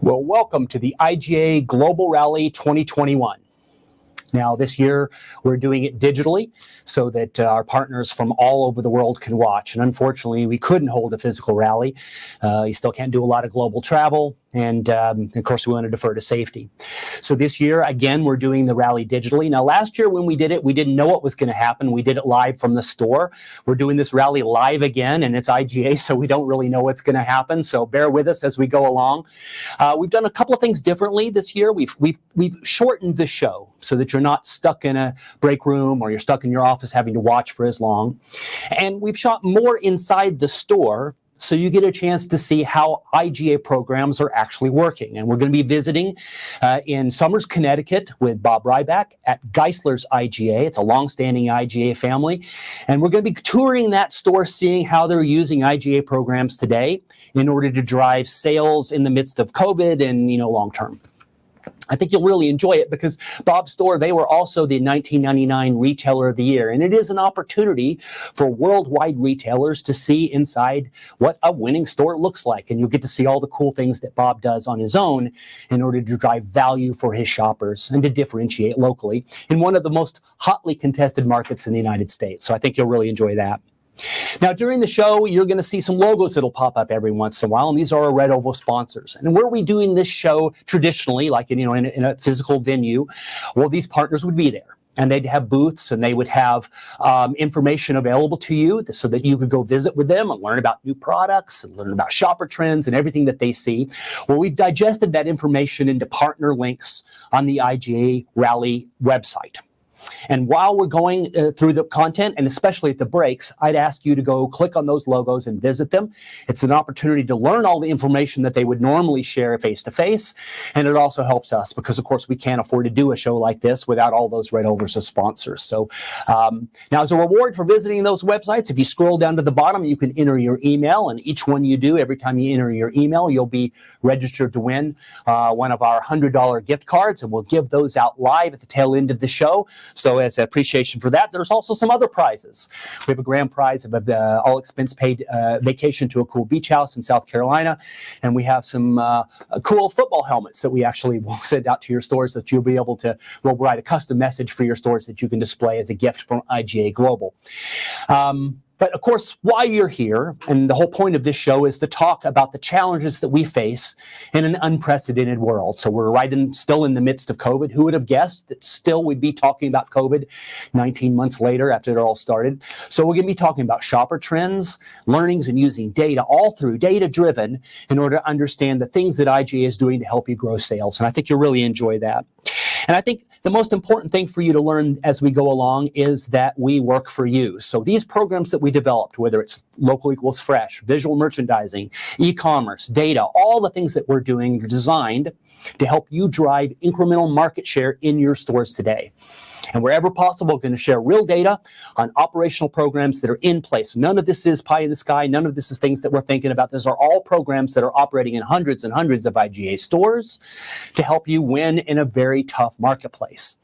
Well, welcome to the IGA Global Rally 2021. Now, this year, we're doing it digitally so that our partners from all over the world can watch. And unfortunately, we couldn't hold a physical rally. You still can't do a lot of global travel. And of course, we want to defer to safety. So this year, again, we're doing the rally digitally. Now, last year when we did it, we didn't know what was going to happen. We did it live from the store. We're doing this rally live again, and it's IGA, so we don't really know what's going to happen. So bear with us as we go along. We've done a couple of things differently this year. We've shortened the show so that you're not stuck in a break room or you're stuck in your office having to watch for as long. And we've shot more inside the store, so you get a chance to see how IGA programs are actually working. And we're going to be visiting in Somers, Connecticut with Bob Ryback at Geissler's IGA. It's a long-standing IGA family. And we're going to be touring that store, seeing how they're using IGA programs today in order to drive sales in the midst of COVID and, long-term. I think you'll really enjoy it because Bob's store, they were also the 1999 Retailer of the Year. And it is an opportunity for worldwide retailers to see inside what a winning store looks like. And you'll get to see all the cool things that Bob does on his own in order to drive value for his shoppers and to differentiate locally in one of the most hotly contested markets in the United States. So I think you'll really enjoy that. Now, during the show, you're going to see some logos that'll pop up every once in a while, and these are our Red Oval sponsors. And were we doing this show traditionally, like in a physical venue, well, these partners would be there. And they'd have booths, and they would have information available to you so that you could go visit with them and learn about new products and learn about shopper trends and everything that they see. Well, we've digested that information into partner links on the IGA Rally website. And while we're going through the content, and especially at the breaks, I'd ask you to go click on those logos and visit them. It's an opportunity to learn all the information that they would normally share face-to-face, and it also helps us because, of course, we can't afford to do a show like this without all those Red Overs as sponsors. So now, as a reward for visiting those websites, if you scroll down to the bottom, you can enter your email, and each one you do, every time you enter your email, you'll be registered to win one of our $100 gift cards, and we'll give those out live at the tail end of the show. So as an appreciation for that, there's also some other prizes. We have a grand prize of an all-expense-paid vacation to a cool beach house in South Carolina. And we have some cool football helmets that we actually will send out to your stores that you'll be able to, we'll write a custom message for your stores that you can display as a gift from IGA Global. But of course, while you're here, and the whole point of this show is to talk about the challenges that we face in an unprecedented world. So we're still in the midst of COVID. Who would have guessed that still we'd be talking about COVID 19 months later after it all started? So we're going to be talking about shopper trends, learnings, and using data, all through data-driven, in order to understand the things that IGA is doing to help you grow sales. And I think you'll really enjoy that. And I think the most important thing for you to learn as we go along is that we work for you. So these programs that we developed, whether it's local equals fresh, visual merchandising, e-commerce, data, all the things that we're doing are designed to help you drive incremental market share in your stores today. And wherever possible, we're going to share real data on operational programs that are in place. None of this is pie in the sky. None of this is things that we're thinking about. These are all programs that are operating in hundreds and hundreds of IGA stores to help you win in a very tough marketplace.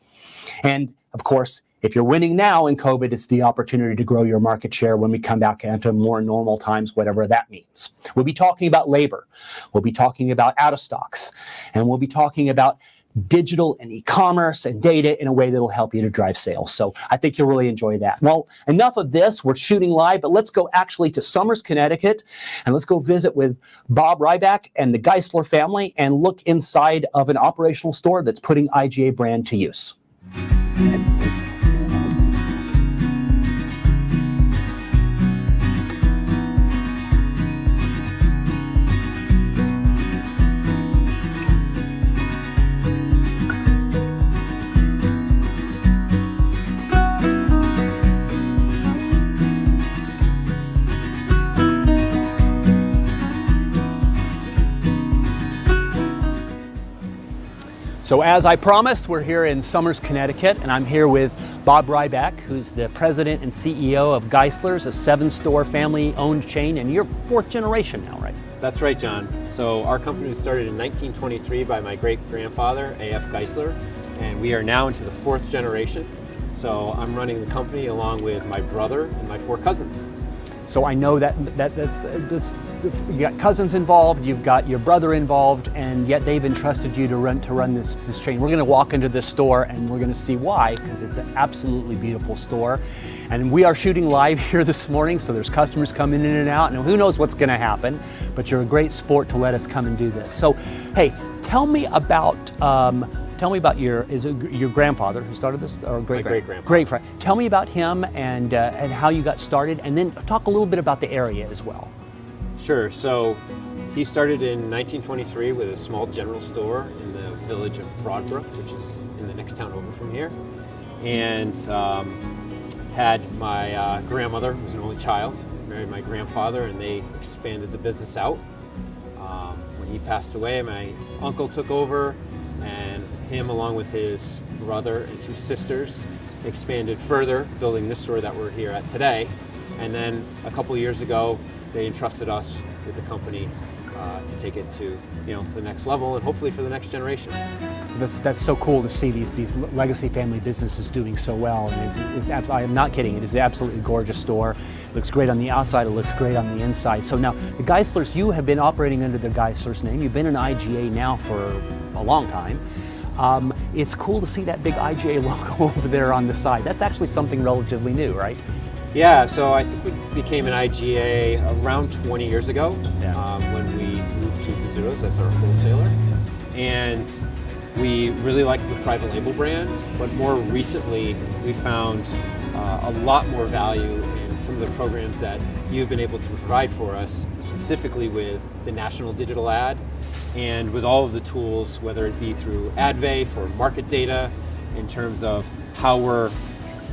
And of course, if you're winning now in COVID, it's the opportunity to grow your market share when we come back into more normal times, whatever that means. We'll be talking about labor. We'll be talking about out of stocks. And we'll be talking about digital and e-commerce and data in a way that'll help you to drive sales. So I think you'll really enjoy that. Well, enough of this. We're shooting live, but let's go actually to Somers, Connecticut, and let's go visit with Bob Ryback and the Geissler family and look inside of an operational store that's putting IGA brand to use. So as I promised, we're here in Somers, Connecticut, and I'm here with Bob Ryback, who's the president and CEO of Geissler's, a 7-store family-owned chain, and you're 4th generation now, right? That's right, John. So our company was started in 1923 by my great-grandfather, A.F. Geissler, and we are now into the 4th generation. So I'm running the company along with my brother and my 4 cousins. So I know that's you got cousins involved, you've got your brother involved, and yet they've entrusted you to run this chain. We're going to walk into this store and we're going to see why, because it's an absolutely beautiful store. And we are shooting live here this morning, so there's customers coming in and out, and who knows what's going to happen. But you're a great sport to let us come and do this. So, hey, tell me about your grandfather who started this, or great-grandfather. Great. Tell me about him and how you got started, and then talk a little bit about the area as well. Sure. So he started in 1923 with a small general store in the village of Broadbrook, which is in the next town over from here, and had my grandmother, who was an only child, married my grandfather, and they expanded the business out. When he passed away, my uncle took over, and him, along with his brother and two sisters, expanded further, building this store that we're here at today. And then a couple of years ago, they entrusted us with the company to take it to the next level, and hopefully for the next generation. That's so cool to see these legacy family businesses doing so well. And I am not kidding. It is an absolutely gorgeous store. It looks great on the outside. It looks great on the inside. So now the Geisslers, you have been operating under the Geisslers name. You've been in IGA now for a long time. It's cool to see that big IGA logo over there on the side. That's actually something relatively new, right? Yeah, so I think we became an IGA around 20 years ago when we moved to Bizzuto's as our wholesaler. And we really like the private label brand, but more recently we found a lot more value in some of the programs that you've been able to provide for us, specifically with the national digital ad and with all of the tools, whether it be through Advay for market data, in terms of how we're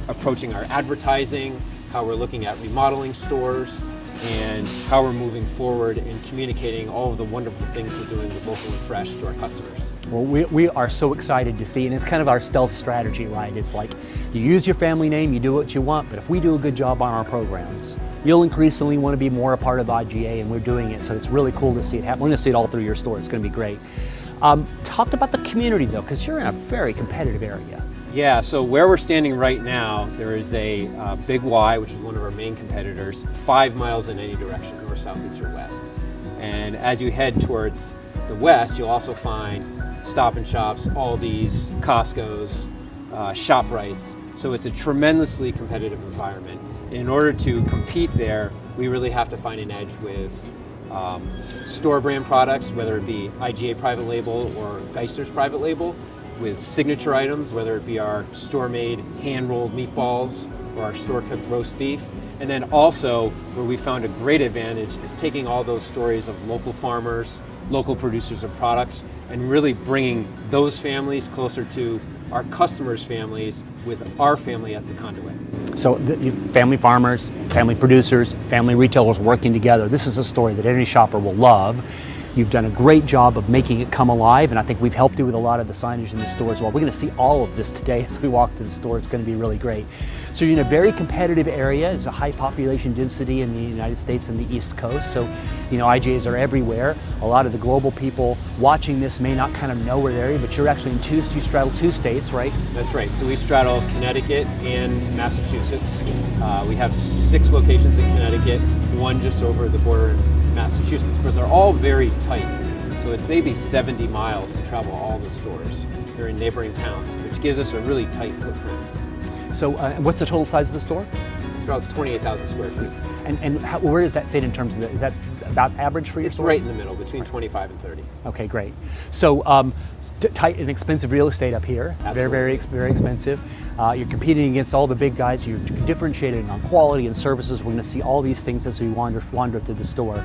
approaching our advertising, how we're looking at remodeling stores, and how we're moving forward in communicating all of the wonderful things we're doing with Local and Fresh to our customers. Well, we are so excited to see, and it's kind of our stealth strategy, right? It's like you use your family name, you do what you want, but if we do a good job on our programs, you'll increasingly want to be more a part of IGA, and we're doing it, so it's really cool to see it happen. We're going to see it all through your store. It's going to be great. Talk about the community, though, because you're in a very competitive area. Yeah, so where we're standing right now, there is a Big Y, which is one of our main competitors, 5 miles in any direction, north, south, east, or west. And as you head towards the west, you'll also find Stop and Shops, Aldi's, Costco's, ShopRite's. So it's a tremendously competitive environment. In order to compete there, we really have to find an edge with store brand products, whether it be IGA private label or Geissler's private label, with signature items, whether it be our store-made hand-rolled meatballs or our store-cooked roast beef. And then also, where we found a great advantage is taking all those stories of local farmers, local producers of products, and really bringing those families closer to our customers' families with our family as the conduit. So family farmers, family producers, family retailers working together. This is a story that any shopper will love. You've done a great job of making it come alive, and I think we've helped you with a lot of the signage in the store as well. We're going to see all of this today as we walk through the store. It's going to be really great. So you're in a very competitive area. It's a high population density in the United States and the East Coast. So, IGAs are everywhere. A lot of the global people watching this may not kind of know where they're, but you're actually you straddle 2 states, right? That's right. So we straddle Connecticut and Massachusetts. We have 6 locations in Connecticut, 1 just over the border in Massachusetts, but they're all very tight. So it's maybe 70 miles to travel all the stores. They're in neighboring towns, which gives us a really tight footprint. So what's the total size of the store? It's about 28,000 square feet. And where does that fit in terms of is that about average for your store? It's right in the middle, between 25 and 30. Okay, great. So tight and expensive real estate up here. Absolutely. Very expensive. You're competing against all the big guys. You're differentiating on quality and services. We're going to see all these things as we wander through the store.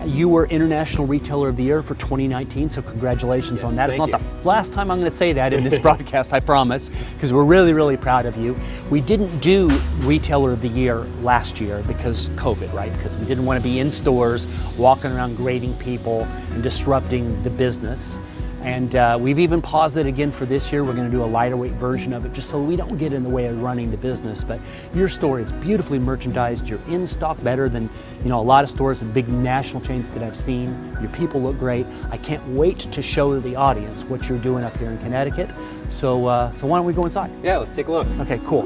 You were International Retailer of the Year for 2019, so congratulations on that. It's not the last time I'm going to say that in this broadcast, I promise, because we're really proud of you. We didn't do Retailer of the Year last year because COVID, right? Because we didn't want to be in stores, walking around grading people and disrupting the business. And we've even paused it again for this year. We're going to do a lighter weight version of it just so we don't get in the way of running the business. But your store is beautifully merchandised. You're in stock better than a lot of stores and big national chains that I've seen. Your people look great. I can't wait to show the audience what you're doing up here in Connecticut. So why don't we go inside? Yeah, let's take a look. Okay, cool.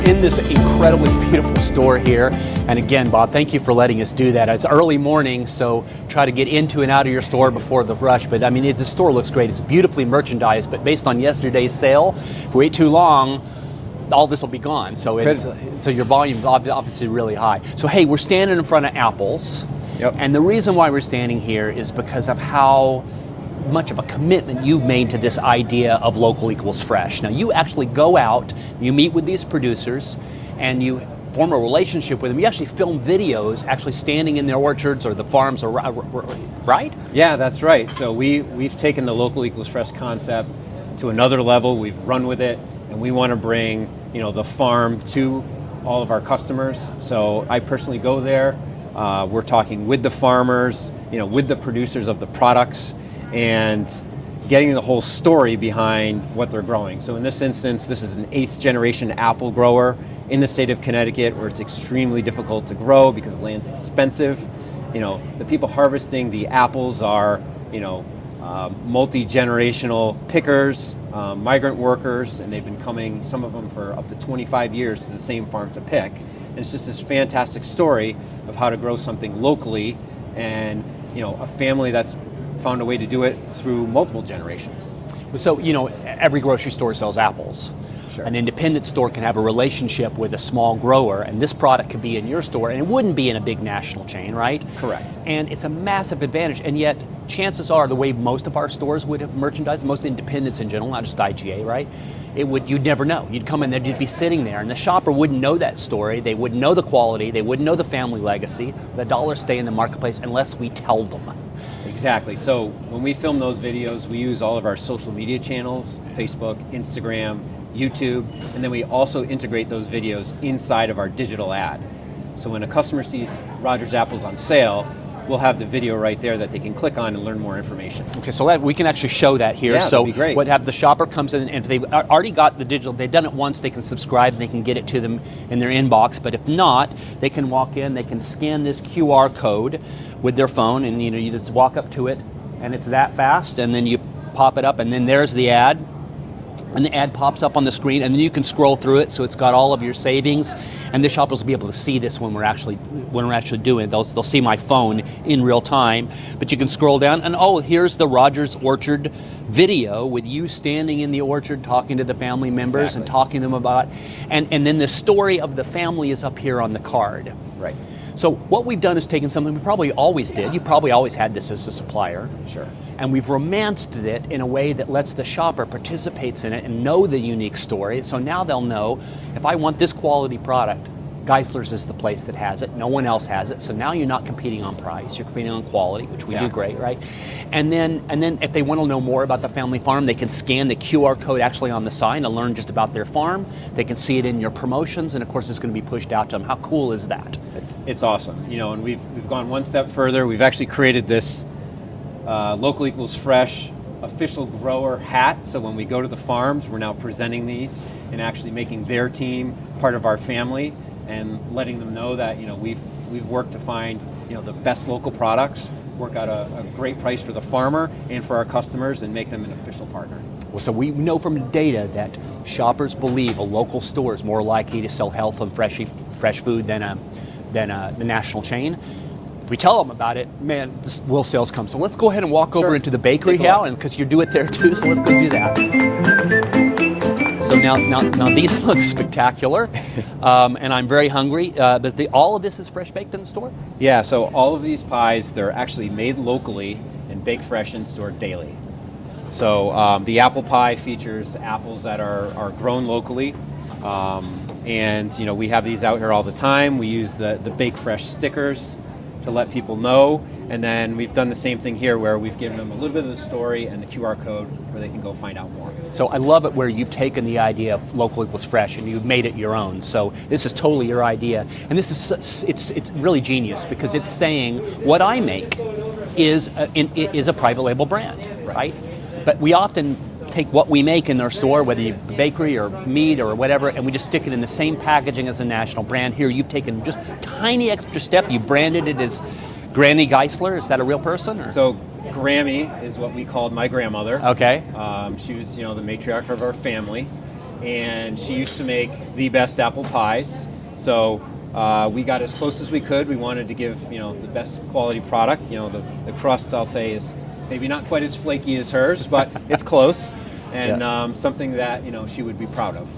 in this incredibly beautiful store here. And again, Bob, thank you for letting us do that. It's early morning, so try to get into and out of your store before the rush. But I mean, the store looks great. It's beautifully merchandised, but based on yesterday's sale, if we wait too long, all this will be gone. So so your volume is obviously really high. So hey, we're standing in front of Apple's. Yep. And the reason why we're standing here is because of how much of a commitment you've made to this idea of local equals fresh. Now you actually go out, you meet with these producers, and you form a relationship with them. You actually film videos actually standing in their orchards or the farms, or right? Yeah, that's right. So we've taken the local equals fresh concept to another level. We've run with it, and we want to bring the farm to all of our customers. So I personally go there. We're talking with the farmers, with the producers of the products, and getting the whole story behind what they're growing. So in this instance, this is an 8th generation apple grower in the state of Connecticut, where it's extremely difficult to grow because land's expensive. The people harvesting the apples are, multi-generational pickers, migrant workers, and they've been coming, some of them for up to 25 years, to the same farm to pick. And it's just this fantastic story of how to grow something locally, and a family that's found a way to do it through multiple generations. So, every grocery store sells apples. Sure. An independent store can have a relationship with a small grower, and this product could be in your store, and it wouldn't be in a big national chain, right? Correct. And it's a massive advantage, and yet chances are the way most of our stores would have merchandised, most independents in general, not just IGA, right? You'd never know. You'd come in there, you'd be sitting there, and the shopper wouldn't know that story. They wouldn't know the quality. They wouldn't know the family legacy. The dollars stay in the marketplace unless we tell them. Exactly. So when we film those videos, we use all of our social media channels, Facebook, Instagram, YouTube, and then we also integrate those videos inside of our digital ad. So when a customer sees Rogers Apples on sale, we'll have the video right there that they can click on and learn more information. Okay, so we can actually show that here. Yeah, so that'd be great. what have the shopper comes in, and if they've already got the digital, they've done it once, they can subscribe, they can get it to them in their inbox. But if not, they can walk in, they can scan this QR code with their phone, and you just walk up to it, and it's that fast, and then you pop it up, and then there's the ad. And the ad pops up on the screen, and then you can scroll through it, so it's got all of your savings. And the shoppers will be able to see this when we're actually doing it. They'll see my phone in real time. But you can scroll down, and here's the Rogers Orchard video with you standing in the orchard talking to the family members. Exactly. And talking to them about, and then the story of the family is up here on the card. Right. So what we've done is taken something we probably always did. You probably always had this as a supplier. Sure. And we've romanced it in a way that lets the shopper participates in it and know the unique story. So now they'll know, if I want this quality product, Geissler's is the place that has it. No one else has it. So now you're not competing on price. You're competing on quality, which we do great, right? And then if they want to know more about the family farm, they can scan the QR code actually on the sign and learn just about their farm. They can see it in your promotions, and of course it's going to be pushed out to them. How cool is that? It's awesome. And we've gone one step further. We've actually created this Local Equals Fresh official grower hat. So when we go to the farms, we're now presenting these and actually making their team part of our family, and letting them know that we've worked to find the best local products, work out a great price for the farmer and for our customers, and make them an official partner. Well, so we know from the data that shoppers believe a local store is more likely to sell health and fresh food than the national chain. If we tell them about it, man, will sales come. So let's go ahead and walk over into the bakery now, and because you do it there too, so let's go do that. So now these look spectacular, and I'm very hungry. But all of this is fresh baked in the store? Yeah, so all of these pies, they're actually made locally and baked fresh in store daily. So the apple pie features apples that are grown locally. And we have these out here all the time. We use the Bake Fresh stickers to let people know. And then we've done the same thing here, where we've given them a little bit of the story and the QR code where they can go find out more. So I love it where you've taken the idea of local equals fresh and you've made it your own. So this is totally your idea. And this is it's really genius, because it's saying what I make is a private label brand, right? But we often take what we make in our store, whether you bakery or meat or whatever, and we just stick it in the same packaging as a national brand. Here you've taken just a tiny extra step. You branded it as Granny Geissler. Is that a real person? Or? So Grammy is what we called my grandmother. Okay. She was the matriarch of our family. and she used to make the best apple pies. So we got as close as we could. We wanted to give, the best quality product. The crust, I'll say, is maybe not quite as flaky as hers, but it's close, and something that she would be proud of.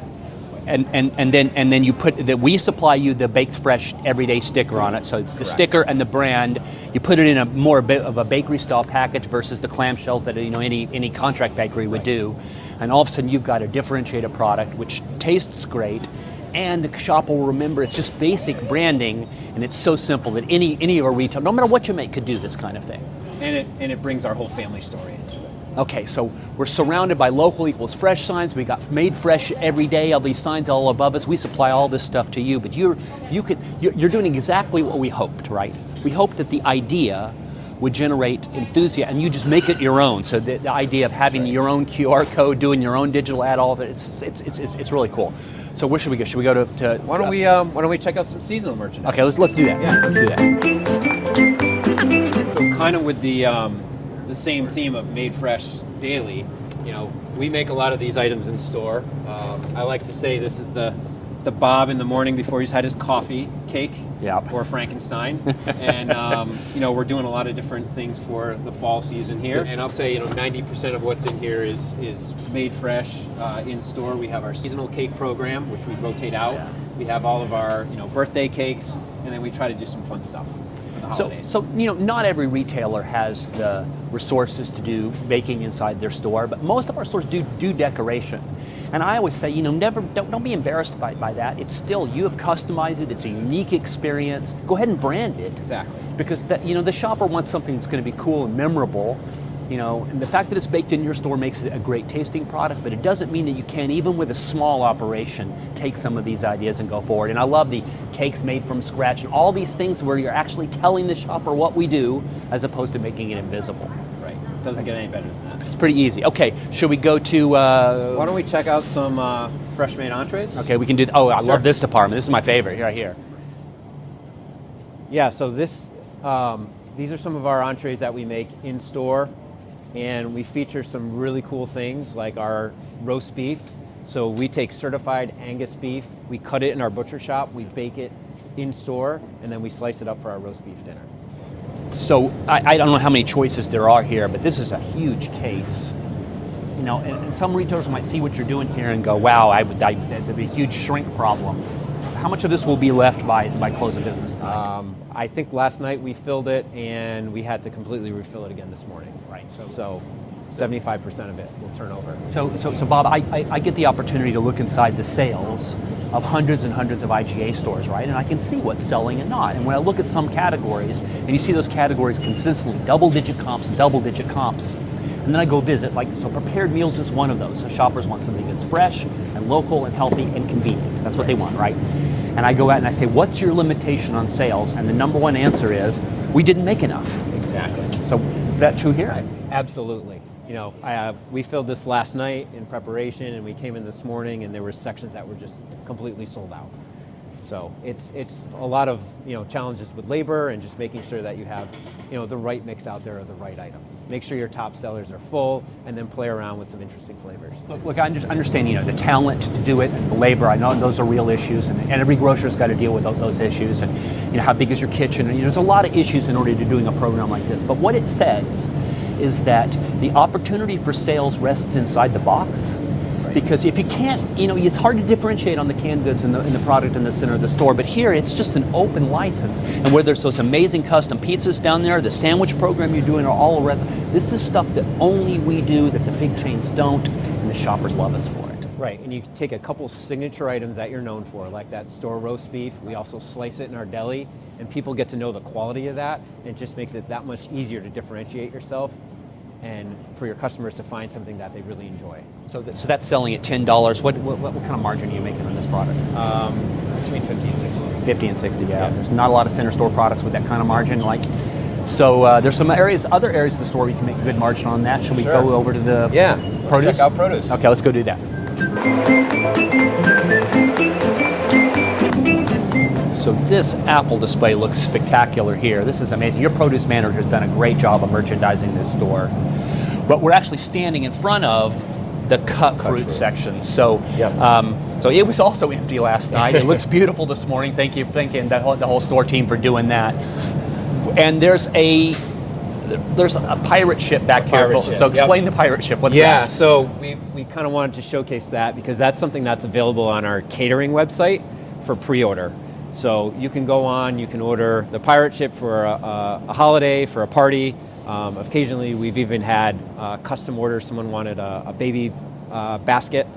And then you put that we supply you the baked fresh everyday sticker on it. So it's the Correct. sticker and the brand. You put it in a more bit of a bakery style package versus the clamshells that any contract bakery would do. And all of a sudden you've got a differentiated product which tastes great, and the shopper will remember it's just basic branding, and it's so simple that any of our retail, no matter what you make, could do this kind of thing. And it brings our whole family story into it. Okay, so we're surrounded by local equals fresh signs. We got made fresh every day. All these signs all above us. We supply all this stuff to you, but you're doing exactly what we hoped, right? We hoped that the idea would generate enthusiasm, and you just make it your own. So the idea of having your own QR code, doing your own digital ad, all of it, it's really cool. So where should we go? Should we go to Why don't we check out some seasonal merchandise? Okay, let's do that. Yeah. Let's do that. So kind of with the same theme of made fresh daily, we make a lot of these items in store. I like to say this is the Bob in the morning before he's had his coffee cake, or Frankenstein. And we're doing a lot of different things for the fall season here. And I'll say 90% of what's in here is made fresh in store. We have our seasonal cake program, which we rotate out. Yeah. We have all of our birthday cakes, and then we try to do some fun stuff for the holidays. So not every retailer has the resources to do baking inside their store, but most of our stores do decoration. And I always say, don't be embarrassed by that. It's still, you have customized it. It's a unique experience. Go ahead and brand it. Exactly. Because the shopper wants something that's going to be cool and memorable. And the fact that it's baked in your store makes it a great tasting product, but it doesn't mean that you can't, even with a small operation, take some of these ideas and go forward. And I love the cakes made from scratch and all these things where you're actually telling the shopper what we do as opposed to making it invisible. Right. Doesn't get any better than that. It's pretty easy. Okay, should we go to... Why don't we check out some fresh made entrees? Okay, we can do... I love this department. This is my favorite right here. Yeah, so these are some of our entrees that we make in store. And we feature some really cool things like our roast beef. So we take certified Angus beef, we cut it in our butcher shop, we bake it in store, and then we slice it up for our roast beef dinner. So I don't know how many choices there are here, but this is a huge case. And some retailers might see what you're doing here and go, wow, there'd be a huge shrink problem. How much of this will be left by close of business tonight? I think last night we filled it, and we had to completely refill it again this morning. Right. So 75% of it will turn over. So Bob, I get the opportunity to look inside the sales of hundreds and hundreds of IGA stores, right? And I can see what's selling and not. And when I look at some categories, and you see those categories consistently, double-digit comps, and then I go visit, so prepared meals is one of those. So shoppers want something that's fresh and local and healthy and convenient. That's what they want, right? And I go out and I say, what's your limitation on sales? And the number one answer is, we didn't make enough. Exactly. So is that true here? Absolutely. We filled this last night in preparation, and we came in this morning, and there were sections that were just completely sold out. So it's a lot of challenges with labor and just making sure that you have the right mix out there of the right items. Make sure your top sellers are full, and then play around with some interesting flavors. Look, I understand the talent to do it and the labor. I know those are real issues, and every grocer's got to deal with those issues. And how big is your kitchen? And there's a lot of issues in order to doing a program like this. But what it says is that the opportunity for sales rests inside the box. Because if you can't, it's hard to differentiate on the canned goods and the product in the center of the store. But here, it's just an open license. And where there's those amazing custom pizzas down there, the sandwich program you're doing, are all around. This is stuff that only we do, that the big chains don't, and the shoppers love us for it. Right, and you take a couple signature items that you're known for, like that store roast beef. We also slice it in our deli, and people get to know the quality of that. And it just makes it that much easier to differentiate yourself, and for your customers to find something that they really enjoy. So that's selling at $10. What kind of margin are you making on this product? Between 50 and 60. 50 and 60, yeah. There's not a lot of center store products with that kind of margin. So there's some other areas of the store where you can make a good margin on that. Should we go over to the produce? Check out produce. Okay, let's go do that. So this apple display looks spectacular here. This is amazing. Your produce manager has done a great job of merchandising this store. But we're actually standing in front of the cut fruit section. So, Yep. so it was also empty last night. It looks beautiful this morning. Thank you, the whole store team for doing that. And there's a pirate ship back here. Pirate ship, So explain the pirate ship. What's that? So we kind of wanted to showcase that because that's something that's available on our catering website for pre-order. So you can go on, you can order the pirate ship for a holiday, for a party. Occasionally we've even had custom orders. Someone wanted a baby basket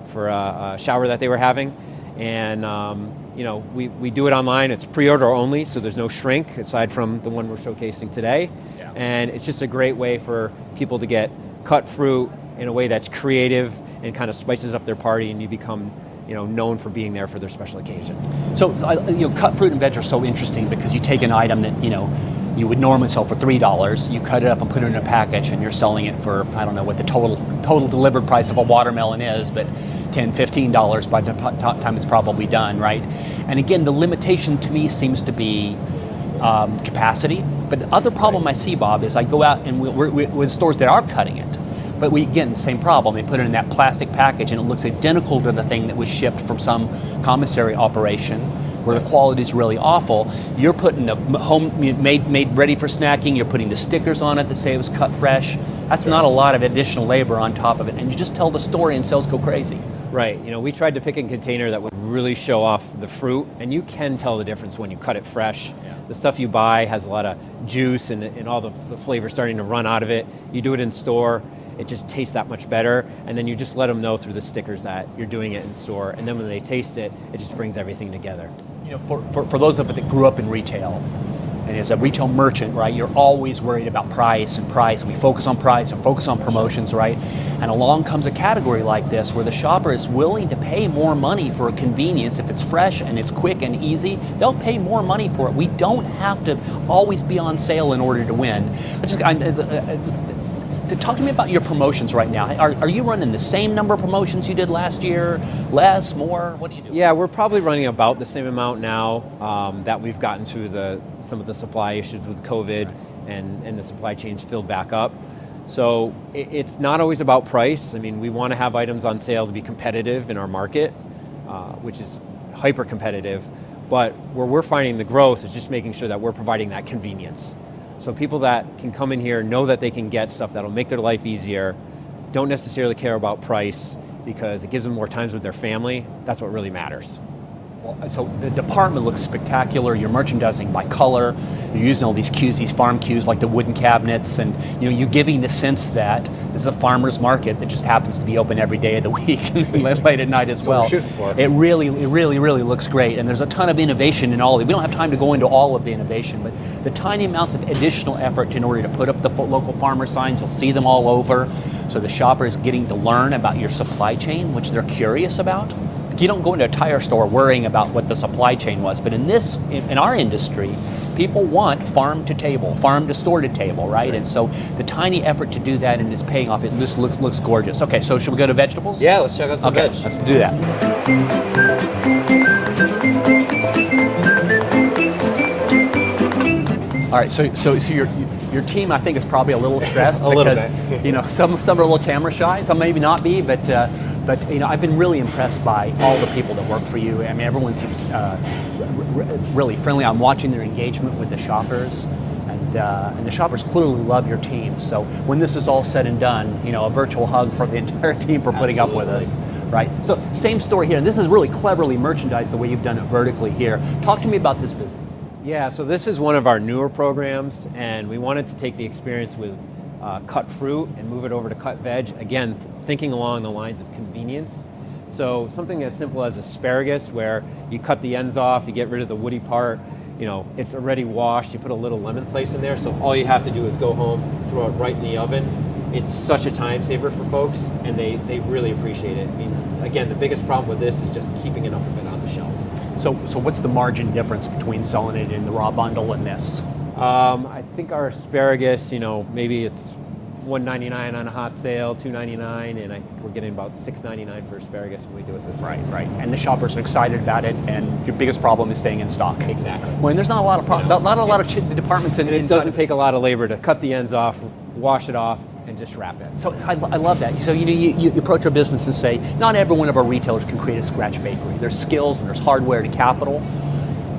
for a shower that they were having. And we do it online. It's pre-order only, so there's no shrink aside from the one we're showcasing today. Yeah. And it's just a great way for people to get cut fruit in a way that's creative and kind of spices up their party, and you become known for being there for their special occasion. So cut fruit and veg are so interesting because you take an item that you would normally sell for $3, you cut it up and put it in a package, and you're selling it for, I don't know what the total delivered price of a watermelon is, but $10, $15 by the time it's probably done, right? And again, the limitation to me seems to be capacity. But the other problem I see, Bob, is I go out and we're with stores that are cutting it. But the same problem. They put it in that plastic package and it looks identical to the thing that was shipped from some commissary operation where the quality is really awful. You're putting the made ready for snacking, you're putting the stickers on it that say it was cut fresh. That's not a lot of additional labor on top of it. And you just tell the story and sales go crazy. Right. We tried to pick a container that would really show off the fruit, and you can tell the difference when you cut it fresh. Yeah. The stuff you buy has a lot of juice and all the flavor starting to run out of it. You do it in store, it just tastes that much better, and then you just let them know through the stickers that you're doing it in store, and then when they taste it, it just brings everything together. For those of us that grew up in retail, and as a retail merchant, right, you're always worried about price. We focus on price and focus on promotions, right? And along comes a category like this where the shopper is willing to pay more money for a convenience. If it's fresh and it's quick and easy, they'll pay more money for it. We don't have to always be on sale in order to win. Talk to me about your promotions right now. Are you running the same number of promotions you did last year? Less, more? What do you do? Yeah, we're probably running about the same amount now that we've gotten through some of the supply issues with COVID and the supply chains filled back up. So it's not always about price. I mean, we want to have items on sale to be competitive in our market, which is hyper competitive. But where we're finding the growth is just making sure that we're providing that convenience. So people that can come in here know that they can get stuff that'll make their life easier, don't necessarily care about price because it gives them more times with their family. That's what really matters. Well, so the department looks spectacular. You're merchandising by color. You're using all these cues, these farm cues like the wooden cabinets, and you're giving the sense that this is a farmer's market that just happens to be open every day of the week and late at night as well. That's what we're shooting for. It really looks great, and there's a ton of innovation in all of it. We don't have time to go into all of the innovation, but the tiny amounts of additional effort in order to put up the local farmer signs, you'll see them all over. So the shopper is getting to learn about your supply chain, which they're curious about. You don't go into a tire store worrying about what the supply chain was, but in our industry, people want farm to table, farm to store to table, right? And so the tiny effort to do that and it's paying off. It just looks gorgeous. Okay, so should we go to vegetables? Yeah, let's check out some veg. Let's do that. All right, so your team, I think, is probably a little stressed because some are a little camera shy, some maybe not be, but I've been really impressed by all the people that work for you. I mean, everyone seems really friendly. I'm watching their engagement with the shoppers, and the shoppers clearly love your team. So when this is all said and done, a virtual hug for the entire team for putting up with us. Right. So same story here. This is really cleverly merchandised the way you've done it vertically here. Talk to me about this business. Yeah, so this is one of our newer programs, and we wanted to take the experience with cut fruit and move it over to cut veg. Again, thinking along the lines of convenience. So something as simple as asparagus, where you cut the ends off, you get rid of the woody part, it's already washed, you put a little lemon slice in there, so all you have to do is go home, throw it right in the oven. It's such a time saver for folks, and they really appreciate it. I mean, again, the biggest problem with this is just keeping enough of it on the shelf. So what's the margin difference between selling it in the raw bundle and this? I think our asparagus, maybe it's $1.99 on a hot sale, $2.99, and I think we're getting about $6.99 for asparagus when we do it this way. Right. And the shoppers are excited about it, and your biggest problem is staying in stock. Exactly. When there's not a lot of departments in it doesn't take a lot of labor to cut the ends off, wash it off, and just wrap it. So I love that. So you approach our business and say, not every one of our retailers can create a scratch bakery. There's skills and there's hardware to capital.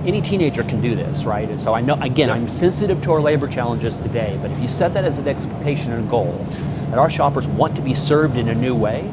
Any teenager can do this, right? And so I know, again, I'm sensitive to our labor challenges today, but if you set that as an expectation and a goal, that our shoppers want to be served in a new way,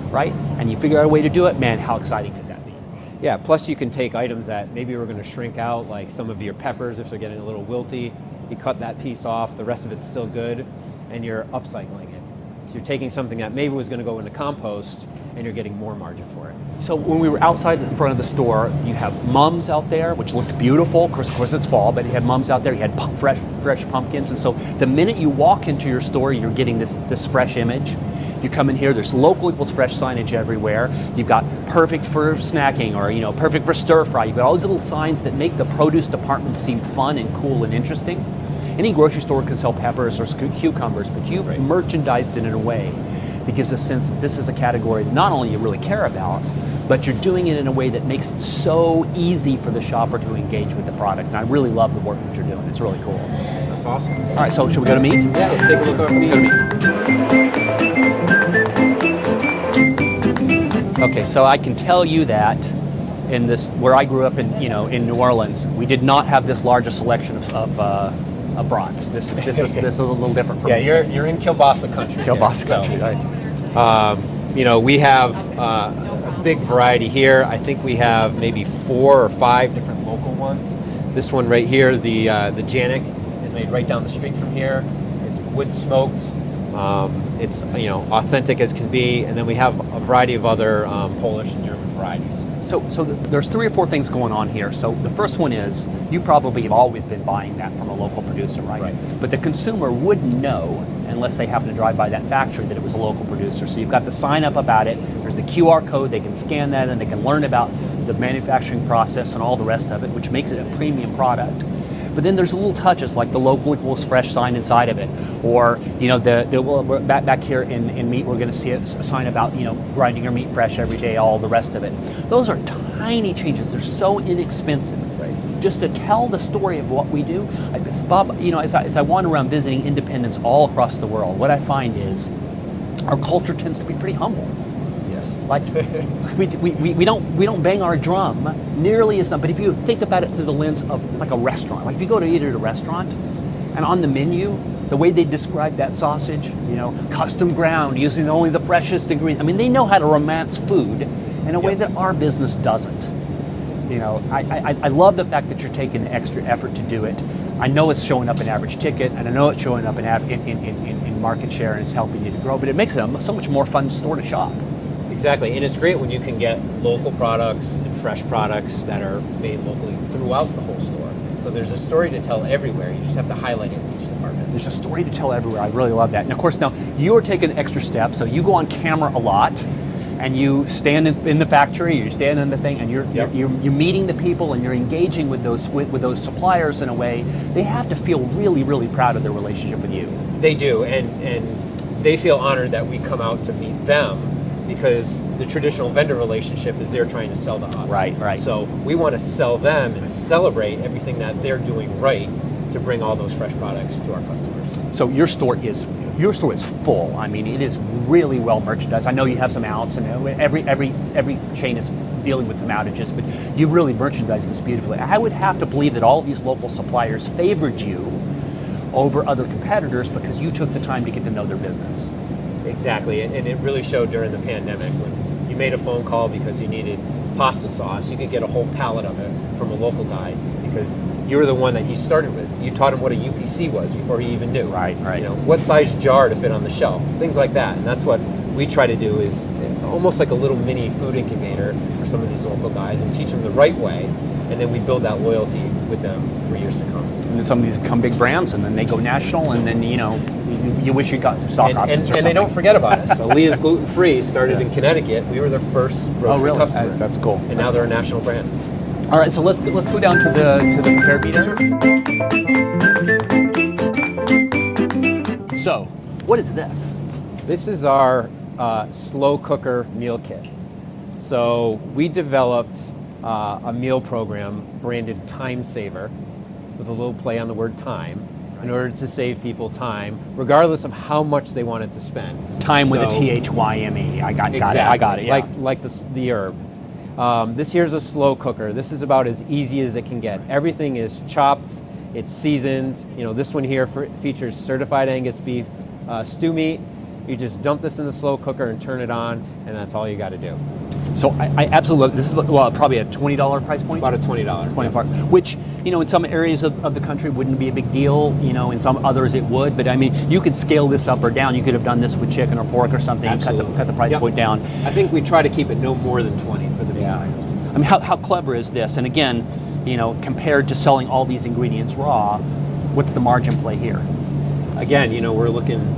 right? And you figure out a way to do it, man, how exciting could that be? Yeah, plus you can take items that maybe we're going to shrink out, like some of your peppers if they're getting a little wilty. You cut that piece off, the rest of it's still good, and you're upcycling it. So you're taking something that maybe was going to go into compost, and you're getting more margin for it. So when we were outside in front of the store, you have mums out there, which looked beautiful. Of course it's fall, but you had mums out there. You had fresh pumpkins, and so the minute you walk into your store, you're getting this fresh image. You come in here, there's local equals fresh signage everywhere. You've got perfect for snacking, or perfect for stir fry. You've got all these little signs that make the produce department seem fun and cool and interesting. Any grocery store can sell peppers or cucumbers, but you've merchandised it in a way that gives a sense that this is a category that not only you really care about, but you're doing it in a way that makes it so easy for the shopper to engage with the product. And I really love the work that you're doing. It's really cool. That's awesome. All right, so should we go to meat? Yeah, let's take a look at meat. Okay, so I can tell you that in this, where I grew up in New Orleans, we did not have this largest selection of brats. This is a little different for me. Yeah, you're in kielbasa country. Kielbasa country, right? We have a big variety here. I think we have maybe 4 or 5 different local ones. This one right here, the Janik, is made right down the street from here. It's wood smoked. It's authentic as can be, and then we have a variety of other Polish and German varieties. So there's 3 or 4 things going on here. So the first one is, you probably have always been buying that from a local producer, right? But the consumer wouldn't know unless they happen to drive by that factory that it was a local producer. So you've got the sign up about it, there's the QR code, they can scan that and they can learn about the manufacturing process and all the rest of it, which makes it a premium product. But then there's little touches like the local equals fresh sign inside of it, or back here in meat we're going to see a sign about grinding your meat fresh every day, all the rest of it. Those are tiny changes. They're so inexpensive, just to tell the story of what we do. Bob, as I wander around visiting independents all across the world, what I find is our culture tends to be pretty humble. Like we don't bang our drum nearly as much. But if you think about it through the lens of like a restaurant, like if you go to eat at a restaurant, and on the menu, the way they describe that sausage, custom ground using only the freshest ingredients. I mean, they know how to romance food in a way that our business doesn't. I love the fact that you're taking the extra effort to do it. I know it's showing up in average ticket, and I know it's showing up in market share, and it's helping you to grow. But it makes it a so much more fun store to shop. Exactly, and it's great when you can get local products and fresh products that are made locally throughout the whole store. So there's a story to tell everywhere. You just have to highlight it in each department. There's a story to tell everywhere. I really love that. And of course, now you're taking an extra step. So you go on camera a lot, and you stand in the factory. You stand in the thing, and you're meeting the people, and you're engaging with those suppliers in a way. They have to feel really, really proud of their relationship with you. They do, and they feel honored that we come out to meet them, because the traditional vendor relationship is they're trying to sell to us. Right. So we want to sell them and celebrate everything that they're doing right to bring all those fresh products to our customers. So your store is full. I mean, it is really well merchandised. I know you have some outs, and every chain is dealing with some outages, but you've really merchandised this beautifully. I would have to believe that all these local suppliers favored you over other competitors because you took the time to get to know their business. Exactly, and it really showed during the pandemic when you made a phone call because you needed pasta sauce. You could get a whole pallet of it from a local guy because you were the one that he started with. You taught him what a UPC was before he even knew. Right. What size jar to fit on the shelf, things like that. And that's what we try to do, is almost like a little mini food incubator for some of these local guys, and teach them the right way. And then we build that loyalty with them for years to come. And then some of these become big brands, and then they go national, and then you wish you got some stock options. And they don't forget about us. So Leah's Gluten Free started in Connecticut. We were their first grocery customer. That's cool. And now they're a national brand. All right, so let's go down to the prepared meat. So, what is this? This is our slow cooker meal kit. So we developed a meal program branded Time Saver, with a little play on the word time, in order to save people time, regardless of how much they wanted to spend. Time with a THYME. I got exactly. it. I got it. Yeah. Like the herb. This here's a slow cooker. This is about as easy as it can get. Everything is chopped. It's seasoned. You know, this one here features certified Angus beef stew meat. You just dump this in the slow cooker and turn it on, and that's all you got to do. So I absolutely love this. Is probably a $20 price point. About a $20. Which, you know, in some areas of the country wouldn't be a big deal. You know, in some others it would. But I mean, you could scale this up or down. You could have done this with chicken or pork or something. Absolutely. And cut the price point down. I think we try to keep it no more than 20 for the beef items. I mean, how clever is this? And again, you know, compared to selling all these ingredients raw, what's the margin play here? Again, you know, we're looking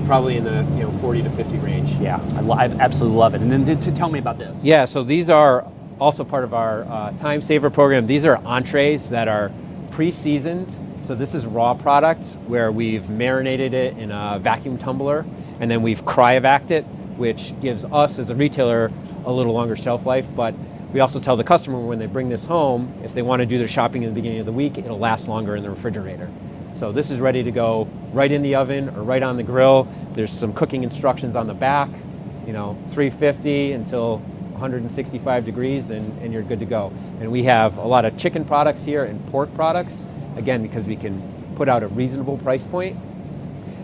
probably in the 40 to 50 range. Yeah, I absolutely love it. And then to tell me about this. Yeah, so these are also part of our Time Saver program. These are entrees that are pre-seasoned. So this is raw product where we've marinated it in a vacuum tumbler, and then we've cryovac'd it, which gives us as a retailer a little longer shelf life. But we also tell the customer when they bring this home, if they want to do their shopping in the beginning of the week, it'll last longer in the refrigerator. So this is ready to go right in the oven or right on the grill. There's some cooking instructions on the back, 350 until 165 degrees, and you're good to go. And we have a lot of chicken products here and pork products, again, because we can put out a reasonable price point.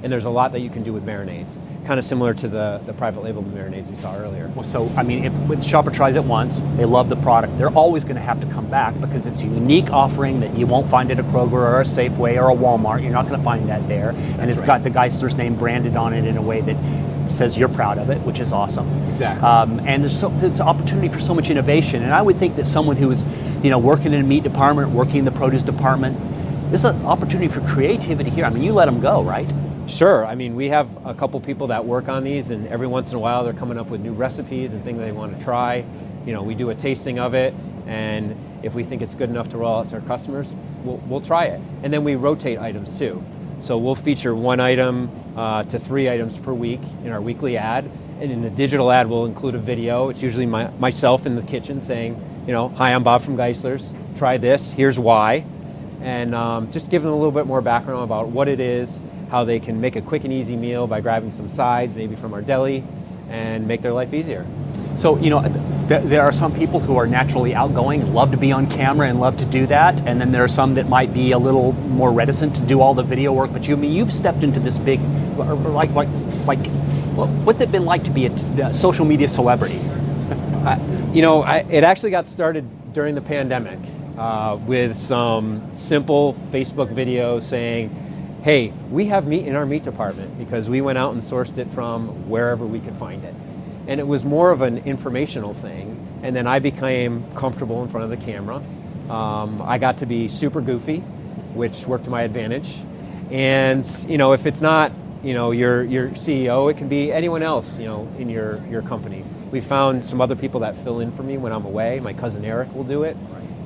And there's a lot that you can do with marinades, kind of similar to the private label marinades we saw earlier. Well, so, I mean, if shopper tries it once, they love the product, they're always going to have to come back because it's a unique offering that you won't find at a Kroger or a Safeway or a Walmart. You're not going to find that there. And it's got the Geissler's name branded on it in a way that says you're proud of it, which is awesome. Exactly. And there's an opportunity for so much innovation. And I would think that someone who is, working in a meat department, working in the produce department, there's an opportunity for creativity here. I mean, you let them go, right? Sure. I mean, we have a couple people that work on these, and every once in a while they're coming up with new recipes and things they want to try. We do a tasting of it, and if we think it's good enough to roll out to our customers, we'll try it. And then we rotate items too. So we'll feature one item to 3 items per week in our weekly ad, and in the digital ad we'll include a video. It's usually myself in the kitchen saying, hi, I'm Bob from Geissler's. Try this. Here's why. And just give them a little bit more background about what it is, how they can make a quick and easy meal by grabbing some sides, maybe from our deli, and make their life easier. So, there are some people who are naturally outgoing and love to be on camera and love to do that, and then there are some that might be a little more reticent to do all the video work. But you've stepped into this big, what's it been like to be a social media celebrity? It actually got started during the pandemic with some simple Facebook videos saying, hey, we have meat in our meat department, because we went out and sourced it from wherever we could find it. And it was more of an informational thing. And then I became comfortable in front of the camera. I got to be super goofy, which worked to my advantage. And, if it's not, your CEO, it can be anyone else, in your company. We found some other people that fill in for me when I'm away. My cousin Eric will do it.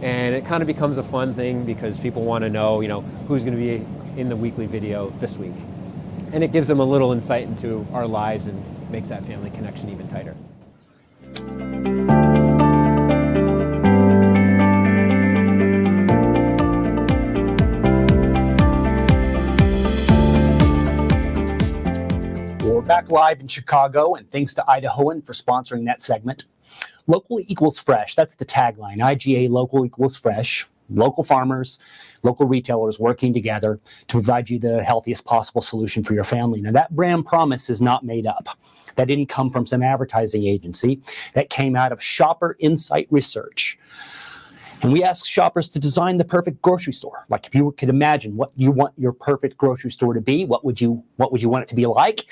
And it kind of becomes a fun thing because people want to know, who's going to be in the weekly video this week. And it gives them a little insight into our lives and makes that family connection even tighter. We're back live in Chicago, and thanks to Idahoan for sponsoring that segment. Local equals fresh. That's the tagline. IGA Local equals fresh. Local farmers, local retailers working together to provide you the healthiest possible solution for your family. Now, that brand promise is not made up. That didn't come from some advertising agency. That came out of shopper insight research. And we asked shoppers to design the perfect grocery store. Like, if you could imagine what you want your perfect grocery store to be, what would you want it to be like?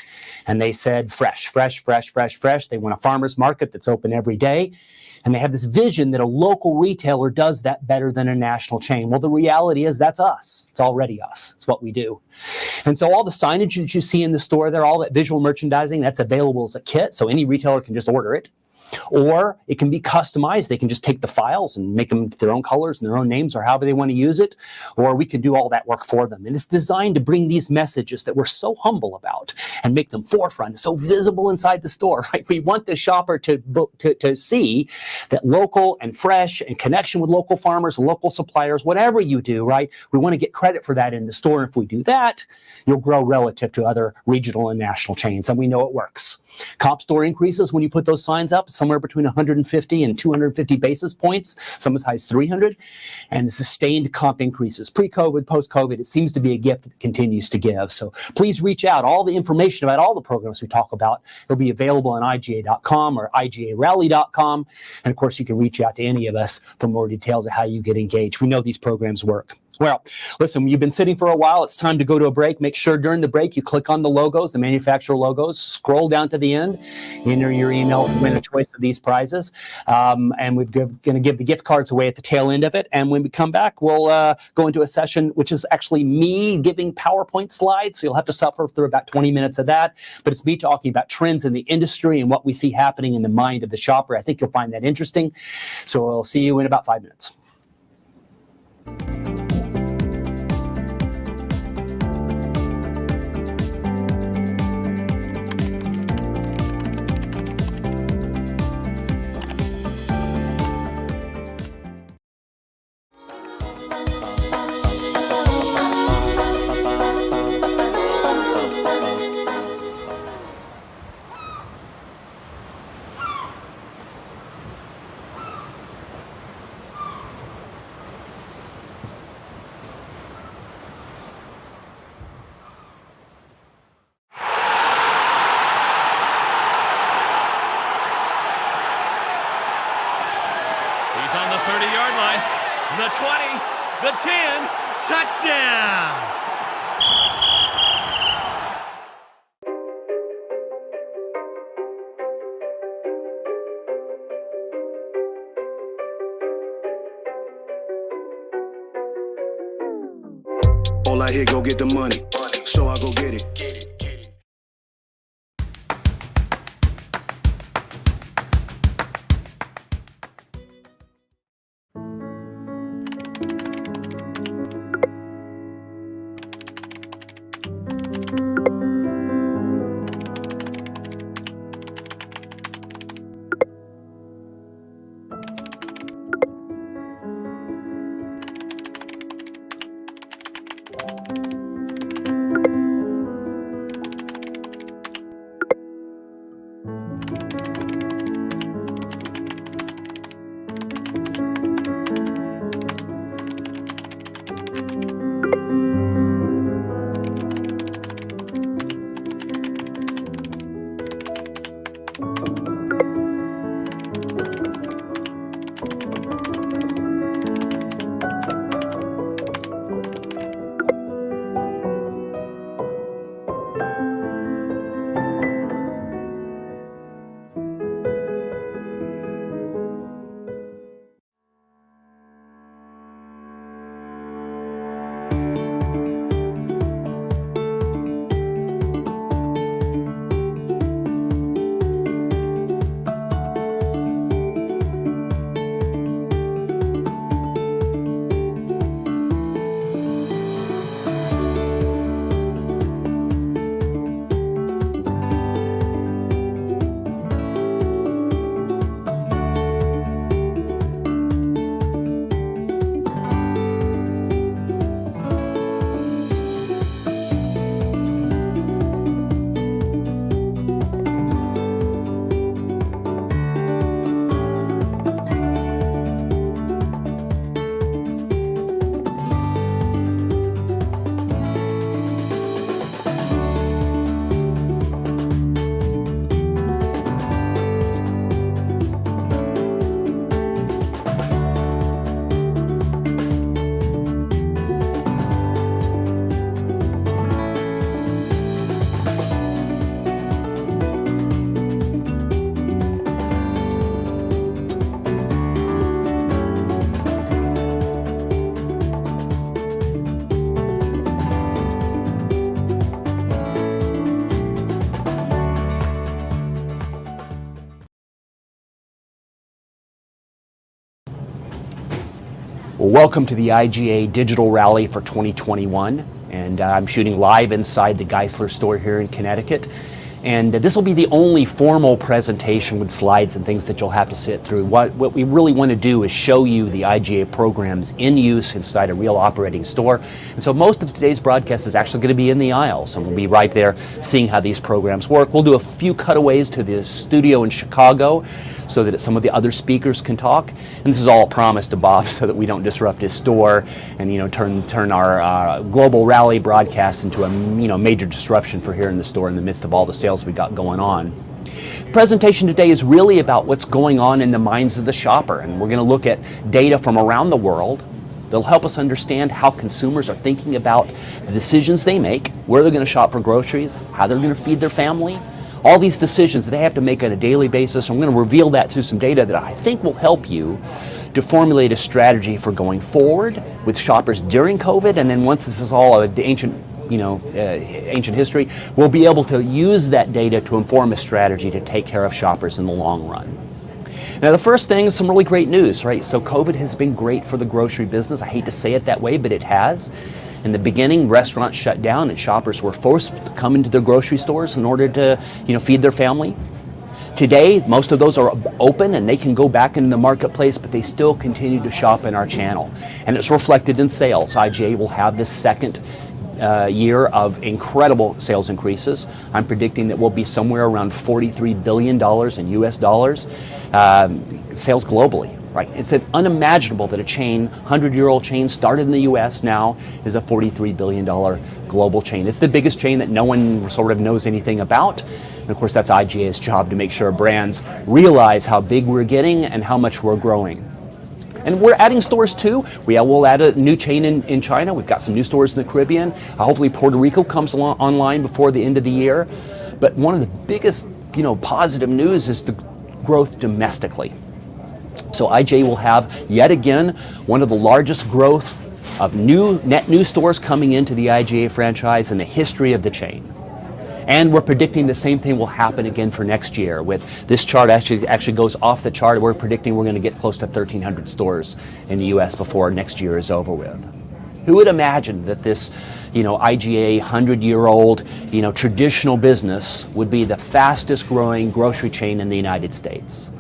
And they said fresh, fresh, fresh, fresh, fresh. They want a farmer's market that's open every day. And they have this vision that a local retailer does that better than a national chain. Well, the reality is that's us. It's already us. It's what we do. And so all the signage that you see in the store there, all that visual merchandising, that's available as a kit. So any retailer can just order it. Or it can be customized. They can just take the files and make them their own colors and their own names or however they want to use it. Or we can do all that work for them. And it's designed to bring these messages that we're so humble about and make them forefront, so visible inside the store, right? We want the shopper to see that local and fresh and connection with local farmers, local suppliers, whatever you do, right? We want to get credit for that in the store. And if we do that, you'll grow relative to other regional and national chains. And we know it works. Comp store increases when you put those signs up, somewhere between 150 and 250 basis points, some as high as 300, and sustained comp increases. Pre-COVID, post-COVID, it seems to be a gift that continues to give. So please reach out. All the information about all the programs we talk about will be available on IGA.com or IGARally.com. And of course, you can reach out to any of us for more details of how you get engaged. We know these programs work. Well, listen, you've been sitting for a while. It's time to go to a break. Make sure during the break you click on the logos, the manufacturer logos, scroll down to the end, enter your email to win a choice of these prizes. And we're going to give the gift cards away at the tail end of it. And when we come back, we'll go into a session which is actually me giving PowerPoint slides. So you'll have to suffer through about 20 minutes of that. But it's me talking about trends in the industry and what we see happening in the mind of the shopper. I think you'll find that interesting. So I'll see you in about 5 minutes. He's on the 30-yard line, the 20, the 10, touchdown! All I hear, go get the money, so I go get it. Well, welcome to the IGA Digital Rally for 2021, and I'm shooting live inside the Geissler store here in Connecticut. And this will be the only formal presentation with slides and things that you'll have to sit through. What we really want to do is show you the IGA programs in use inside a real operating store. And so most of today's broadcast is actually going to be in the aisles, and we'll be right there seeing how these programs work. We'll do a few cutaways to the studio in Chicago so that some of the other speakers can talk. And this is all a promise to Bob so that we don't disrupt his store and turn our global rally broadcast into a major disruption for here in the store in the midst of all the sales we got going on. The presentation today is really about what's going on in the minds of the shopper, and we're going to look at data from around the world that'll help us understand how consumers are thinking about the decisions they make, where they're going to shop for groceries, how they're going to feed their family. All these decisions that they have to make on a daily basis. I'm going to reveal that through some data that I think will help you to formulate a strategy for going forward with shoppers during COVID, and then once this is all ancient history, we'll be able to use that data to inform a strategy to take care of shoppers in the long run. Now, the first thing is some really great news, right? So COVID has been great for the grocery business. I hate to say it that way, but it has. In the beginning, restaurants shut down and shoppers were forced to come into their grocery stores in order to feed their family. Today, most of those are open and they can go back into the marketplace, but they still continue to shop in our channel. And it's reflected in sales. IGA will have this second year of incredible sales increases. I'm predicting that we'll be somewhere around $43 billion in US dollars, sales globally. Right. It's unimaginable that a 100-year-old chain started in the U.S. now is a $43 billion global chain. It's the biggest chain that no one sort of knows anything about. And of course, that's IGA's job to make sure brands realize how big we're getting and how much we're growing. And we're adding stores too. We'll add a new chain in China. We've got some new stores in the Caribbean. Hopefully Puerto Rico comes online before the end of the year. But one of the biggest positive news is the growth domestically. So IGA will have, yet again, one of the largest growth of net new stores coming into the IGA franchise in the history of the chain. And we're predicting the same thing will happen again for next year. With this chart actually goes off the chart. We're predicting we're going to get close to 1,300 stores in the U.S. before next year is over with. Who would imagine that this, IGA 100-year-old, traditional business would be the fastest growing grocery chain in the United States?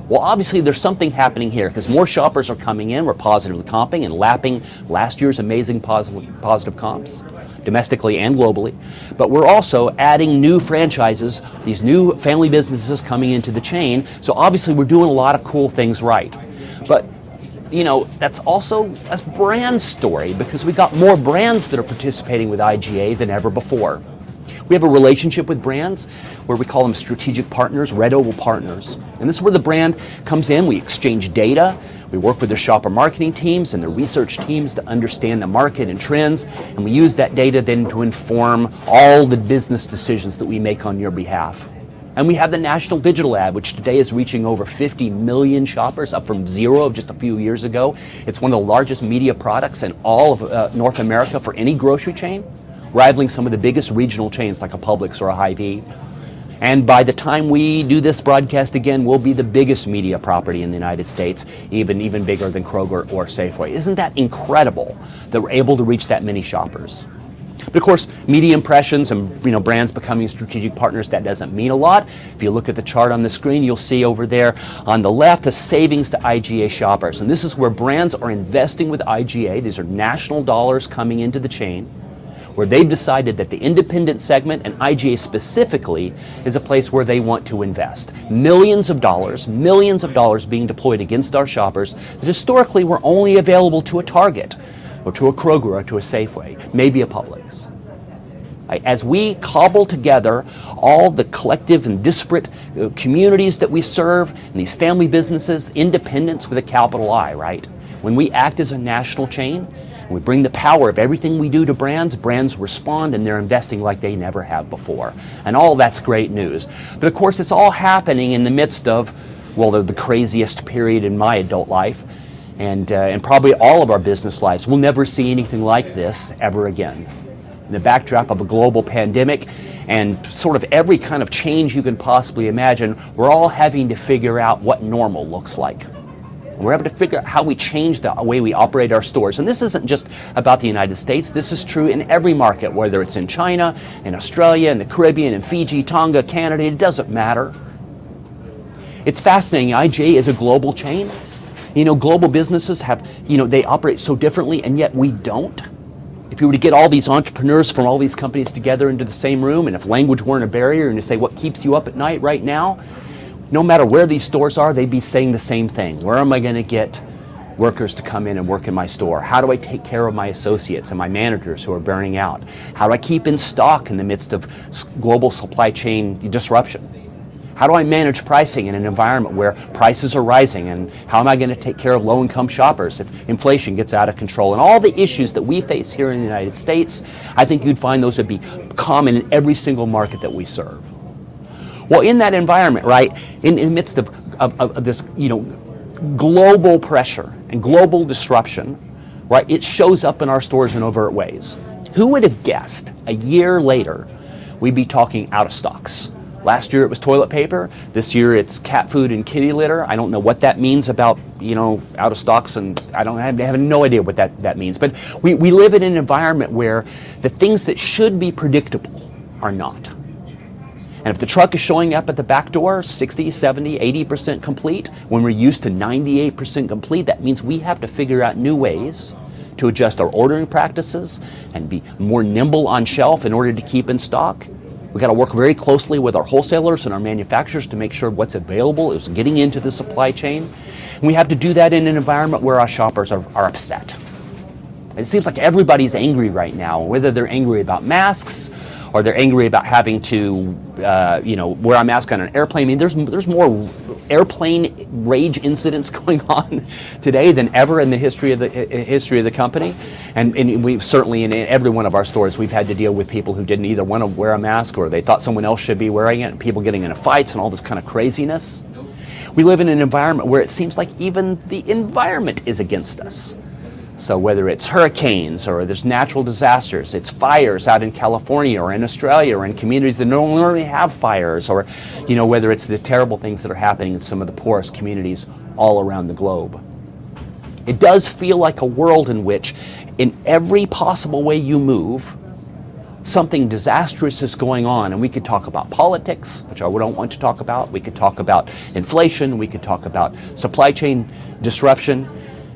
Well, obviously there's something happening here because more shoppers are coming in. We're positively comping and lapping last year's amazing positive comps, domestically and globally. But we're also adding new franchises, these new family businesses coming into the chain. So obviously we're doing a lot of cool things right. But that's also a brand story because we got more brands that are participating with IGA than ever before. We have a relationship with brands where we call them strategic partners, red oval partners. And this is where the brand comes in. We exchange data. We work with their shopper marketing teams and their research teams to understand the market and trends. And we use that data then to inform all the business decisions that we make on your behalf. And we have the national digital ad, which today is reaching over 50 million shoppers, up from 0 just a few years ago. It's one of the largest media products in all of North America for any grocery chain, rivaling some of the biggest regional chains like a Publix or a Hy-Vee. And by the time we do this broadcast again, we'll be the biggest media property in the United States, even bigger than Kroger or Safeway. Isn't that incredible that we're able to reach that many shoppers? But of course, media impressions and brands becoming strategic partners, that doesn't mean a lot. If you look at the chart on the screen, you'll see over there on the left the savings to IGA shoppers. And this is where brands are investing with IGA. These are national dollars coming into the chain, where they've decided that the independent segment, and IGA specifically, is a place where they want to invest. Millions of dollars being deployed against our shoppers that historically were only available to a Target, or to a Kroger, or to a Safeway, maybe a Publix. As we cobble together all the collective and disparate communities that we serve, and these family businesses, independents with a capital I, right? When we act as a national chain, we bring the power of everything we do to brands respond, and they're investing like they never have before. And all that's great news. But of course, it's all happening in the midst of, the craziest period in my adult life, and probably all of our business lives. We'll never see anything like this ever again. In the backdrop of a global pandemic and sort of every kind of change you can possibly imagine, we're all having to figure out what normal looks like. We're having to figure out how we change the way we operate our stores. And this isn't just about the United States. This is true in every market, whether it's in China, in Australia, in the Caribbean, in Fiji, Tonga, Canada. It doesn't matter. It's fascinating. IGA is a global chain. You know, global businesses have, you know, they operate so differently, and yet we don't. If you were to get all these entrepreneurs from all these companies together into the same room, and if language weren't a barrier, and to say what keeps you up at night right now, no matter where these stores are, they'd be saying the same thing. Where am I going to get workers to come in and work in my store? How do I take care of my associates and my managers who are burning out? How do I keep in stock in the midst of global supply chain disruption? How do I manage pricing in an environment where prices are rising? And how am I going to take care of low-income shoppers if inflation gets out of control? And all the issues that we face here in the United States, I think you'd find those would be common in every single market that we serve. Well, in that environment, right, in the midst of this, you know, global pressure and global disruption, right, it shows up in our stores in overt ways. Who would have guessed a year later we'd be talking out of stocks? Last year it was toilet paper. This year it's cat food and kitty litter. I don't know what that means about, you know, out of stocks, and I have no idea what that means. But we live in an environment where the things that should be predictable are not. And if the truck is showing up at the back door 60, 70, 80% complete, when we're used to 98% complete, that means we have to figure out new ways to adjust our ordering practices and be more nimble on shelf in order to keep in stock. We've got to work very closely with our wholesalers and our manufacturers to make sure what's available is getting into the supply chain. And we have to do that in an environment where our shoppers are upset. It seems like everybody's angry right now, whether they're angry about masks or they're angry about having to, you know, wear a mask on an airplane. I mean, there's more airplane rage incidents going on today than ever in the history of the company. And we've certainly in every one of our stores we've had to deal with people who didn't either want to wear a mask or they thought someone else should be wearing it, and people getting into fights and all this kind of craziness. We live in an environment where it seems like even the environment is against us. So whether it's hurricanes or there's natural disasters, it's fires out in California or in Australia or in communities that don't normally have fires, or, you know, whether it's the terrible things that are happening in some of the poorest communities all around the globe. It does feel like a world in which, in every possible way you move, something disastrous is going on. And we could talk about politics, which I don't want to talk about. We could talk about inflation. We could talk about supply chain disruption.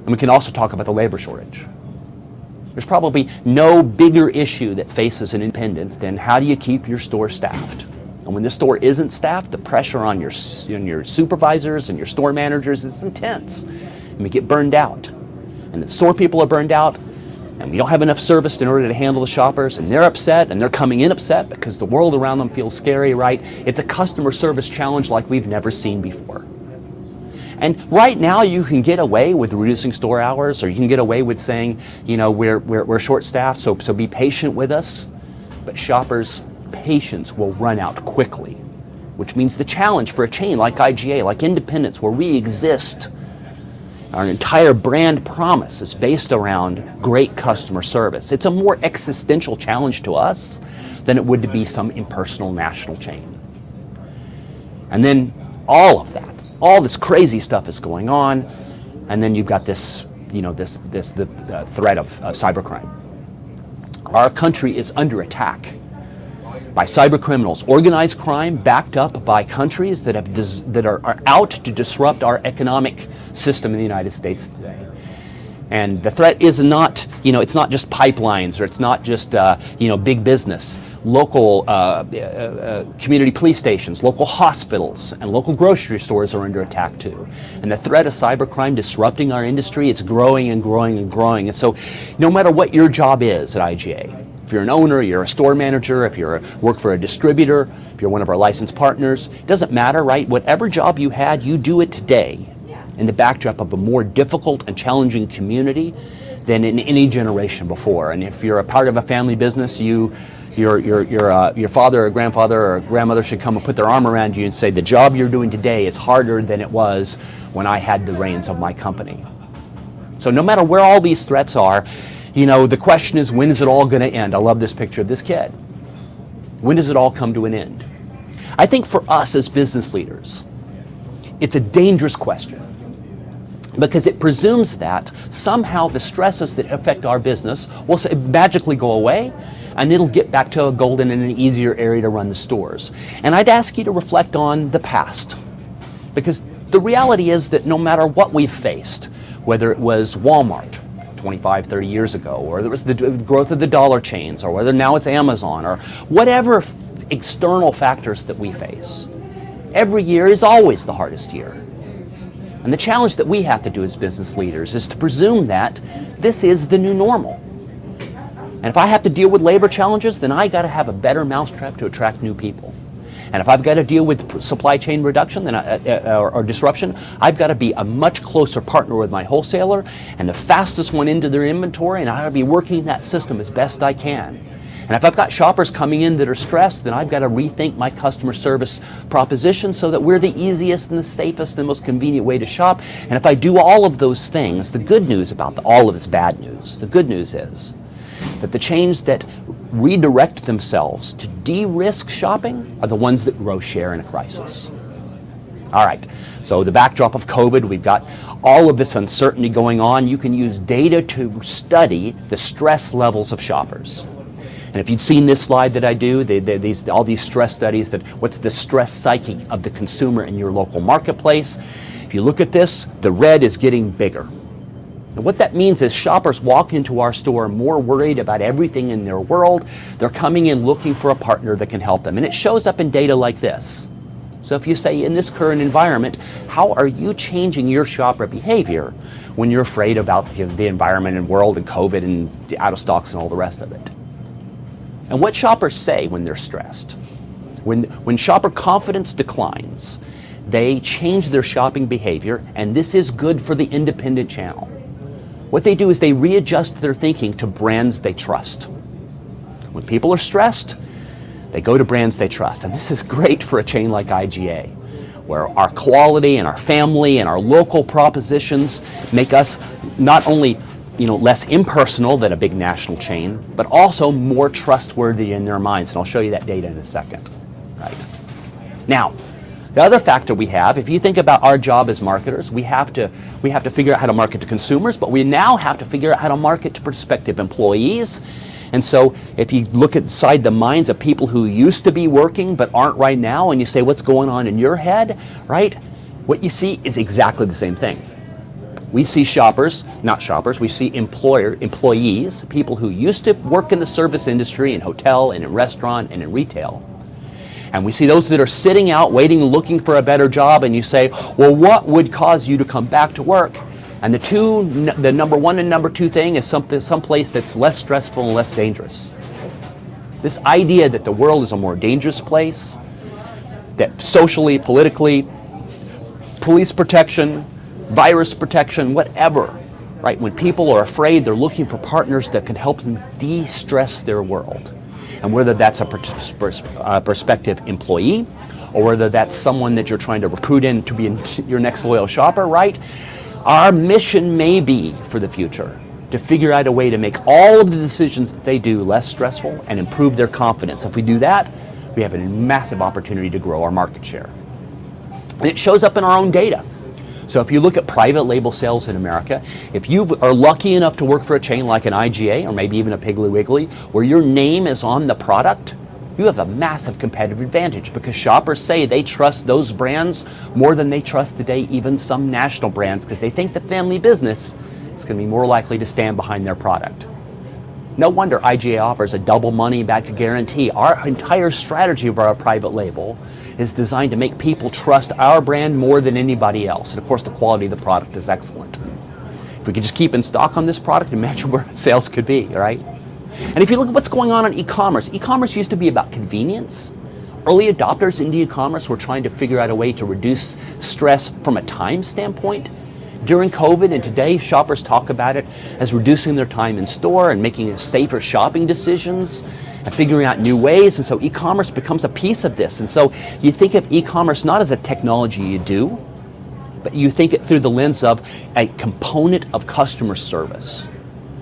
And we can also talk about the labor shortage. There's probably no bigger issue that faces an independent than how do you keep your store staffed? And when the store isn't staffed, the pressure on your supervisors and your store managers is intense. And we get burned out. And the store people are burned out, and we don't have enough service in order to handle the shoppers, and they're upset, and they're coming in upset because the world around them feels scary, right? It's a customer service challenge like we've never seen before. And right now you can get away with reducing store hours, or you can get away with saying, you know, we're short-staffed, so be patient with us. But shoppers' patience will run out quickly, which means the challenge for a chain like IGA, like Independence, where we exist, our entire brand promise is based around great customer service. It's a more existential challenge to us than it would to be some impersonal national chain. And then all of that, all this crazy stuff is going on, and then you've got this, you know, the threat of cybercrime. Our country is under attack by cyber criminals, organized crime backed up by countries that are out to disrupt our economic system in the United States today. And the threat is not, you know, it's not just pipelines, or it's not just, you know, big business. Local community police stations, local hospitals, and local grocery stores are under attack too. And the threat of cybercrime disrupting our industry, it's growing and growing and growing. And so no matter what your job is at IGA, if you're an owner, you're a store manager, if you work for a distributor, if you're one of our licensed partners, it doesn't matter, right? Whatever job you had, you do it today in the backdrop of a more difficult and challenging community than in any generation before. And if you're a part of a family business, your father or grandfather or grandmother should come and put their arm around you and say, the job you're doing today is harder than it was when I had the reins of my company. So no matter where all these threats are, you know, the question is, when is it all going to end? I love this picture of this kid. When does it all come to an end? I think for us as business leaders, it's a dangerous question. because it presumes that somehow the stresses that affect our business will magically go away, and it'll get back to a golden and an easier area to run the stores. And I'd ask you to reflect on the past, because the reality is that no matter what we've faced, whether it was Walmart 25, 30 years ago, or there was the growth of the dollar chains, or whether now it's Amazon, or whatever external factors that we face, every year is always the hardest year. And the challenge that we have to do as business leaders is to presume that this is the new normal. And if I have to deal with labor challenges, then I got to have a better mousetrap to attract new people. And if I've got to deal with supply chain reduction or disruption, I've got to be a much closer partner with my wholesaler and the fastest one into their inventory, and I ought to be working that system as best I can. And if I've got shoppers coming in that are stressed, then I've got to rethink my customer service proposition so that we're the easiest and the safest and most convenient way to shop. And if I do all of those things, the good news about all of this bad news, the good news is that the chains that redirect themselves to de-risk shopping are the ones that grow share in a crisis. All right, so the backdrop of COVID, we've got all of this uncertainty going on. You can use data to study the stress levels of shoppers. And if you'd seen this slide that I do, all these stress studies, that what's the stress psyche of the consumer in your local marketplace, if you look at this, the red is getting bigger. And what that means is shoppers walk into our store more worried about everything in their world. They're coming in looking for a partner that can help them. And it shows up in data like this. So if you say, in this current environment, how are you changing your shopper behavior when you're afraid about the environment and world and COVID and the out of stocks and all the rest of it? And what shoppers say when they're stressed, when shopper confidence declines, they change their shopping behavior, and this is good for the independent channel. What they do is they readjust their thinking to brands they trust. When people are stressed, they go to brands they trust. And this is great for a chain like IGA, where our quality and our family and our local propositions make us not only less impersonal than a big national chain, but also more trustworthy in their minds. And I'll show you that data in a second. Right. Now, the other factor we have, if you think about our job as marketers, we have to figure out how to market to consumers, but we now have to figure out how to market to prospective employees. And so if you look inside the minds of people who used to be working but aren't right now, and you say, what's going on in your head, right? What you see is exactly the same thing. We see we see employees, people who used to work in the service industry, in hotel and in restaurant and in retail. And we see those that are sitting out, waiting, looking for a better job, and you say, well, what would cause you to come back to work? And the number one and number two thing is someplace that's less stressful and less dangerous. This idea that the world is a more dangerous place, that socially, politically, police protection, virus protection, whatever, right? When people are afraid, they're looking for partners that can help them de-stress their world. And whether that's a prospective employee, or whether that's someone that you're trying to recruit in to be your next loyal shopper, right? Our mission may be for the future to figure out a way to make all of the decisions that they do less stressful and improve their confidence. If we do that, we have a massive opportunity to grow our market share. And it shows up in our own data. So if you look at private label sales in America, if you are lucky enough to work for a chain like an IGA or maybe even a Piggly Wiggly, where your name is on the product, you have a massive competitive advantage because shoppers say they trust those brands more than they trust today even some national brands, because they think the family business is going to be more likely to stand behind their product. No wonder IGA offers a double money back guarantee. Our entire strategy of our private label is designed to make people trust our brand more than anybody else. And of course, the quality of the product is excellent. If we could just keep in stock on this product, imagine where sales could be, right? And if you look at what's going on in e-commerce, e-commerce used to be about convenience. Early adopters into e-commerce were trying to figure out a way to reduce stress from a time standpoint. During COVID and today, shoppers talk about it as reducing their time in store and making safer shopping decisions and figuring out new ways. And so e-commerce becomes a piece of this. And so you think of e-commerce not as a technology you do, but you think it through the lens of a component of customer service.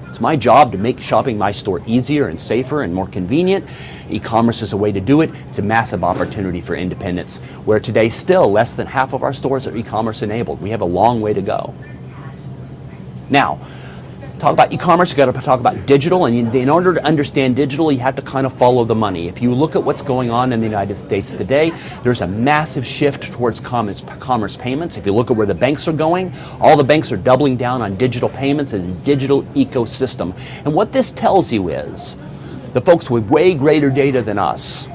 It's my job to make shopping my store easier and safer and more convenient. E-commerce is a way to do it. It's a massive opportunity for independents, where today still less than half of our stores are e-commerce enabled. We have a long way to go. Now, talk about e-commerce, you got to talk about digital, and in order to understand digital, you have to kind of follow the money. If you look at what's going on in the United States today, there's a massive shift towards commerce payments. If you look at where the banks are going, all the banks are doubling down on digital payments and digital ecosystem. And what this tells you is the folks with way greater data than us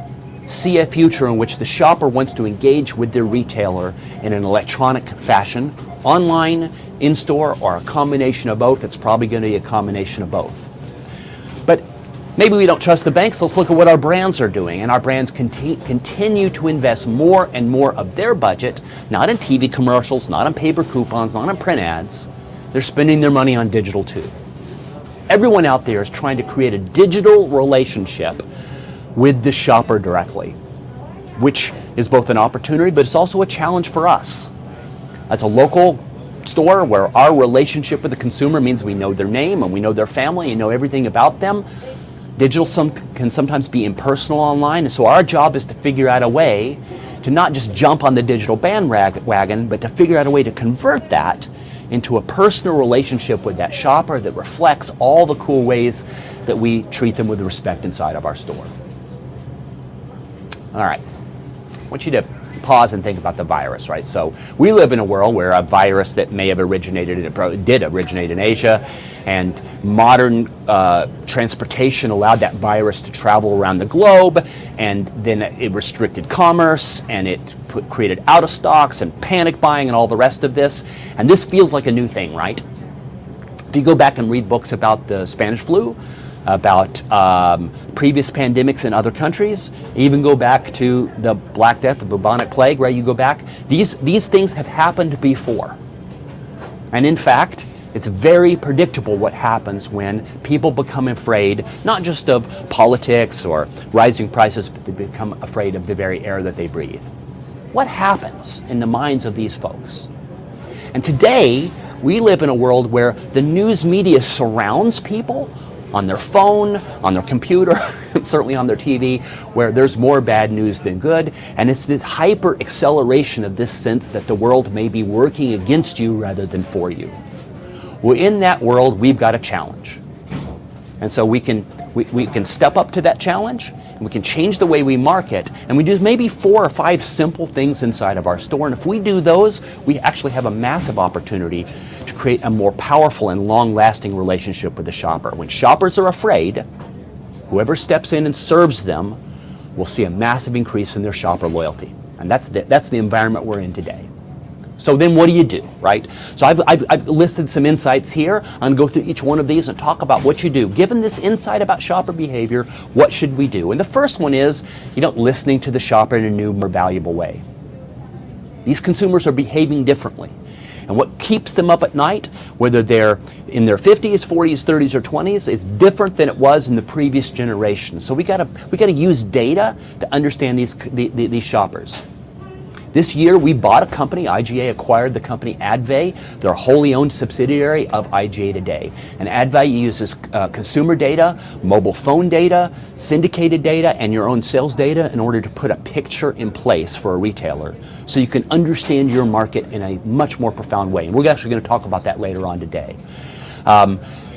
see a future in which the shopper wants to engage with their retailer in an electronic fashion, online, in-store, or a combination of both. It's probably going to be a combination of both. But maybe we don't trust the banks. Let's look at what our brands are doing. And our brands continue to invest more and more of their budget, not in TV commercials, not on paper coupons, not on print ads. They're spending their money on digital too. Everyone out there is trying to create a digital relationship with the shopper directly, which is both an opportunity, but it's also a challenge for us. As a local store where our relationship with the consumer means we know their name and we know their family and know everything about them, digital can sometimes be impersonal online, and so our job is to figure out a way to not just jump on the digital bandwagon, but to figure out a way to convert that into a personal relationship with that shopper that reflects all the cool ways that we treat them with respect inside of our store. All right, I want you to pause and think about the virus, right? So we live in a world where a virus that may have did originate in Asia, and modern transportation allowed that virus to travel around the globe, and then it restricted commerce, and it created out of stocks and panic buying and all the rest of this. And this feels like a new thing, right? If you go back and read books about the Spanish flu, about previous pandemics in other countries, even go back to the Black Death, the bubonic plague, right? You go back, these things have happened before. And in fact, it's very predictable what happens when people become afraid, not just of politics or rising prices, but they become afraid of the very air that they breathe. What happens in the minds of these folks? And today, we live in a world where the news media surrounds people on their phone, on their computer, and certainly on their TV, where there's more bad news than good. And it's this hyper acceleration of this sense that the world may be working against you rather than for you. Well, in that world, we've got a challenge. And so we can step up to that challenge, and we can change the way we market, and we do maybe 4 or 5 simple things inside of our store. And if we do those, we actually have a massive opportunity to create a more powerful and long-lasting relationship with the shopper. When shoppers are afraid, whoever steps in and serves them will see a massive increase in their shopper loyalty. And that's the environment we're in today. So then what do you do, right? So I've listed some insights here. I'm going to go through each one of these and talk about what you do. Given this insight about shopper behavior, what should we do? And the first one is, listening to the shopper in a new, more valuable way. These consumers are behaving differently. And what keeps them up at night, whether they're in their 50s, 40s, 30s, or 20s, is different than it was in the previous generation. So we got to use data to understand these shoppers. This year, we bought a company. IGA acquired the company Advay. They're a wholly owned subsidiary of IGA today. And Advay uses consumer data, mobile phone data, syndicated data, and your own sales data in order to put a picture in place for a retailer so you can understand your market in a much more profound way. And we're actually going to talk about that later on today.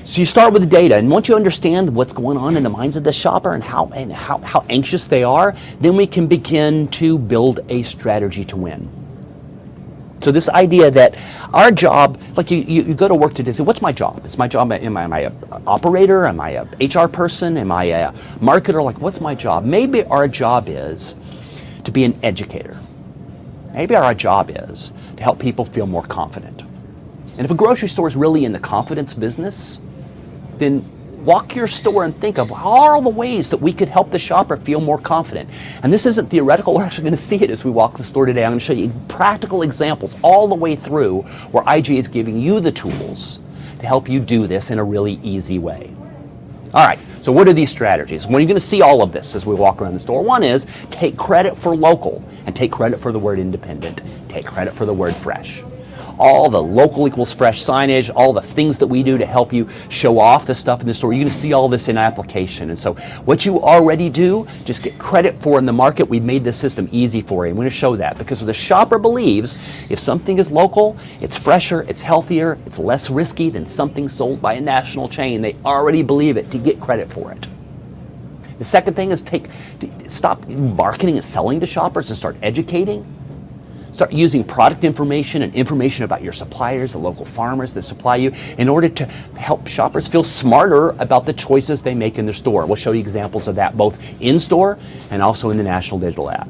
So you start with the data, and once you understand what's going on in the minds of the shopper and how anxious they are, then we can begin to build a strategy to win. So this idea that our job, like you go to work today, say, what's my job? Is my job, am I an operator? Am I a HR person? Am I a marketer? Like, what's my job? Maybe our job is to be an educator. Maybe our job is to help people feel more confident. And if a grocery store is really in the confidence business, then walk your store and think of all the ways that we could help the shopper feel more confident. And this isn't theoretical, we're actually going to see it as we walk the store today. I'm going to show you practical examples all the way through where IGA is giving you the tools to help you do this in a really easy way. All right, so what are these strategies? Well, you're going to see all of this as we walk around the store. One is take credit for local and take credit for the word independent. Take credit for the word fresh. all the local equals fresh signage, all the things that we do to help you show off the stuff in the store. You're going to see all this in application. And so what you already do, just get credit for in the market. We've made this system easy for you. I'm going to show that because the shopper believes if something is local, it's fresher, it's healthier, it's less risky than something sold by a national chain. They already believe it to get credit for it. The second thing is stop marketing and selling to shoppers and start educating. Start using product information and information about your suppliers, the local farmers that supply you, in order to help shoppers feel smarter about the choices they make in their store. We'll show you examples of that both in store and also in the national digital ad.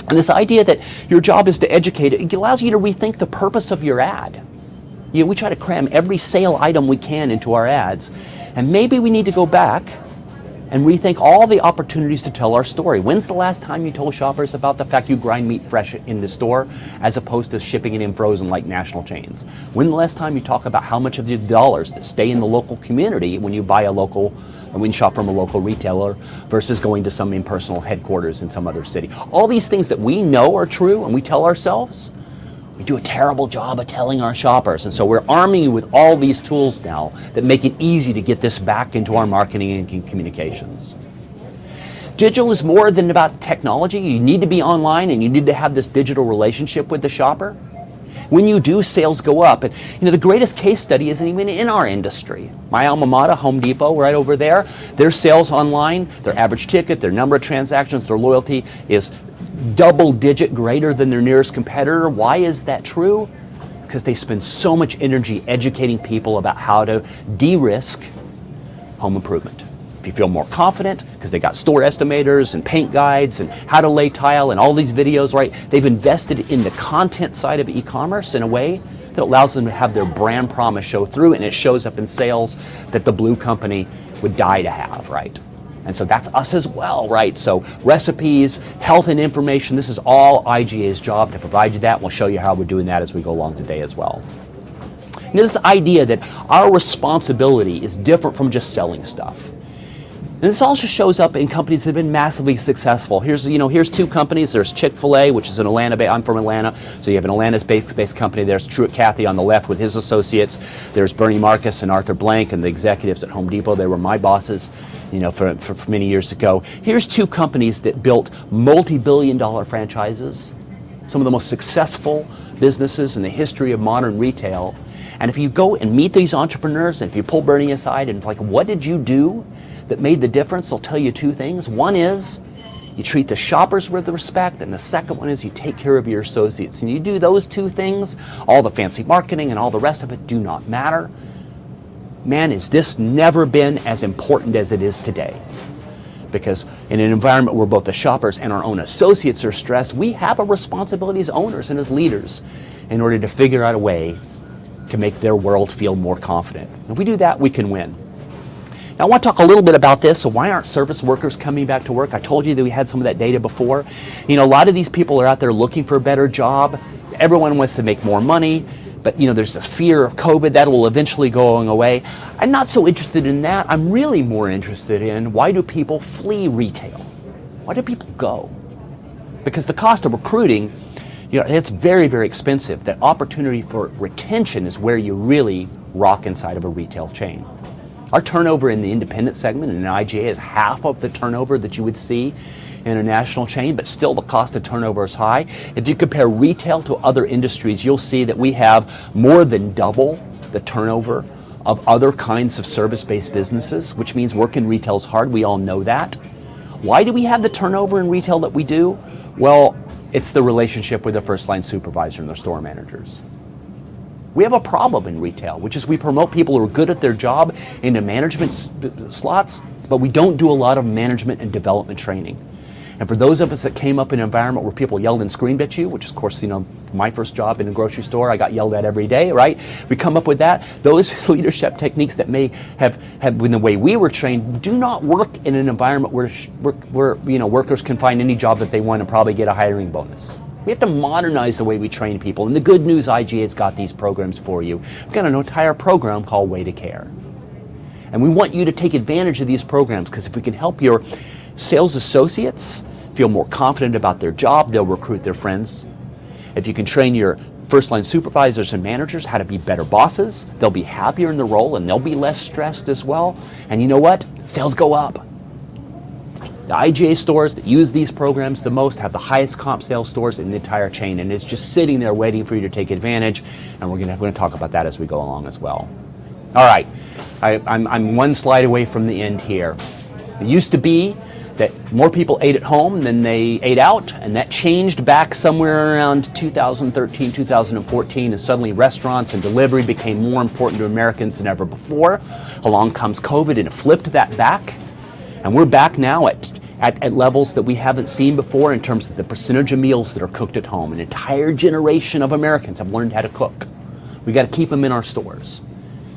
And this idea that your job is to educate, it allows you to rethink the purpose of your ad. You know, we try to cram every sale item we can into our ads, and maybe we need to go back and rethink all the opportunities to tell our story. When's the last time you told shoppers about the fact you grind meat fresh in the store as opposed to shipping it in frozen like national chains? When the last time you talk about how much of the dollars that stay in the local community when you buy when you shop from a local retailer versus going to some impersonal headquarters in some other city? All these things that we know are true and we tell ourselves, we do a terrible job of telling our shoppers. And so we're arming you with all these tools now that make it easy to get this back into our marketing and communications. Digital is more than about technology. You need to be online and you need to have this digital relationship with the shopper. When you do, sales go up. And the greatest case study isn't even in our industry. My alma mater, Home Depot, right over there, their sales online, their average ticket, their number of transactions, their loyalty is double-digit greater than their nearest competitor. Why is that true? Because they spend so much energy educating people about how to de-risk home improvement. If you feel more confident, because they got store estimators and paint guides and how to lay tile and all these videos, right? They've invested in the content side of e-commerce in a way that allows them to have their brand promise show through, and it shows up in sales that the blue company would die to have, right? And so that's us as well, right? So recipes, health and information, this is all IGA's job to provide you that. We'll show you how we're doing that as we go along today as well. This idea that our responsibility is different from just selling stuff. And this also shows up in companies that have been massively successful. Here's two companies. There's Chick-fil-A, which is in Atlanta. I'm from Atlanta, so you have an Atlanta-based company. There's Truett Cathy on the left with his associates. There's Bernie Marcus and Arthur Blank and the executives at Home Depot. They were my bosses, for many years ago. Here's two companies that built multi-billion-dollar franchises, some of the most successful businesses in the history of modern retail. And if you go and meet these entrepreneurs, and if you pull Bernie aside and it's like, what did you do that made the difference? They'll tell you two things. One is you treat the shoppers with respect, and the second one is you take care of your associates. And you do those two things, all the fancy marketing and all the rest of it do not matter. Man, has this never been as important as it is today. Because in an environment where both the shoppers and our own associates are stressed, we have a responsibility as owners and as leaders in order to figure out a way to make their world feel more confident. If we do that, we can win. Now, I want to talk a little bit about this. So why aren't service workers coming back to work? I told you that we had some of that data before. A lot of these people are out there looking for a better job. Everyone wants to make more money, but there's this fear of COVID that will eventually going away. I'm not so interested in that. I'm really more interested in why do people flee retail? Why do people go? Because the cost of recruiting, it's very, very expensive. The opportunity for retention is where you really rock inside of a retail chain. Our turnover in the independent segment in an IGA is half of the turnover that you would see in a national chain, but still the cost of turnover is high. If you compare retail to other industries, you'll see that we have more than double the turnover of other kinds of service-based businesses, which means work in retail is hard. We all know that. Why do we have the turnover in retail that we do? Well, it's the relationship with the first-line supervisor and their store managers. We have a problem in retail, which is we promote people who are good at their job into management slots, but we don't do a lot of management and development training. And for those of us that came up in an environment where people yelled and screamed at you, which is, of course, my first job in a grocery store, I got yelled at every day, right? We come up with that. Those leadership techniques that may have in the way we were trained do not work in an environment where workers can find any job that they want and probably get a hiring bonus. We have to modernize the way we train people. And the good news, IGA's got these programs for you. We've got an entire program called Way to Care. And we want you to take advantage of these programs, because if we can help your sales associates feel more confident about their job, they'll recruit their friends. If you can train your first-line supervisors and managers how to be better bosses, they'll be happier in the role and they'll be less stressed as well. And you know what? Sales go up. The IGA stores that use these programs the most have the highest comp sales stores in the entire chain, and it's just sitting there waiting for you to take advantage, and we're going to talk about that as we go along as well. All right, I'm one slide away from the end here. It used to be that more people ate at home than they ate out, and that changed back somewhere around 2013, 2014, and suddenly restaurants and delivery became more important to Americans than ever before. Along comes COVID and it flipped that back, and we're back now at levels that we haven't seen before in terms of the percentage of meals that are cooked at home. An entire generation of Americans have learned how to cook. We got to keep them in our stores.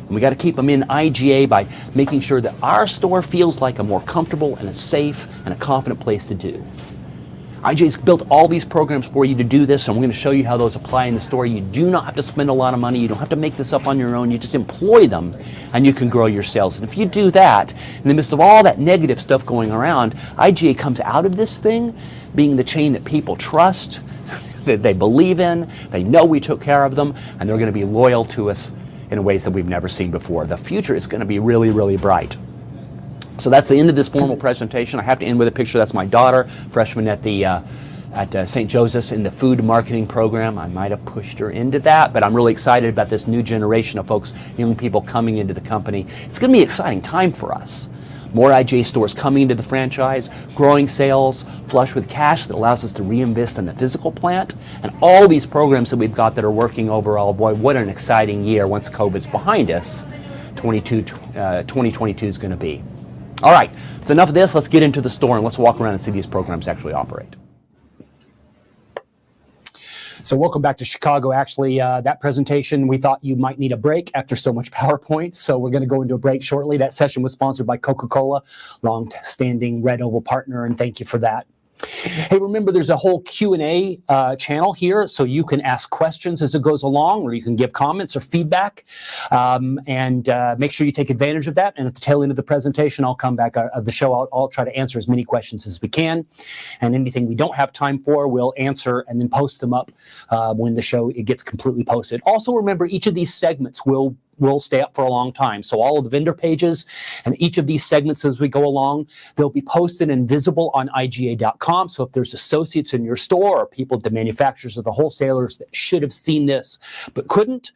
And we got to keep them in IGA by making sure that our store feels like a more comfortable and a safe and a confident place to do. IGA's built all these programs for you to do this, and we're going to show you how those apply in the store. You do not have to spend a lot of money. You don't have to make this up on your own. You just employ them, and you can grow your sales. And if you do that, in the midst of all that negative stuff going around, IGA comes out of this thing being the chain that people trust, that they believe in, they know we took care of them, and they're going to be loyal to us in ways that we've never seen before. The future is going to be really, really bright. So that's the end of this formal presentation. I have to end with a picture. That's my daughter, freshman at St. Joseph's in the food marketing program. I might have pushed her into that, but I'm really excited about this new generation of folks, young people coming into the company. It's going to be an exciting time for us. More IGA stores coming into the franchise, growing sales, flush with cash that allows us to reinvest in the physical plant, and all these programs that we've got that are working overall. Boy, what an exciting year once COVID's behind us. 2022 is going to be. All right, it's enough of this. Let's get into the store and let's walk around and see these programs actually operate. So welcome back to Chicago. Actually, that presentation, we thought you might need a break after so much PowerPoint. So we're going to go into a break shortly. That session was sponsored by Coca-Cola, long-standing Red Oval partner, and thank you for that. Hey, remember there's a whole Q&A channel here, so you can ask questions as it goes along, or you can give comments or feedback, and make sure you take advantage of that. And at the tail end of the presentation, I'll come back of the show. I'll try to answer as many questions as we can, and anything we don't have time for, we'll answer and then post them up when the show it gets completely posted. Also, remember each of these segments will stay up for a long time. So all of the vendor pages and each of these segments as we go along, they'll be posted and visible on IGA.com. So if there's associates in your store or people, the manufacturers or the wholesalers that should have seen this but couldn't,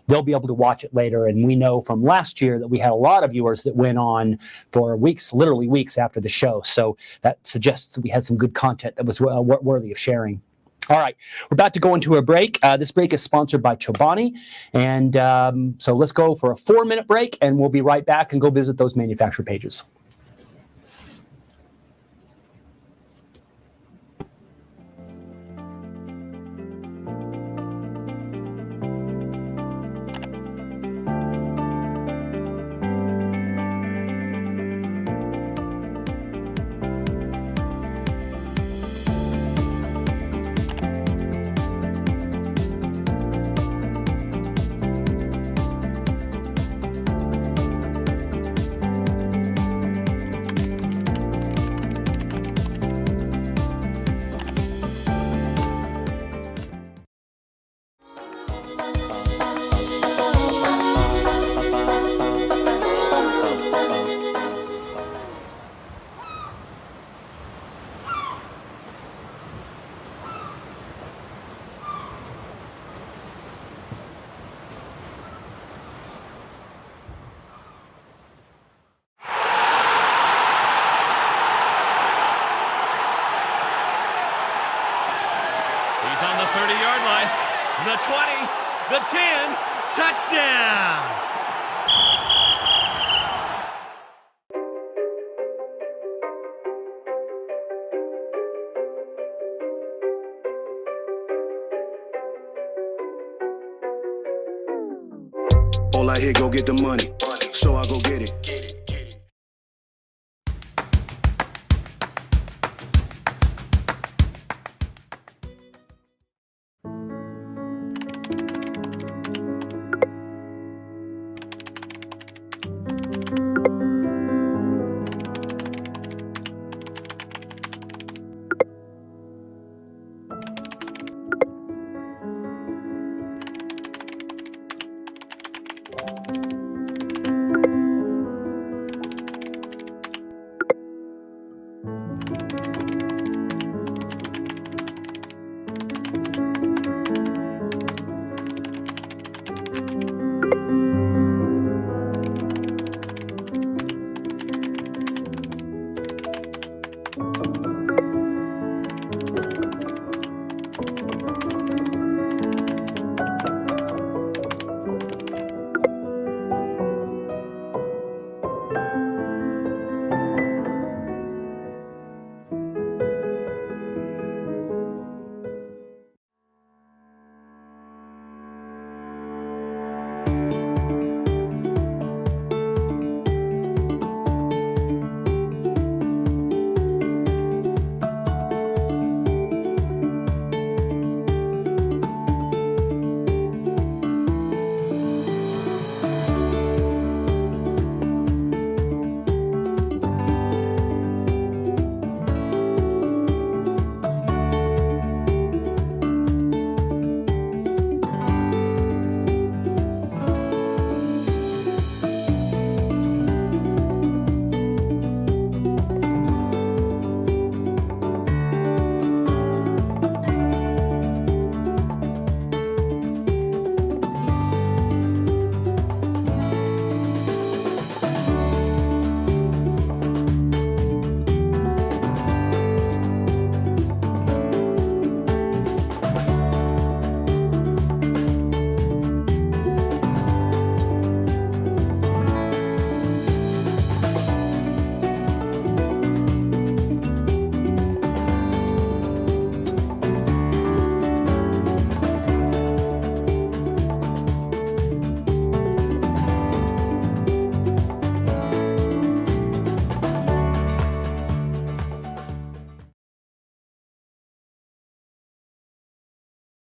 they'll be able to watch it later. And we know from last year that we had a lot of viewers that went on for weeks, literally weeks after the show. So that suggests that we had some good content that was worthy of sharing. All right, we're about to go into a break. This break is sponsored by Chobani. And so let's go for a 4-minute break, and we'll be right back and go visit those manufacturer pages. He's on the 30-yard line. The 20, the 10, touchdown! All I hear, go get the money. So I go get it.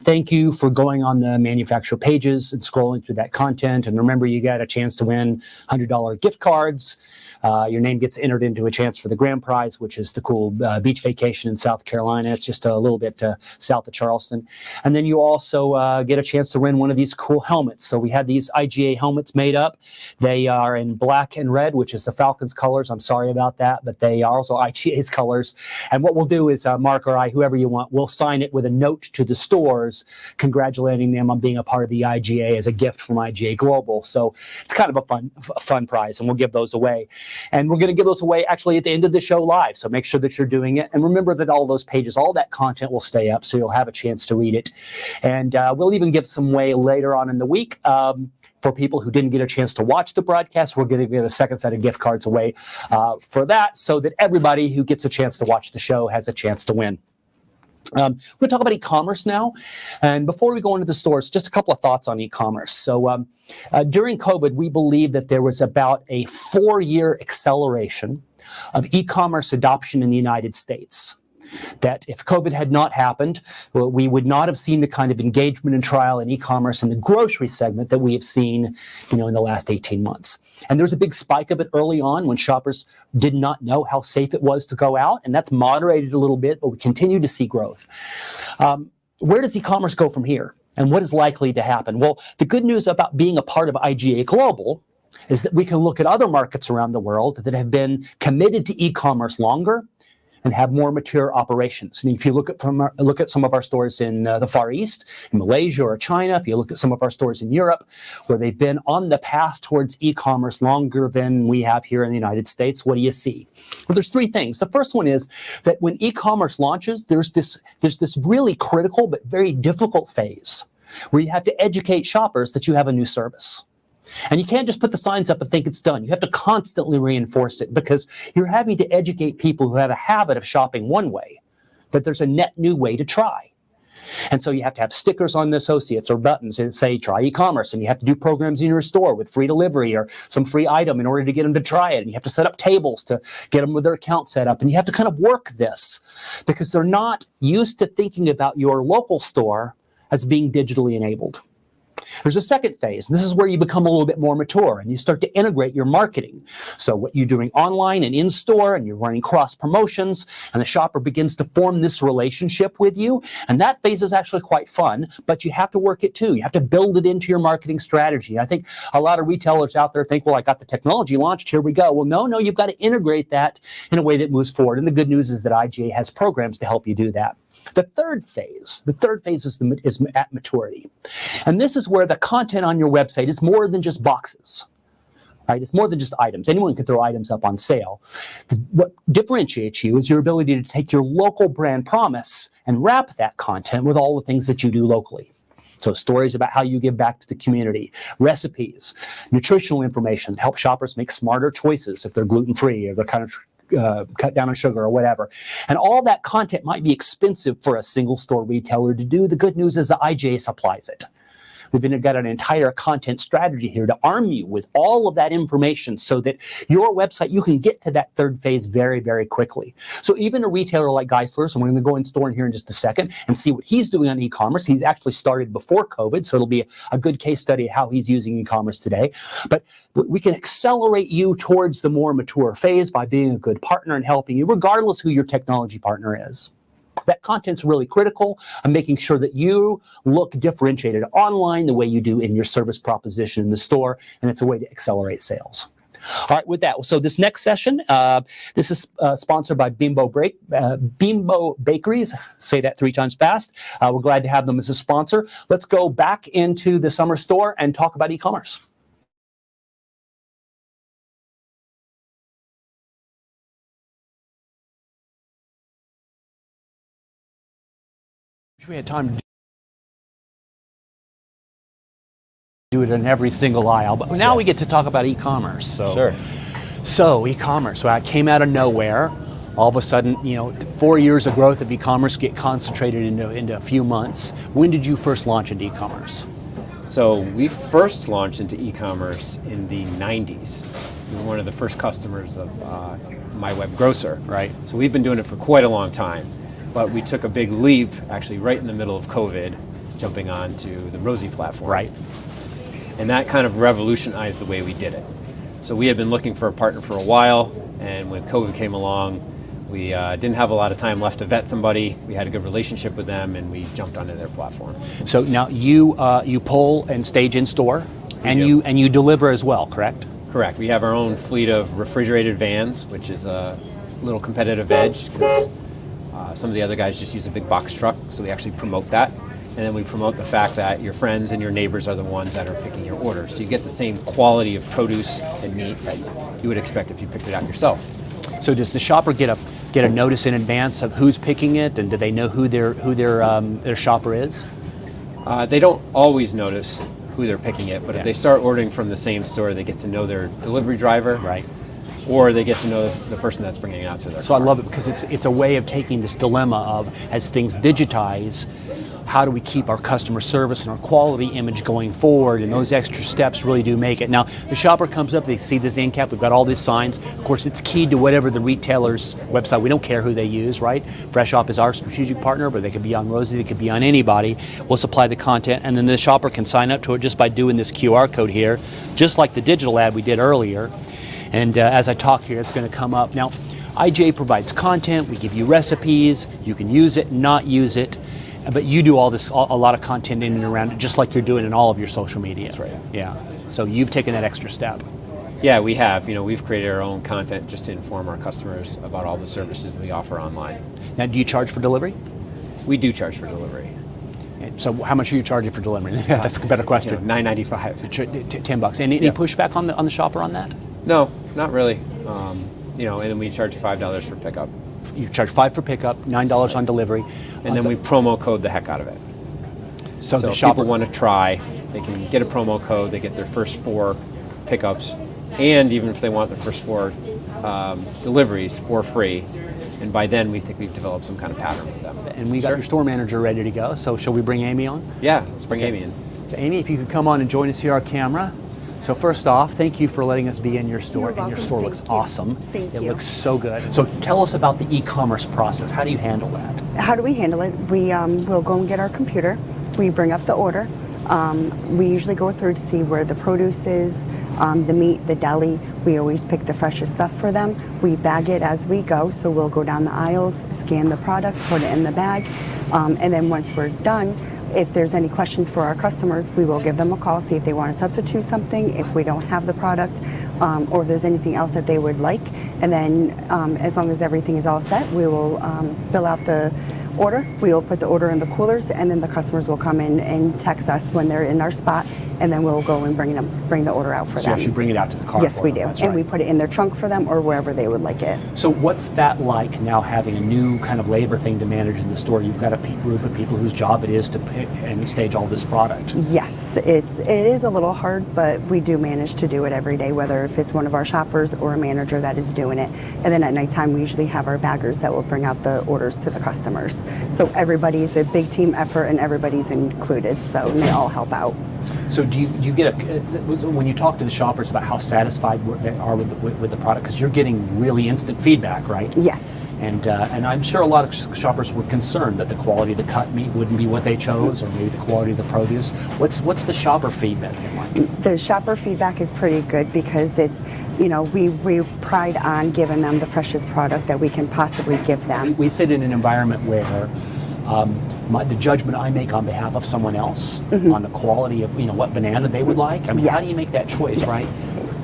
thank you for going on the manufacturer pages and scrolling through that content. And remember, you got a chance to win $100 gift cards. Your name gets entered into a chance for the grand prize, which is the cool beach vacation in South Carolina. It's just a little bit south of Charleston. And then you also get a chance to win one of these cool helmets. So we had these IGA helmets made up. They are in black and red, which is the Falcons colors. I'm sorry about that, but they are also IGA's colors. And what we'll do is Mark or I, whoever you want, we'll sign it with a note to the stores congratulating them on being a part of the IGA as a gift from IGA Global. So it's kind of a fun prize, and we'll give those away. And we're going to give those away actually at the end of the show live. So make sure that you're doing it. And remember that all those pages, all that content will stay up, so you'll have a chance to read it. And we'll even give some away later on in the week. For people who didn't get a chance to watch the broadcast, we're going to give a second set of gift cards away for that, so that everybody who gets a chance to watch the show has a chance to win. We're going to talk about e-commerce now. And before we go into the stores, just a couple of thoughts on e-commerce. So during COVID, we believe that there was about a 4-year acceleration of e-commerce adoption in the United States. That if COVID had not happened, well, we would not have seen the kind of engagement and trial in e-commerce in the grocery segment that we have seen, in the last 18 months. And there's a big spike of it early on when shoppers did not know how safe it was to go out, and that's moderated a little bit, but we continue to see growth. Where does e-commerce go from here? And what is likely to happen? Well, the good news about being a part of IGA Global is that we can look at other markets around the world that have been committed to e-commerce longer and have more mature operations. And if you look at some of our stores in the Far East, in Malaysia or China, if you look at some of our stores in Europe, where they've been on the path towards e-commerce longer than we have here in the United States, what do you see? Well, there's 3 things. The first one is that when e-commerce launches, there's this really critical but very difficult phase where you have to educate shoppers that you have a new service. And you can't just put the signs up and think it's done. You have to constantly reinforce it, because you're having to educate people who have a habit of shopping one way, that there's a net new way to try. And so you have to have stickers on the associates or buttons that say, try e-commerce. And you have to do programs in your store with free delivery or some free item in order to get them to try it. And you have to set up tables to get them with their account set up. And you have to kind of work this, because they're not used to thinking about your local store as being digitally enabled. There's a second phase, and this is where you become a little bit more mature and you start to integrate your marketing. So what you're doing online and in-store, and you're running cross promotions, and the shopper begins to form this relationship with you. And that phase is actually quite fun, but you have to work it too. You have to build it into your marketing strategy. I think a lot of retailers out there think, well, I got the technology launched, here we go. Well, no, you've got to integrate that in a way that moves forward. And the good news is that IGA has programs to help you do that. The third phase is at maturity. And this is where the content on your website is more than just boxes, right? It's more than just items. Anyone can throw items up on sale. What differentiates you is your ability to take your local brand promise and wrap that content with all the things that you do locally. So stories about how you give back to the community, recipes, nutritional information to help shoppers make smarter choices if they're gluten-free or they're kind of cut down on sugar or whatever. And all that content might be expensive for a single store retailer to do. The good news is the IGA supplies it. We've got an entire content strategy here to arm you with all of that information so that your website, you can get to that third phase very, very quickly. So even a retailer like Geissler, so we're going to go in store in here in just a second and see what he's doing on e-commerce. He's actually started before COVID, so it'll be a good case study of how he's using e-commerce today. But we can accelerate you towards the more mature phase by being a good partner and helping you, regardless who your technology partner is. That content's really critical and making sure that you look differentiated online the way you do in your service proposition in the store, and it's a way to accelerate sales. All right, with that, so this next session, this is sponsored by Bimbo Bakeries. Say that 3 times fast. We're glad to have them as a sponsor. Let's go back into the summer store and talk about e-commerce. We had time to do it in every single aisle, but now we get to talk about e-commerce. So e-commerce, well, it came out of nowhere. All of a sudden, 4 years of growth of e-commerce get concentrated into a few months. When did you first launch into e-commerce? So we first launched into e-commerce in the 90s. We were one of the first customers of My Web Grocer. Right. So we've been doing it for quite a long time. But we took a big leap, actually, right in the middle of COVID, jumping on to the Rosie platform. Right. And that kind of revolutionized the way we did it. So we had been looking for a partner for a while, and when COVID came along, we didn't have a lot of time left to vet somebody. We had a good relationship with them, and we jumped onto their platform. So now you pull and stage in store, and you deliver as well, correct? Correct. We have our own fleet of refrigerated vans, which is a little competitive edge because some of the other guys just use a big box truck, so we actually promote that. And then we promote the fact that your friends and your neighbors are the ones that are picking your order. So you get the same quality of produce and meat that you would expect if you picked it out yourself. So does the shopper get a notice in advance of who's picking it, and do they know who their shopper is? They don't always notice who they're picking it, but if they start ordering from the same store, they get to know their delivery driver. Right. Or they get to know the person that's bringing it out to their So car. I love it because it's a way of taking this dilemma of, as things digitize, how do we keep our customer service and our quality image going forward? And those extra steps really do make it. Now, the shopper comes up, they see this end cap, we've got all these signs. Of course, it's keyed to whatever the retailer's website. We don't care who they use, right? Fresh Shop is our strategic partner, but they could be on Rosie, they could be on anybody. We'll supply the content, and then the shopper can sign up to it just by doing this QR code here, just like the digital ad we did earlier. And as I talk here, it's going to come up. Now, IGA provides content, we give you recipes, you can use it, not use it. But you do all this, a lot of content in and around it, just like you're doing in all of your social media. That's right. Yeah. So you've taken that extra step. Yeah, we have. We've created our own content just to inform our customers about all the services we offer online. Now, do you charge for delivery? We do charge for delivery. And so how much are you charging for delivery? That's a better question. $9.95. $10. And any pushback on the shopper on that? No, not really. And then we charge $5 for pickup. You charge $5 for pickup, $9 on delivery. And then we promo code the heck out of it. So the if shopper people want to try, they can get a promo code, they get their first 4 pickups, and even if they want their first 4 deliveries for free. And by then, we think we've developed some kind of pattern with them. And we got your store manager ready to go. So shall we bring Amy on? Yeah, let's bring Amy in. So Amy, if you could come on and join us here on camera. So first off, thank you for letting us be in your store. You're And your welcome. store Thank looks you. awesome. Thank It you. looks so good. So tell us about the e-commerce process. How do you handle that? How do we handle it? We will go and get our computer. We bring up the order. We usually go through to see where the produce is, the meat, the deli. We always pick the freshest stuff for them. We bag it as we go, so we'll go down the aisles, scan the product, put it in the bag, and then once we're done, if there's any questions for our customers, we will give them a call, see if they want to substitute something, if we don't have the product, or if there's anything else that they would like. And then as long as everything is all set, we will bill out the order. We will put the order in the coolers, and then the customers will come in and text us when they're in our spot, and then we'll go and bring the order out for So them. you actually bring it out to the car. Yes, for we them. do. That's And right. we put it in their trunk for them or wherever they would like it. So what's that like now, having a new kind of labor thing to manage in the store? You've got a group of people whose job it is to pick and stage all this product. Yes, it is a little hard, but we do manage to do it every day, whether if it's one of our shoppers or a manager that is doing it. And then at nighttime, we usually have our baggers that will bring out the orders to the customers. So everybody's a big team effort and everybody's included, so they all help out. So do you get when you talk to the shoppers about how satisfied they are with the product, because you're getting really instant feedback, right? Yes. And I'm sure a lot of shoppers were concerned that the quality of the cut meat wouldn't be what they chose, or maybe the quality of the produce. What's the shopper feedback been like? The shopper feedback is pretty good because it's, we pride on giving them the freshest product that we can possibly give them. We sit in an environment where the judgment I make on behalf of someone else on the quality of what banana they would like. I mean, how do you make that choice, right?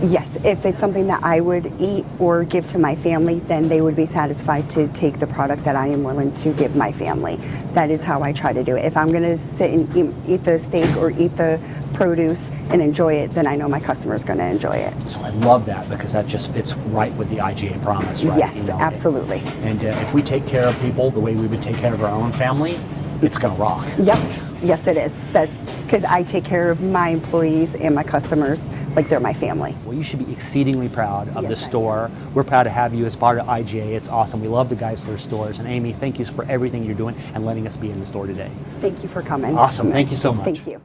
Yes, if it's something that I would eat or give to my family, then they would be satisfied to take the product that I am willing to give my family. That is how I try to do it. If I'm going to sit and eat the steak or eat the produce and enjoy it, then I know my customer is going to enjoy it. So I love that, because that just fits right with the IGA promise, right? Yes, absolutely. And if we take care of people the way we would take care of our own family, it's going to rock. Yep. Yes, it is. That's because I take care of my employees and my customers like they're my family. Well, you should be exceedingly proud of Yes, the store. We're proud to have you as part of IGA. It's awesome. We love the Geissler stores. And Amy, thank you for everything you're doing and letting us be in the store today. Thank you for coming. Awesome. Thank you so much. Thank you.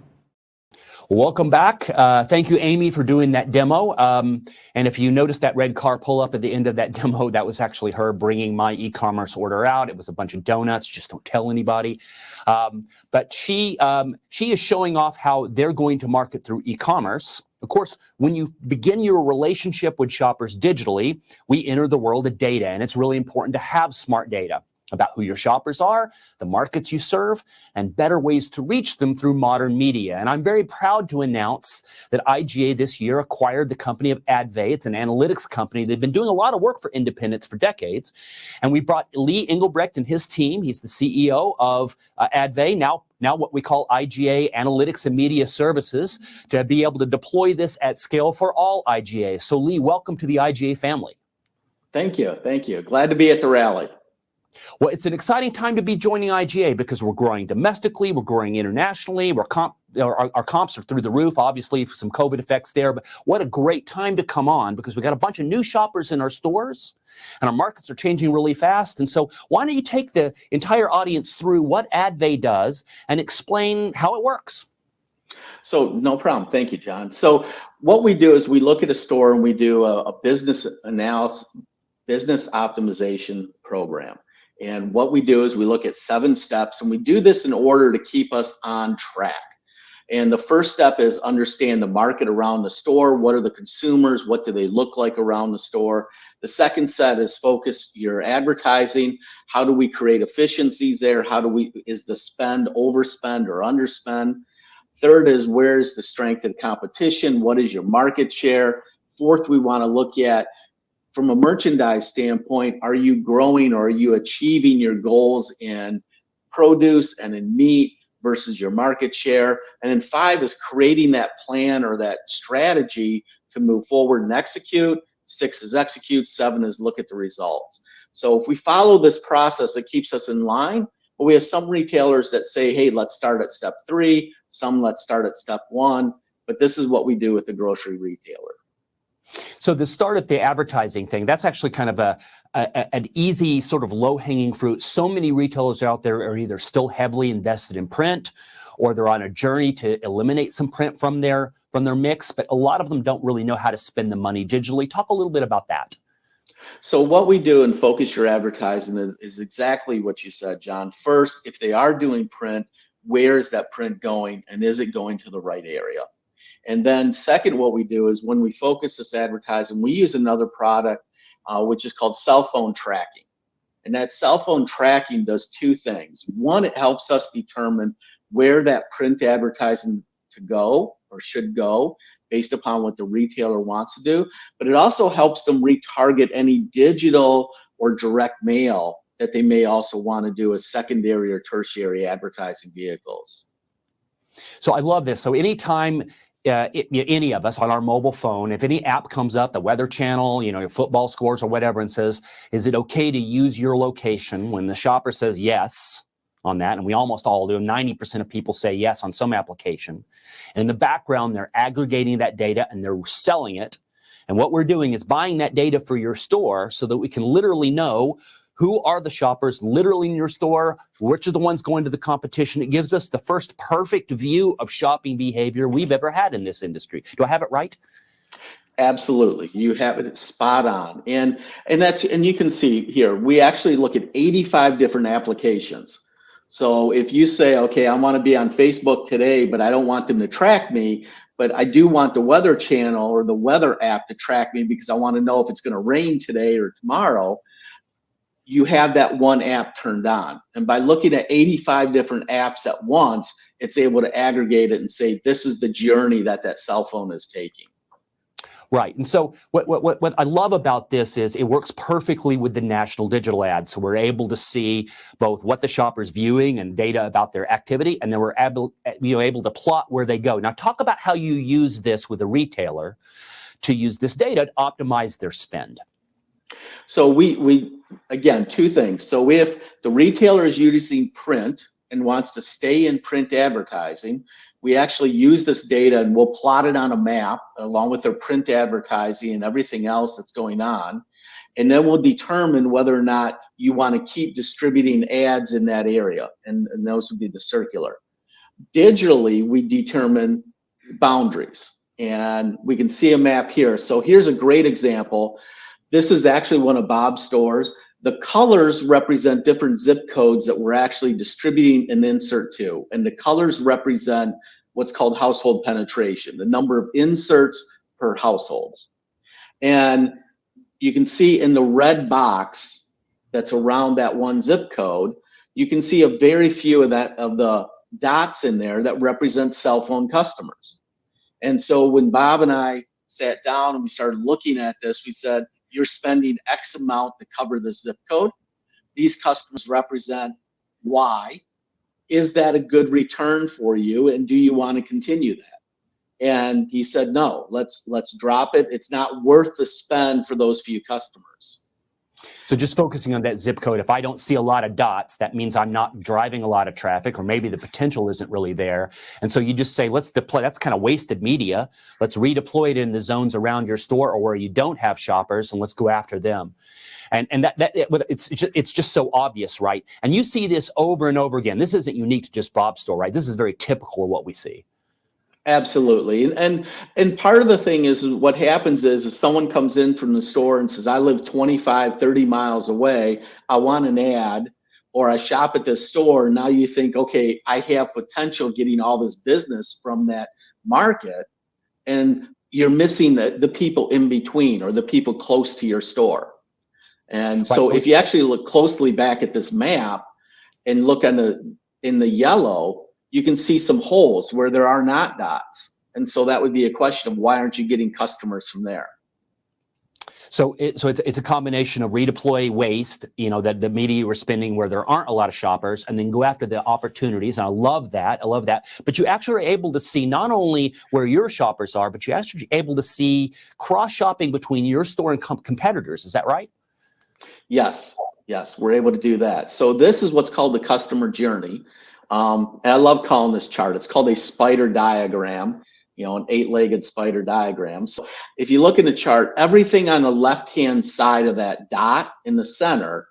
Welcome back. Thank you, Amy, for doing that demo. And if you noticed that red car pull up at the end of that demo, that was actually her bringing my e-commerce order out. It was a bunch of donuts. Just don't tell anybody. But she is showing off how they're going to market through e-commerce. Of course, when you begin your relationship with shoppers digitally, we enter the world of data, and it's really important to have smart data about who your shoppers are, the markets you serve, and better ways to reach them through modern media. And I'm very proud to announce that IGA this year acquired the company of Advay. It's an analytics company. They've been doing a lot of work for independents for decades. And we brought Lee Engelbrecht and his team. He's the CEO of Advay, now what we call IGA Analytics and Media Services, to be able to deploy this at scale for all IGAs. So Lee, welcome to the IGA family. Thank you. Thank you. Glad to be at the rally. Well, it's an exciting time to be joining IGA because we're growing domestically, we're growing internationally, our comps are through the roof, obviously some COVID effects there, but what a great time to come on because we got a bunch of new shoppers in our stores and our markets are changing really fast. And so why don't you take the entire audience through what Advay does and explain how it works? So no problem. Thank you, John. So what we do is we look at a store and we do a business analysis, business optimization program. And what we do is we look at 7 steps, and we do this in order to keep us on track. And the first step is understand the market around the store. What are the consumers? What do they look like around the store? The second set is focus your advertising. How do we create efficiencies there? Is the spend overspend or underspend? Third is where's the strength of competition? What is your market share? Fourth, we want to look at from a merchandise standpoint, are you growing or are you achieving your goals in produce and in meat versus your market share? And then 5 is creating that plan or that strategy to move forward and execute. 6 is execute. 7 is look at the results. So if we follow this process, it keeps us in line. But we have some retailers that say, hey, let's start at step 3. Some let's start at step 1. But this is what we do with the grocery retailer. So the start at the advertising thing, that's actually kind of an easy sort of low-hanging fruit. So many retailers out there are either still heavily invested in print or they're on a journey to eliminate some print from their mix, but a lot of them don't really know how to spend the money digitally. Talk a little bit about that. So what we do in Focus Your Advertising is exactly what you said, John. First, if they are doing print, where is that print going and is it going to the right area? And then second, what we do is when we focus this advertising, we use another product, which is called cell phone tracking. And that cell phone tracking does 2 things. One, it helps us determine where that print advertising to go or should go based upon what the retailer wants to do. But it also helps them retarget any digital or direct mail that they may also want to do as secondary or tertiary advertising vehicles. So I love this. So anytime any of us on our mobile phone, if any app comes up, the Weather Channel, your football scores or whatever, and says, is it okay to use your location? When the shopper says yes on that, and we almost all do, 90% of people say yes on some application. And in the background, they're aggregating that data and they're selling it. And what we're doing is buying that data for your store so that we can literally know who are the shoppers literally in your store, which are the ones going to the competition. It gives us the first perfect view of shopping behavior we've ever had in this industry. Do I have it right? Absolutely. You have it spot on. And you can see here, we actually look at 85 different applications. So if you say, okay, I want to be on Facebook today, but I don't want them to track me, but I do want the Weather Channel or the weather app to track me because I want to know if it's going to rain today or tomorrow, you have that one app turned on. And by looking at 85 different apps at once, it's able to aggregate it and say, this is the journey that cell phone is taking. Right. And so what I love about this is it works perfectly with the national digital ad. So we're able to see both what the shopper's viewing and data about their activity, and then we're able to plot where they go. Now talk about how you use this with a retailer to use this data to optimize their spend. So we again, 2 things. So if the retailer is using print and wants to stay in print advertising, we actually use this data and we'll plot it on a map along with their print advertising and everything else that's going on. And then we'll determine whether or not you want to keep distributing ads in that area. And those would be the circular. Digitally, we determine boundaries. And we can see a map here. So here's a great example. This is actually one of Bob's stores. The colors represent different zip codes that we're actually distributing an insert to. And the colors represent what's called household penetration, the number of inserts per households. And you can see in the red box that's around that one zip code, you can see a very few of the dots in there that represent cell phone customers. And so when Bob and I sat down and we started looking at this, we said, you're spending X amount to cover this zip code. These customers represent Y. Is that a good return for you? And do you want to continue that? And he said, no, let's drop it. It's not worth the spend for those few customers. So just focusing on that zip code, if I don't see a lot of dots, that means I'm not driving a lot of traffic, or maybe the potential isn't really there. And so you just say, let's deploy, that's kind of wasted media. Let's redeploy it in the zones around your store or where you don't have shoppers, and let's go after them. And it's just so obvious, right? And you see this over and over again. This isn't unique to just Bob's store, right? This is very typical of what we see. Absolutely. And part of the thing is what happens is someone comes in from the store and says, I live 25, 30 miles away. I want an ad, or I shop at this store. Now you think, okay, I have potential getting all this business from that market. And you're missing the people in between, or the people close to your store. And so if you actually look closely back at this map and look in the yellow, you can see some holes where there are not dots. And so that would be a question of why aren't you getting customers from there? So it's a combination of redeploy waste, that the media we're spending where there aren't a lot of shoppers, and then go after the opportunities. And I love that. But you actually are able to see not only where your shoppers are, but you're actually able to see cross-shopping between your store and competitors. Is that right? Yes, we're able to do that. So this is what's called the customer journey. And I love calling this chart. It's called a spider diagram, an 8-legged spider diagram. So if you look in the chart, everything on the left-hand side of that dot in the center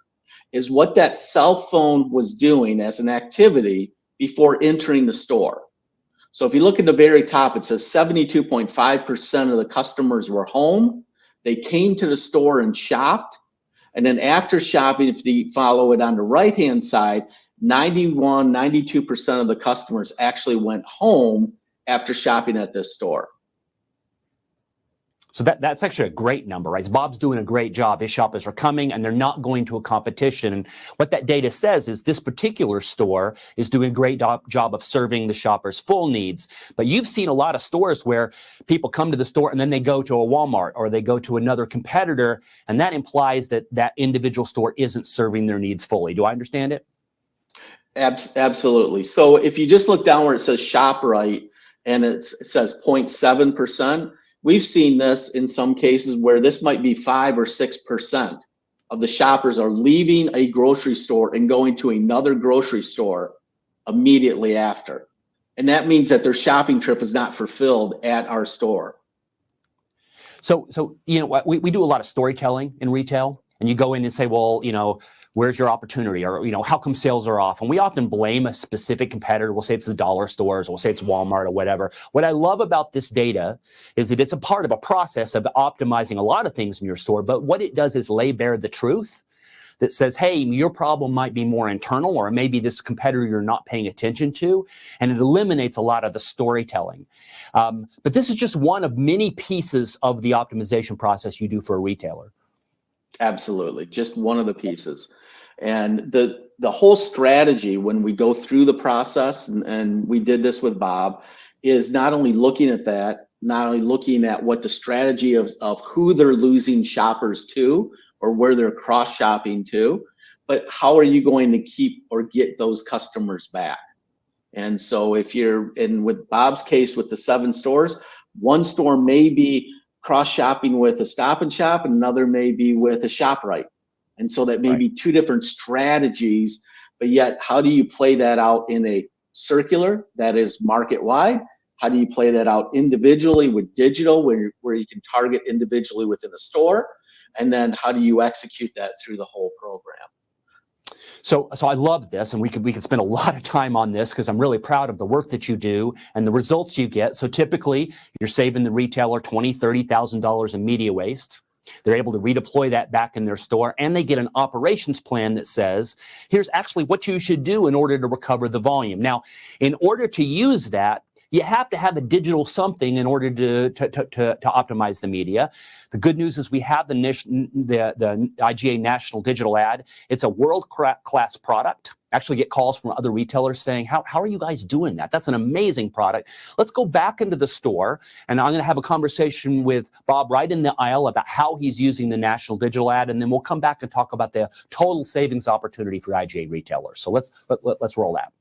is what that cell phone was doing as an activity before entering the store. So if you look at the very top, it says 72.5% of the customers were home. They came to the store and shopped. And then after shopping, if you follow it on the right-hand side, 92% of the customers actually went home after shopping at this store. So that's actually a great number, right? Bob's doing a great job. His shoppers are coming and they're not going to a competition. And what that data says is this particular store is doing a great job of serving the shopper's full needs. But you've seen a lot of stores where people come to the store and then they go to a Walmart or they go to another competitor. And that implies that that individual store isn't serving their needs fully. Do I understand it? Absolutely. So if you just look down where it says ShopRite and it says 0.7%, we've seen this in some cases where this might be 5 or 6% of the shoppers are leaving a grocery store and going to another grocery store immediately after. And that means that their shopping trip is not fulfilled at our store. So we do a lot of storytelling in retail. And you go in and say, well, where's your opportunity? Or, how come sales are off? And we often blame a specific competitor. We'll say it's the dollar stores, or we'll say it's Walmart or whatever. What I love about this data is that it's a part of a process of optimizing a lot of things in your store. But what it does is lay bare the truth that says, hey, your problem might be more internal, or maybe this competitor you're not paying attention to. And it eliminates a lot of the storytelling. But this is just one of many pieces of the optimization process you do for a retailer. Absolutely. Just one of the pieces. And the whole strategy when we go through the process, and we did this with Bob, is not only looking at that, not only looking at what the strategy of who they're losing shoppers to or where they're cross shopping to, but how are you going to keep or get those customers back? And so if you're in with Bob's case with the 7 stores, one store may be cross-shopping with a Stop and Shop, and another may be with a ShopRite. And so that may be 2 different strategies, but yet how do you play that out in a circular that is market-wide? How do you play that out individually with digital where you can target individually within a store? And then how do you execute that through the whole program? So I love this, and we could spend a lot of time on this because I'm really proud of the work that you do and the results you get. So typically, you're saving the retailer $20,000-$30,000 in media waste. They're able to redeploy that back in their store, and they get an operations plan that says, here's actually what you should do in order to recover the volume. Now, in order to use that, you have to have a digital something in order to optimize the media. The good news is we have the IGA National Digital Ad. It's a world-class product. Actually get calls from other retailers saying, how are you guys doing that? That's an amazing product. Let's go back into the store, and I'm going to have a conversation with Bob right in the aisle about how he's using the National Digital Ad, and then we'll come back and talk about the total savings opportunity for IGA retailers. So let's roll that.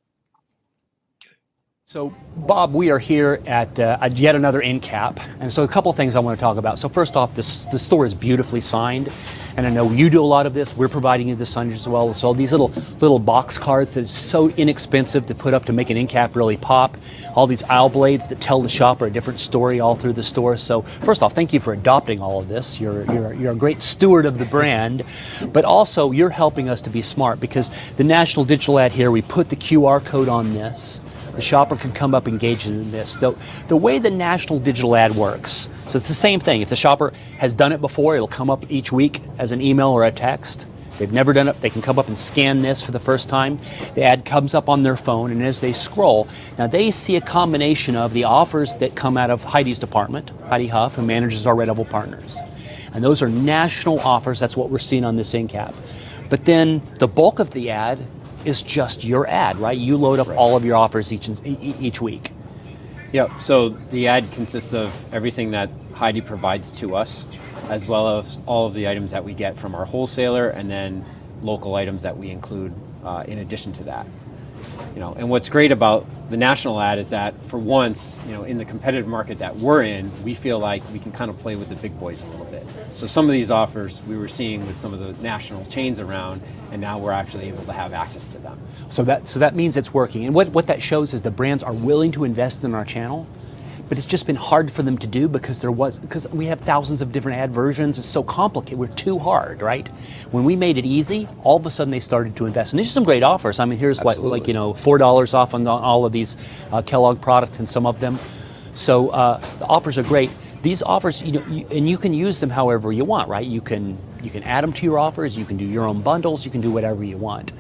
So, Bob, we are here at yet another end cap, and so a couple of things I want to talk about. So first off, the store is beautifully signed, and I know you do a lot of this. We're providing you the signage as well. So these little box cards that are so inexpensive to put up to make an end cap really pop. All these aisle blades that tell the shopper a different story all through the store. So first off, thank you for adopting all of this. You're a great steward of the brand, but also you're helping us to be smart because the National Digital Ad here, we put the QR code on this. The shopper can come up engaged in this. The way the National Digital Ad works, so it's the same thing. If the shopper has done it before, it'll come up each week as an email or a text. If they've never done it, they can come up and scan this for the first time. The ad comes up on their phone, and as they scroll, now they see a combination of the offers that come out of Heidi's department, Heidi Huff, who manages our Red Oval partners. And those are national offers. That's what we're seeing on this end cap. But then the bulk of the ad is just your ad, right? You load up all of your offers each week. Yeah, so the ad consists of everything that Heidi provides to us, as well as all of the items that we get from our wholesaler, and then local items that we include in addition to that. And what's great about the national ad is that for once, in the competitive market that we're in, we feel like we can kind of play with the big boys a little bit. So some of these offers we were seeing with some of the national chains around, and now we're actually able to have access to them. So that means it's working. And what that shows is the brands are willing to invest in our channel, but it's just been hard for them to do because we have thousands of different ad versions. It's so complicated. We're too hard, right? When we made it easy, all of a sudden they started to invest. And these are some great offers. I mean, here's like $4 off on all of these Kellogg products and some of them. So the offers are great. These offers, and you can use them however you want, right? You can add them to your offers. You can do your own bundles. You can do whatever you want.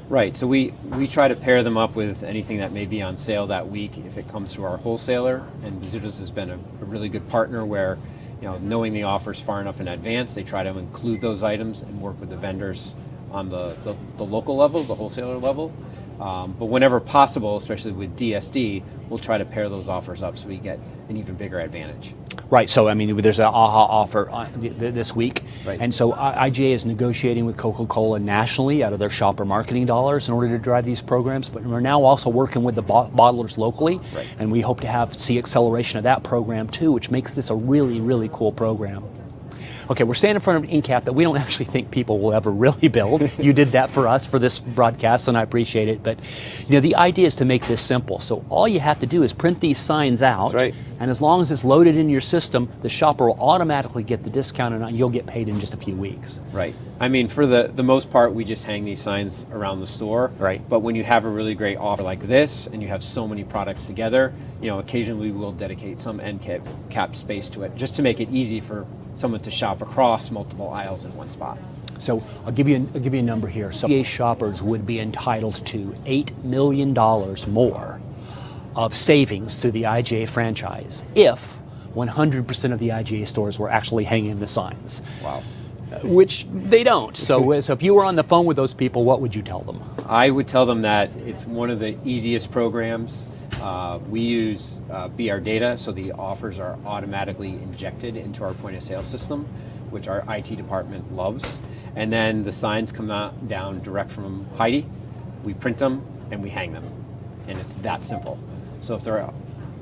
Right, so we try to pair them up with anything that may be on sale that week if it comes through our wholesaler, and Bizzuto's has been a really good partner where, knowing the offers far enough in advance, they try to include those items and work with the vendors on the local level, the wholesaler level. But whenever possible, especially with DSD, we'll try to pair those offers up so we get an even bigger advantage. Right, so I mean, there's an AHA offer this week, right. And so IGA is negotiating with Coca-Cola nationally out of their shopper marketing dollars in order to drive these programs, but we're now also working with the bottlers locally, right. And we hope to see acceleration of that program too, which makes this a really, really cool program. Okay, we're standing in front of an end cap that we don't actually think people will ever really build. You did that for us for this broadcast, and I appreciate it. But the idea is to make this simple. So all you have to do is print these signs out, that's right. And as long as it's loaded in your system, the shopper will automatically get the discount, and you'll get paid in just a few weeks. Right. I mean, for the most part, we just hang these signs around the store. Right. But when you have a really great offer like this, and you have so many products together, occasionally we will dedicate some end cap space to it, just to make it easy for someone to shop across multiple aisles in one spot. So I'll give you a number here. So IGA shoppers would be entitled to $8 million more of savings through the IGA franchise if 100% of the IGA stores were actually hanging the signs. Wow. Which they don't. So if you were on the phone with those people, what would you tell them? I would tell them that it's one of the easiest programs. We use BR data, so the offers are automatically injected into our point of sale system, which our IT department loves. And then the signs come down direct from Heidi. We print them and we hang them. And it's that simple. So if there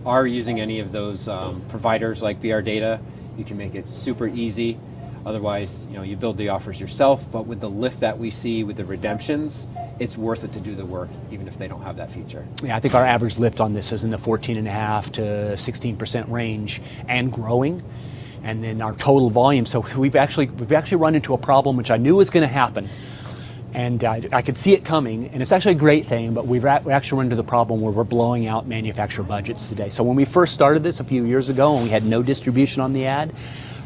are using any of those providers like BR data, you can make it super easy. Otherwise, you build the offers yourself, but with the lift that we see with the redemptions, it's worth it to do the work, even if they don't have that feature. Yeah, I think our average lift on this is in the 14.5% to 16% range and growing. And then our total volume. So we've actually run into a problem, which I knew was going to happen. And I could see it coming, and it's actually a great thing, but we actually run into the problem where we're blowing out manufacturer budgets today. So when we first started this a few years ago and we had no distribution on the ad,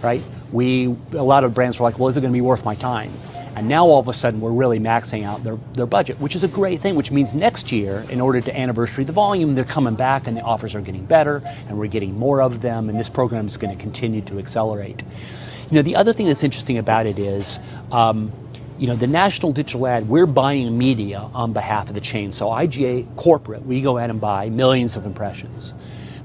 right, a lot of brands were like, well, is it going to be worth my time? And now all of a sudden we're really maxing out their budget, which is a great thing, which means next year, in order to anniversary the volume, they're coming back and the offers are getting better and we're getting more of them, and this program is going to continue to accelerate. You know, the other thing that's interesting about it is, you know, the national digital ad, we're buying media on behalf of the chain. So IGA corporate, we go out and buy millions of impressions.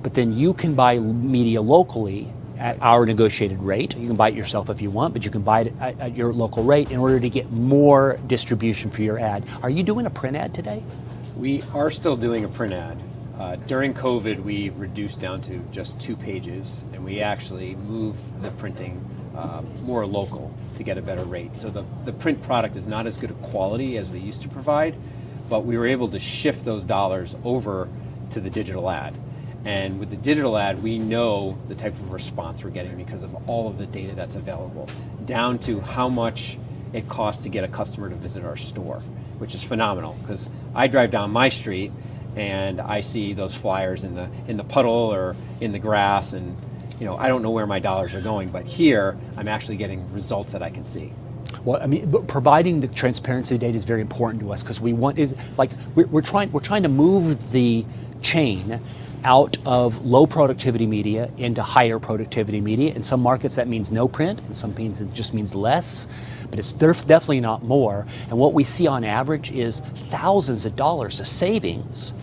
But then you can buy media locally at our negotiated rate. You can buy it yourself if you want, but you can buy it at your local rate in order to get more distribution for your ad. Are you doing a print ad today? We are still doing a print ad. During COVID, we reduced down to just 2 pages, and we actually moved the printing more local to get a better rate. So the print product is not as good a quality as we used to provide, but we were able to shift those dollars over to the digital ad. And with the digital ad, we know the type of response we're getting because of all of the data that's available, down to how much it costs to get a customer to visit our store, which is phenomenal, because I drive down my street and I see those flyers in the puddle or in the grass, and you know, I don't know where my dollars are going, but here I'm actually getting results that I can see. Well, I mean, but providing the transparency of data is very important to us, because we're trying to move the chain out of low productivity media into higher productivity media. In some markets that means no print, in some means it just means less, but it's definitely not more. And what we see on average is thousands of dollars of savings.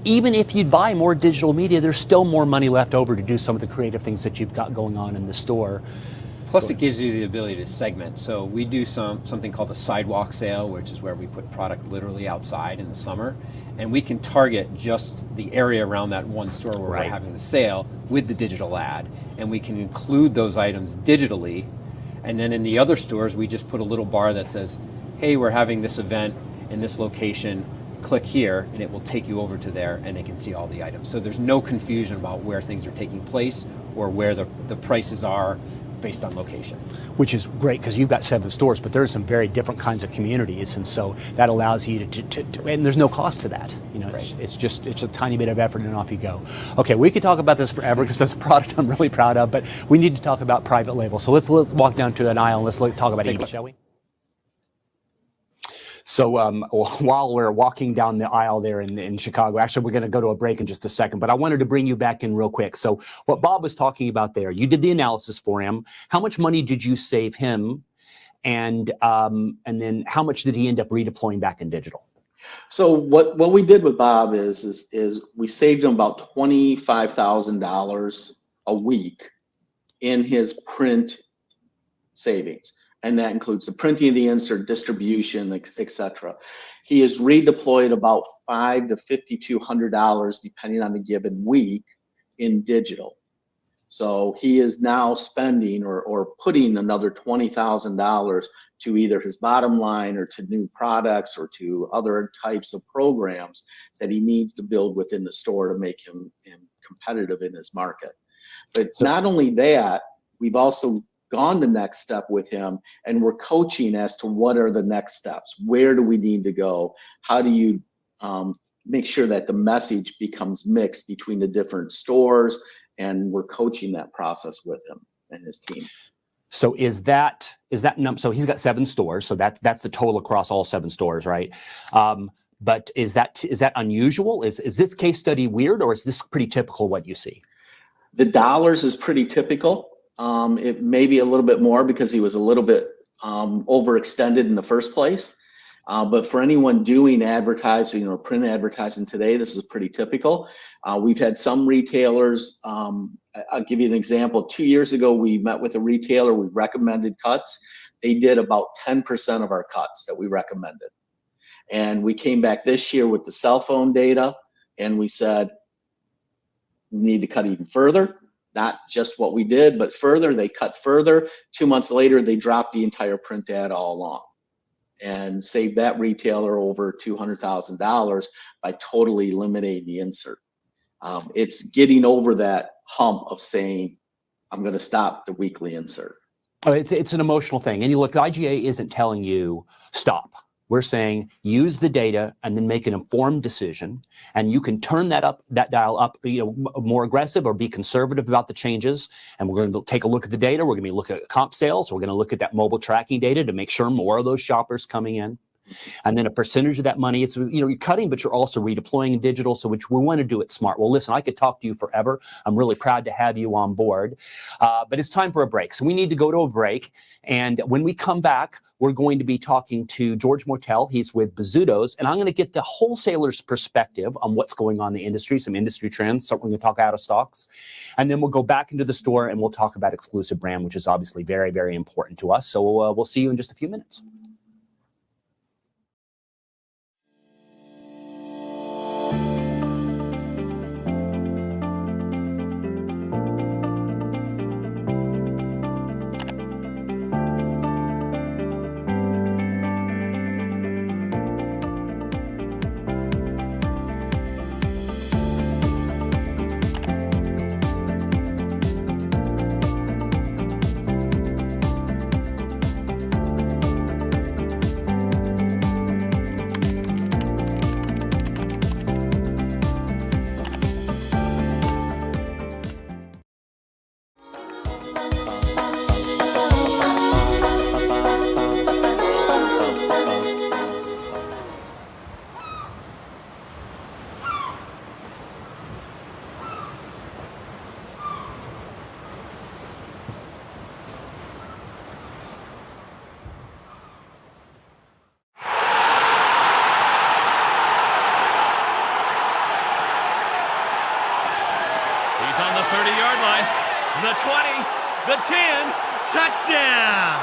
Even if you buy more digital media, there's still more money left over to do some of the creative things that you've got going on in the store. Plus, it gives you the ability to segment. So we do something called a sidewalk sale, which is where we put product literally outside in the summer, and we can target just the area around that one store where we're having the sale with the digital ad, and we can include those items digitally. And then in the other stores, we just put a little bar that says, hey, we're having this event in this location, click here, and it will take you over to there, and they can see all the items. So there's no confusion about where things are taking place or where the prices are based on location. Which is great, because you've got 7 stores, but there's some very different kinds of communities, and so that allows you to and there's no cost to that. You know, it's a tiny bit of effort and off you go. Okay, we could talk about this forever because that's a product I'm really proud of, but we need to talk about private label. So let's walk down to an aisle and let's talk about it, shall we? So while we're walking down the aisle there in Chicago, actually, we're going to go to a break in just a second, but I wanted to bring you back in real quick. So what Bob was talking about there, you did the analysis for him. How much money did you save him? And then how much did he end up redeploying back in digital? So what we did with Bob is we saved him about $25,000 a week in his print savings. And that includes the printing of the insert, distribution, et cetera. He has redeployed about $500 to $5,200, depending on the given week, in digital. So he is now spending or putting another $20,000 to either his bottom line or to new products or to other types of programs that he needs to build within the store to make him competitive in his market. But not only that, we've also gone the next step with him, and we're coaching as to what are the next steps. Where do we need to go? How do you make sure that the message becomes mixed between the different stores? And we're coaching that process with him and his team. So is that so he's got 7 stores, so that's the total across all 7 stores, right? But is that unusual? Is this case study weird, or is this pretty typical what you see? The dollars is pretty typical. It may be a little bit more because he was a little bit overextended in the first place. But for anyone doing advertising or print advertising today, this is pretty typical. We've had some retailers, I'll give you an example. 2 years ago, we met with a retailer, we recommended cuts. They did about 10% of our cuts that we recommended. And we came back this year with the cell phone data, and we said, we need to cut even further. Not just what we did, but further. They cut further. 2 months later, they dropped the entire print ad all along and saved that retailer over $200,000 by totally eliminating the insert. It's getting over that hump of saying, I'm going to stop the weekly insert. It's an emotional thing. And you look, the IGA isn't telling you stop. We're saying use the data and then make an informed decision. And you can turn that dial up, more aggressive or be conservative about the changes. And we're going to take a look at the data. We're going to be looking at comp sales. We're going to look at that mobile tracking data to make sure more of those shoppers coming in. And then a percentage of that money, it's, you're cutting, but you're also redeploying in digital. So which we want to do it smart. Well, listen, I could talk to you forever. I'm really proud to have you on board. But it's time for a break. So we need to go to a break. And when we come back, we're going to be talking to George Mortel. He's with Bizzuto's. And I'm going to get the wholesaler's perspective on what's going on in the industry, some industry trends. So we're going to talk out of stocks. And then we'll go back into the store and we'll talk about exclusive brand, which is obviously very, very important to us. So we'll see you in just a few minutes. He's on the 30-yard line. The 20, the 10, touchdown!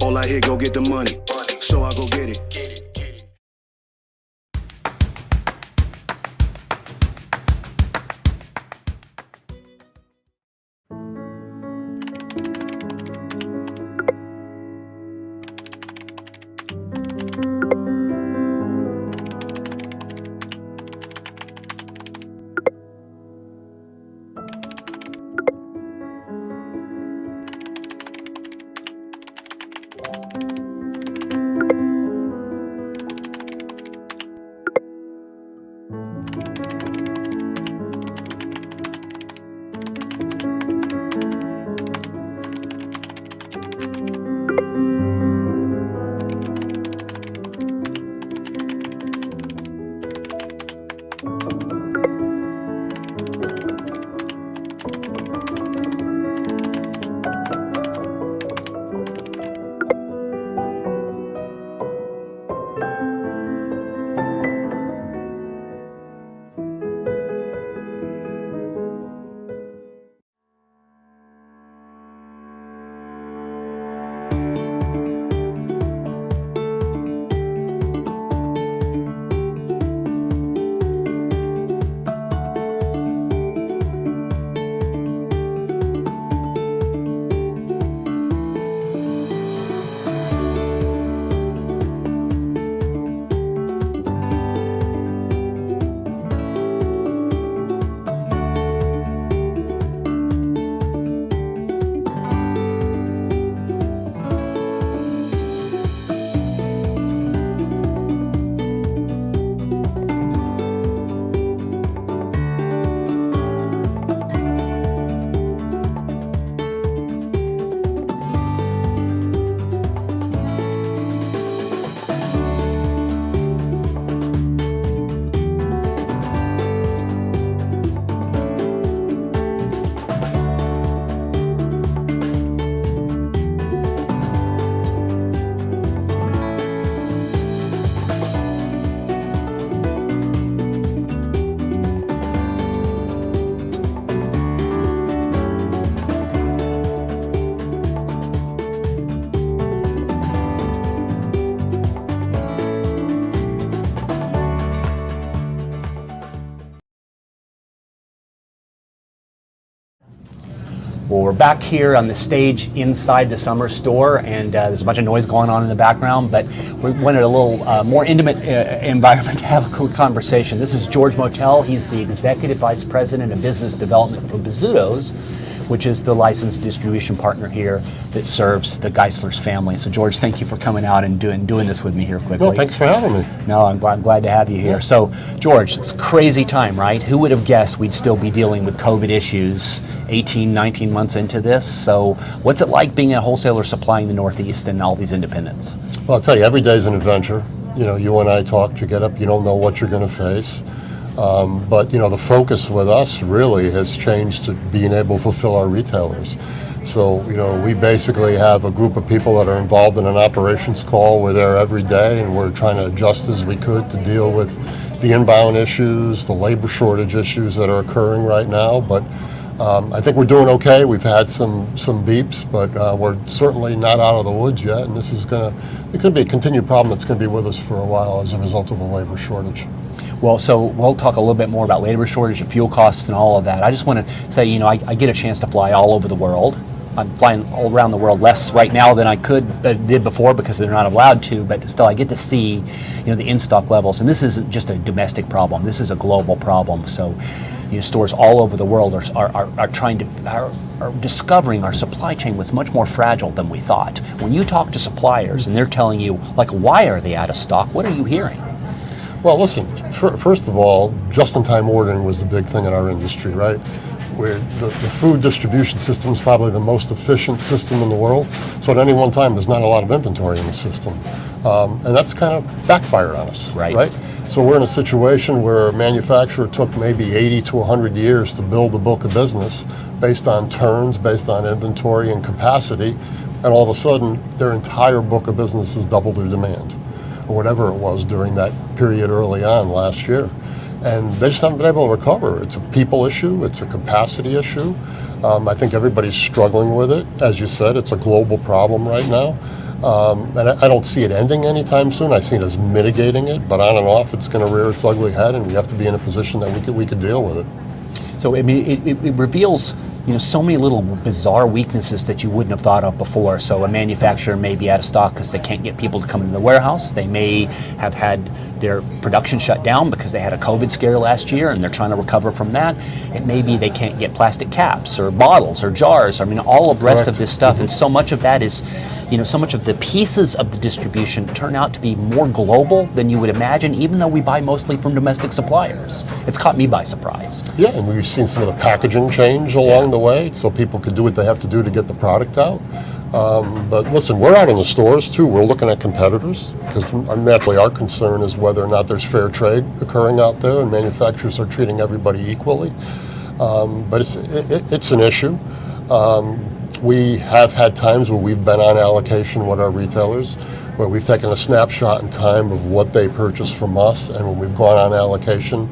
All I hear, go get the money. So I go get it. Well, we're back here on the stage inside the summer store, and there's a bunch of noise going on in the background, but we wanted a little more intimate environment to have a quick conversation. This is George Motel. He's the Executive Vice President of Business Development for Bizzuto's, which is the licensed distribution partner here that serves the Geissler's family. So George, thank you for coming out and doing this with me here quickly. No, thanks for having me. No, I'm glad to have you here. So George, it's a crazy time, right? Who would have guessed we'd still be dealing with COVID issues 18, 19 months into this? So what's it like being a wholesaler supplying the Northeast and all these independents? Well, I'll tell you, every day's an adventure. You know, you and I talked, you get up, you don't know what you're going to face. But, you know, the focus with us really has changed to being able to fulfill our retailers. So, you know, we basically have a group of people that are involved in an operations call. We're there every day, and we're trying to adjust as we could to deal with the inbound issues, the labor shortage issues that are occurring right now. But I think we're doing okay. We've had some beeps, but we're certainly not out of the woods yet. And this is it could be a continued problem that's going to be with us for a while as a result of the labor shortage. Well, so we'll talk a little bit more about labor shortage and fuel costs and all of that. I just want to say, you know, I get a chance to fly all over the world. I'm flying all around the world, less right now than I did before because they're not allowed to, but still I get to see, you know, the in-stock levels. And this isn't just a domestic problem. This is a global problem. So, you know, stores all over the world are discovering our supply chain was much more fragile than we thought. When you talk to suppliers and they're telling you, like, why are they out of stock? What are you hearing? Well, listen, first of all, just-in-time ordering was the big thing in our industry, right? Where the food distribution system is probably the most efficient system in the world. So at any one time, there's not a lot of inventory in the system. And that's kind of backfired on us, right? So we're in a situation where a manufacturer took maybe 80 to 100 years to build a book of business based on turns, based on inventory and capacity, and all of a sudden, their entire book of business has doubled their demand, or whatever it was during that period early on last year. And they just haven't been able to recover. It's a people issue, it's a capacity issue. I think everybody's struggling with it. As you said, it's a global problem right now. And I don't see it ending anytime soon. I see it as mitigating it, but on and off it's going to rear its ugly head, and we have to be in a position that we could deal with it. So I mean, it reveals, you know, so many little bizarre weaknesses that you wouldn't have thought of before. So a manufacturer may be out of stock because they can't get people to come into the warehouse. They may have had their production shut down because they had a COVID scare last year and they're trying to recover from that. It may be they can't get plastic caps or bottles or jars. I mean, all of the rest of this stuff. And so much of that is, you know, so much of the pieces of the distribution turn out to be more global than you would imagine, even though we buy mostly from domestic suppliers. It's caught me by surprise. Yeah, and we've seen some of the packaging change along the way so people can do what they have to do to get the product out. But listen, we're out in the stores too. We're looking at competitors because naturally our concern is whether or not there's fair trade occurring out there and manufacturers are treating everybody equally. But it's an issue. We have had times where we've been on allocation with our retailers, where we've taken a snapshot in time of what they purchase from us, and when we've gone on allocation,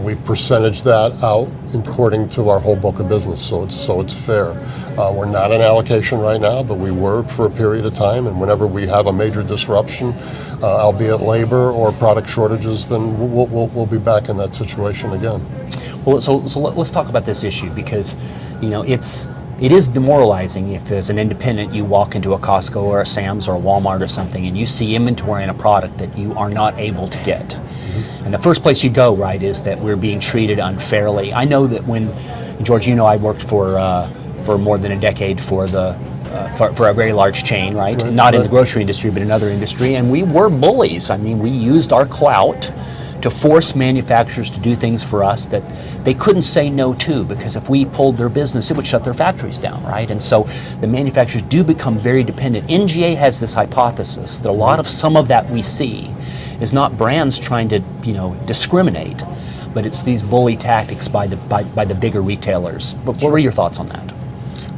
we've percentaged that out according to our whole book of business, so it's fair. We're not on allocation right now, but we were for a period of time, and whenever we have a major disruption, albeit labor or product shortages, then we'll be back in that situation again. Well, so let's talk about this issue because, you know, it is demoralizing if as an independent you walk into a Costco or a Sam's or a Walmart or something and you see inventory in a product that you are not able to get. Mm-hmm. And the first place you go, right, is that we're being treated unfairly. I know that when, George, you know, I worked for more than a decade for a very large chain, right? Not in the grocery industry, but in another industry, and we were bullies. I mean, we used our clout to force manufacturers to do things for us that they couldn't say no to, because if we pulled their business, it would shut their factories down, right? And so the manufacturers do become very dependent. NGA has this hypothesis that a lot of some of that we see is not brands trying to, you know, discriminate, but it's these bully tactics by the bigger retailers. But what were your thoughts on that?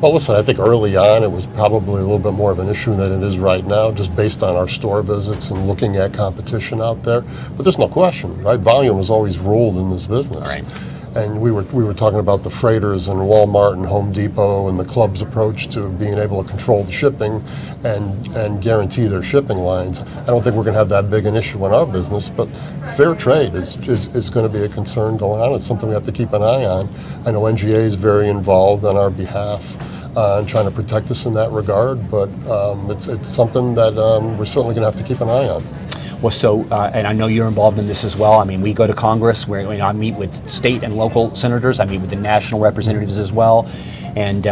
Well, listen, I think early on it was probably a little bit more of an issue than it is right now, just based on our store visits and looking at competition out there. But there's no question, right? Volume has always ruled in this business. Right. And we were talking about the freighters and Walmart and Home Depot and the club's approach to being able to control the shipping and guarantee their shipping lines. I don't think we're going to have that big an issue in our business, but fair trade is going to be a concern going on. It's something we have to keep an eye on. I know NGA is very involved on our behalf and trying to protect us in that regard, but it's something that we're certainly going to have to keep an eye on. Well, so, and I know you're involved in this as well. I mean, we go to Congress where I meet with state and local senators. I meet with the national representatives as well. And,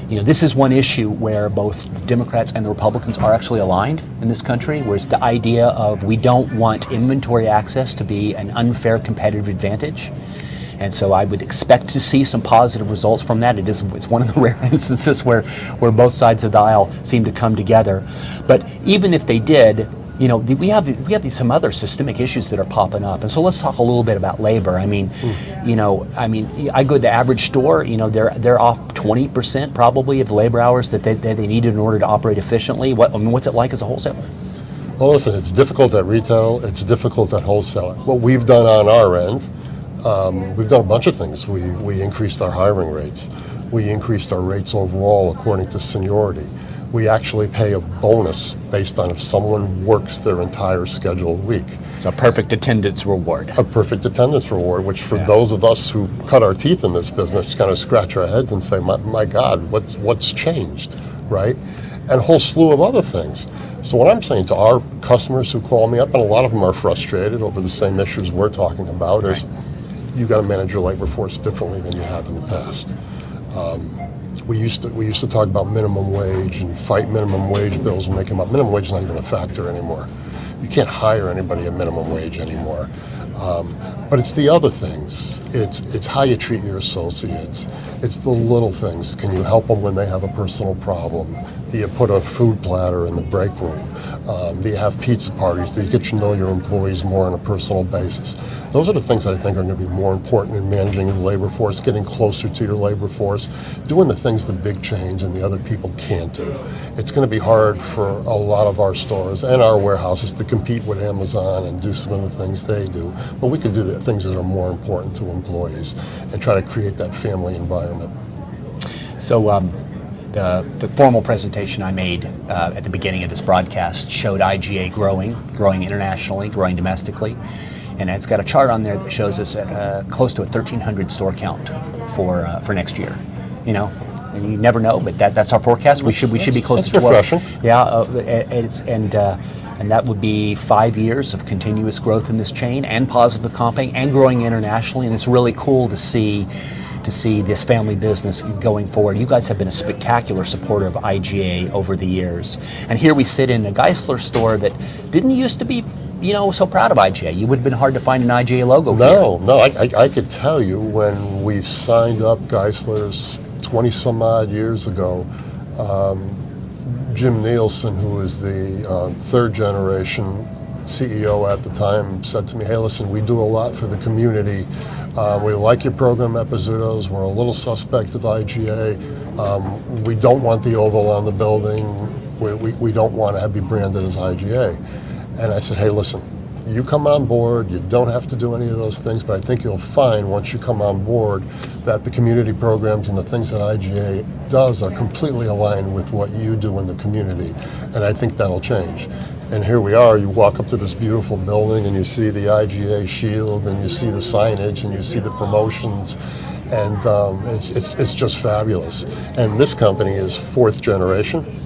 this is one issue where both the Democrats and the Republicans are actually aligned in this country, whereas the idea of we don't want inventory access to be an unfair competitive advantage. And so I would expect to see some positive results from that. It's one of the rare instances where both sides of the aisle seem to come together. But even if they did, we have these some other systemic issues that are popping up, and so let's talk a little bit about labor. I mean, I go to the average store. They're off 20% probably of the labor hours that they need in order to operate efficiently. What's it like as a wholesaler? Well, listen, it's difficult at retail. It's difficult at wholesale. What we've done on our end, we've done a bunch of things. We increased our hiring rates. We increased our rates overall according to seniority. We actually pay a bonus based on if someone works their entire scheduled week. It's a perfect attendance reward. A perfect attendance reward, which for those of us who cut our teeth in this business kind of scratch our heads and say, my God, what's changed, right? And a whole slew of other things. So what I'm saying to our customers who call me up, and a lot of them are frustrated over the same issues we're talking about, is you got to manage your labor force differently than you have in the past. We used to talk about minimum wage and fight minimum wage bills and make them up. Minimum wage is not even a factor anymore. You can't hire anybody at minimum wage anymore. But it's the other things. It's how you treat your associates. It's the little things. Can you help them when they have a personal problem? Do you put a food platter in the break room? Do you have pizza parties? Do you get to know your employees more on a personal basis? Those are the things that I think are going to be more important in managing your labor force, getting closer to your labor force, doing the things the big chains and the other people can't do. It's going to be hard for a lot of our stores and our warehouses to compete with Amazon and do some of the things they do, but we can do the things that are more important to employees and try to create that family environment. So the formal presentation I made at the beginning of this broadcast showed IGA growing internationally, growing domestically. And it's got a chart on there that shows us at close to a 1,300 store count for next year. And you never know, but that's our forecast. We should be close to 12. Refreshing. Yeah, and that would be 5 years of continuous growth in this chain and positive comping and growing internationally. And it's really cool to see this family business going forward. You guys have been a spectacular supporter of IGA over the years. And here we sit in a Geissler store that didn't used to be so proud of IGA. You would have been hard to find an IGA logo here. No, I could tell you when we signed up Geissler's 20 some odd years ago, Jim Nielsen, who was the third generation CEO at the time, said to me, hey, listen, we do a lot for the community. We like your program at Bizzuto's. We're a little suspect of IGA. We don't want the oval on the building. We don't want to be branded as IGA. And I said, hey, listen, you come on board, you don't have to do any of those things, but I think you'll find once you come on board that the community programs and the things that IGA does are completely aligned with what you do in the community. And I think that'll change. And here we are, you walk up to this beautiful building and you see the IGA shield and you see the signage and you see the promotions, and it's just fabulous. And this company is fourth generation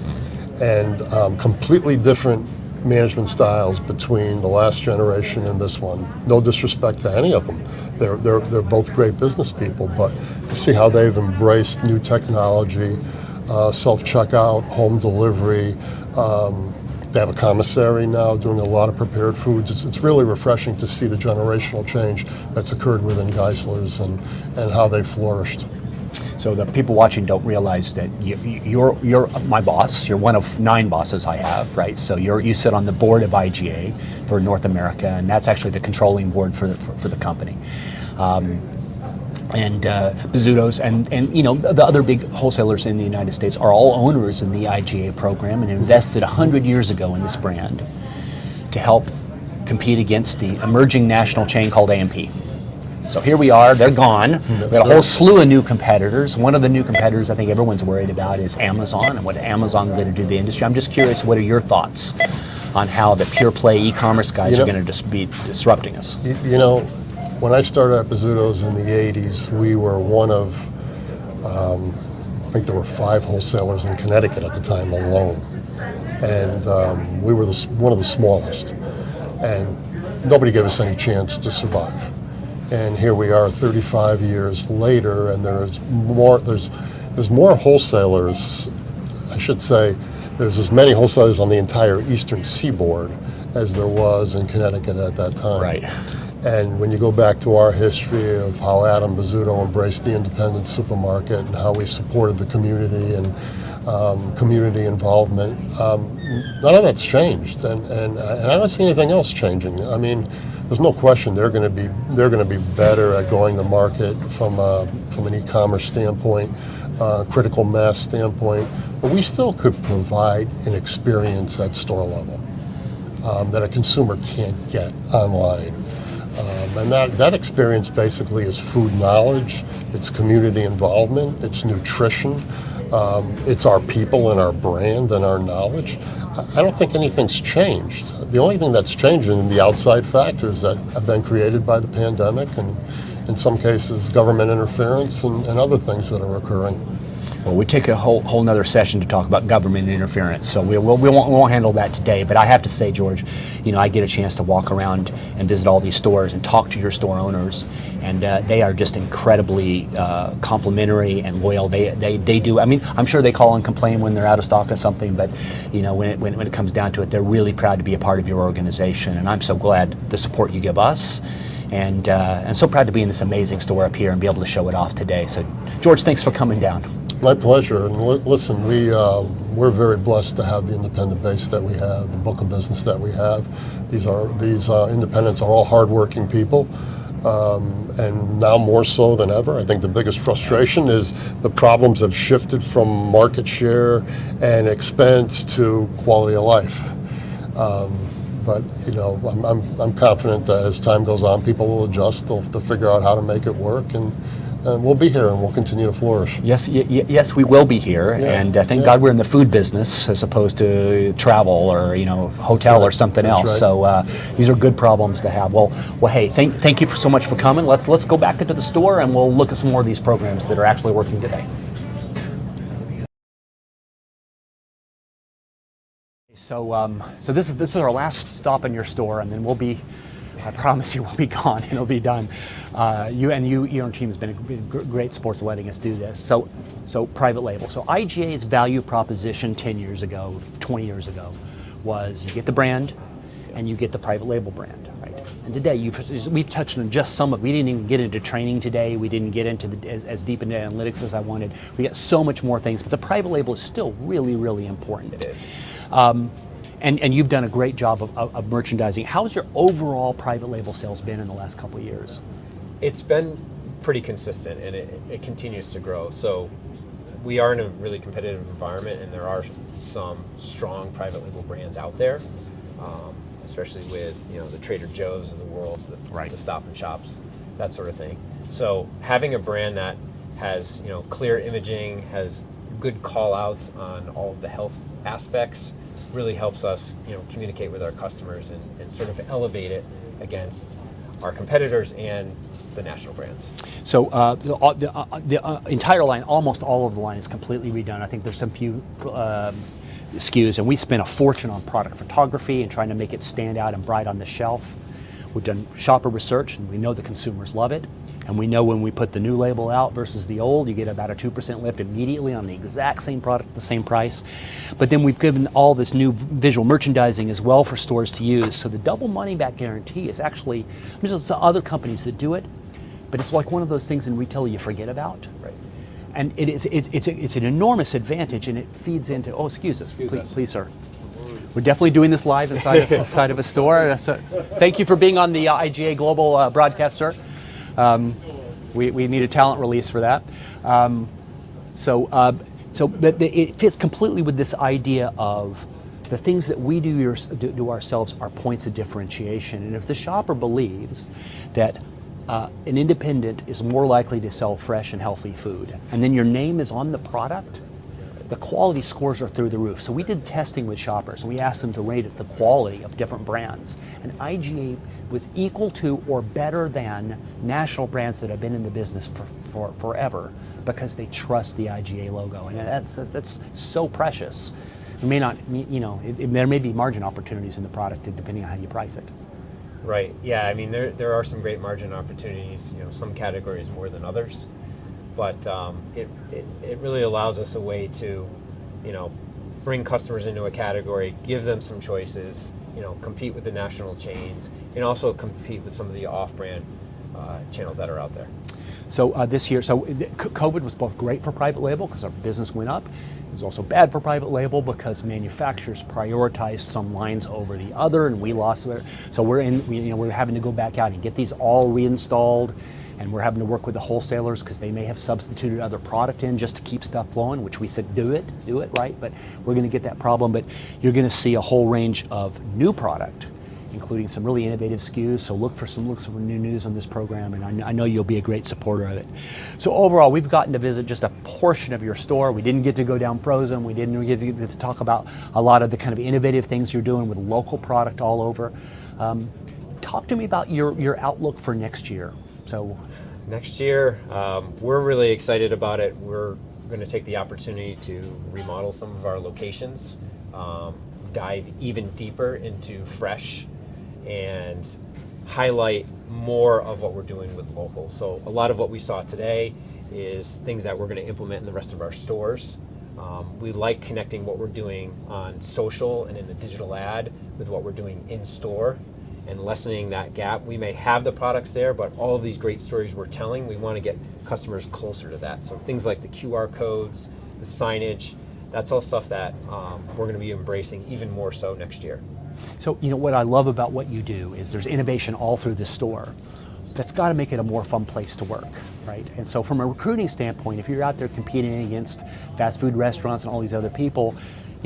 and completely different management styles between the last generation and this one. No disrespect to any of them. They're both great business people, but to see how they've embraced new technology, self-checkout, home delivery, they have a commissary now doing a lot of prepared foods. It's really refreshing to see the generational change that's occurred within Geissler's and how they flourished. So the people watching don't realize that you're my boss. You're one of 9 bosses I have, right? So you sit on the board of IGA for North America, and that's actually the controlling board for the company. And Bizzuto's and the other big wholesalers in the United States are all owners in the IGA program and invested 100 years ago in this brand to help compete against the emerging national chain called A&P. So here we are, they're gone. We've got a whole slew of new competitors. One of the new competitors I think everyone's worried about is Amazon and what Amazon going to do to the industry. I'm just curious, what are your thoughts on how the pure play e-commerce guys are going to just be disrupting us? You know, when I started at Bizzuto's in the 80s, we were one of, I think there were 5 wholesalers in Connecticut at the time alone. And we were one of the smallest. And nobody gave us any chance to survive. And here we are 35 years later, and there's more wholesalers, I should say, there's as many wholesalers on the entire eastern seaboard as there was in Connecticut at that time. Right. And when you go back to our history of how Adam Bizzuto embraced the independent supermarket and how we supported the community and community involvement, none of that's changed, and I don't see anything else changing. I mean, there's no question they're going to be better at going to market from an e-commerce standpoint, critical mass standpoint, but we still could provide an experience at store level that a consumer can't get online. And that experience basically is food knowledge, it's community involvement, it's nutrition, it's our people and our brand and our knowledge. I don't think anything's changed. The only thing that's changing are the outside factors that have been created by the pandemic and in some cases government interference and other things that are occurring. Well, we take a whole nother session to talk about government interference, so we won't handle that today. But I have to say, George, you know, I get a chance to walk around and visit all these stores and talk to your store owners, and they are just incredibly complimentary and loyal. They do. I mean, I'm sure they call and complain when they're out of stock of something, but you know, when it comes down to it, they're really proud to be a part of your organization, and I'm so glad the support you give us. And so proud to be in this amazing store up here and be able to show it off today. So, George, thanks for coming down. My pleasure. And listen, we're very blessed to have the independent base that we have, the book of business that we have. These independents are all hardworking people, and now more so than ever. I think the biggest frustration is the problems have shifted from market share and expense to quality of life. But you know, I'm confident that as time goes on, people will adjust. They'll figure out how to make it work, and we'll be here and we'll continue to flourish. Yes, we will be here, and thank God we're in the food business as opposed to travel or hotel or something else. Right. So these are good problems to have. Well, hey, thank you so much for coming. Let's go back into the store and we'll look at some more of these programs that are actually working today. So this is our last stop in your store, and then we'll be. I promise you, we'll be gone and it'll be done. Your team has been great sports letting us do this. So private label. So IGA's value proposition 10 years ago, 20 years ago, was you get the brand and you get the private label brand, right? And today we've touched on just some of. We didn't even get into training today. We didn't get into as deep into analytics as I wanted. We got so much more things, but the private label is still really, really important. It is. And you've done a great job of merchandising. How's your overall private label sales been in the last couple of years? It's been pretty consistent, and it continues to grow. So we are in a really competitive environment, and there are some strong private label brands out there, especially with the Trader Joe's of the world, the Stop and Shops, that sort of thing. So having a brand that has clear imaging, has good call outs on all of the health aspects, really helps us communicate with our customers and sort of elevate it against our competitors and the national brands. So the entire line, almost all of the line, is completely redone. I think there's some few SKUs, and we spent a fortune on product photography and trying to make it stand out and bright on the shelf. We've done shopper research, and we know the consumers love it. And we know when we put the new label out versus the old, you get about a 2% lift immediately on the exact same product at the same price. But then we've given all this new visual merchandising as well for stores to use. So the double money back guarantee is actually, there's other companies that do it, but it's like one of those things in retail you forget about. Right. And it's an enormous advantage, and it feeds into, excuse us, please, sir. We're definitely doing this live inside of a store. So thank you for being on the IGA Global broadcast, sir. We need a talent release for that. But it fits completely with this idea of the things that we do ourselves are points of differentiation. And if the shopper believes that an independent is more likely to sell fresh and healthy food, and then your name is on the product, the quality scores are through the roof. So we did testing with shoppers, and we asked them to rate the quality of different brands, and IGA was equal to or better than national brands that have been in the business for forever, because they trust the IGA logo, and that's so precious. It may not, there may be margin opportunities in the product depending on how you price it. Right. Yeah. I mean, there are some great margin opportunities. Some categories more than others, but it really allows us a way to, bring customers into a category, give them some choices, compete with the national chains, and also compete with some of the off-brand channels that are out there. So this year, COVID was both great for private label because our business went up. It was also bad for private label because manufacturers prioritized some lines over the other, and we lost it. So we're having to go back out and get these all reinstalled, and we're having to work with the wholesalers because they may have substituted other product in just to keep stuff flowing, which we said do it, right? But we're going to get that problem. But you're going to see a whole range of new product, including some really innovative SKUs. So look for some new news on this program, and I know you'll be a great supporter of it. So overall, we've gotten to visit just a portion of your store. We didn't get to go down frozen. We didn't get to talk about a lot of the kind of innovative things you're doing with local product all over. Talk to me about your outlook for next year. So next year, we're really excited about it. We're going to take the opportunity to remodel some of our locations, dive even deeper into fresh, and highlight more of what we're doing with local. So a lot of what we saw today is things that we're going to implement in the rest of our stores. We like connecting what we're doing on social and in the digital ad with what we're doing in store and lessening that gap. We may have the products there, but all of these great stories we're telling, we want to get customers closer to that. So things like the QR codes, the signage, that's all stuff that we're going to be embracing even more so next year. So, what I love about what you do is there's innovation all through the store. That's got to make it a more fun place to work, right? And so from a recruiting standpoint, if you're out there competing against fast food restaurants and all these other people,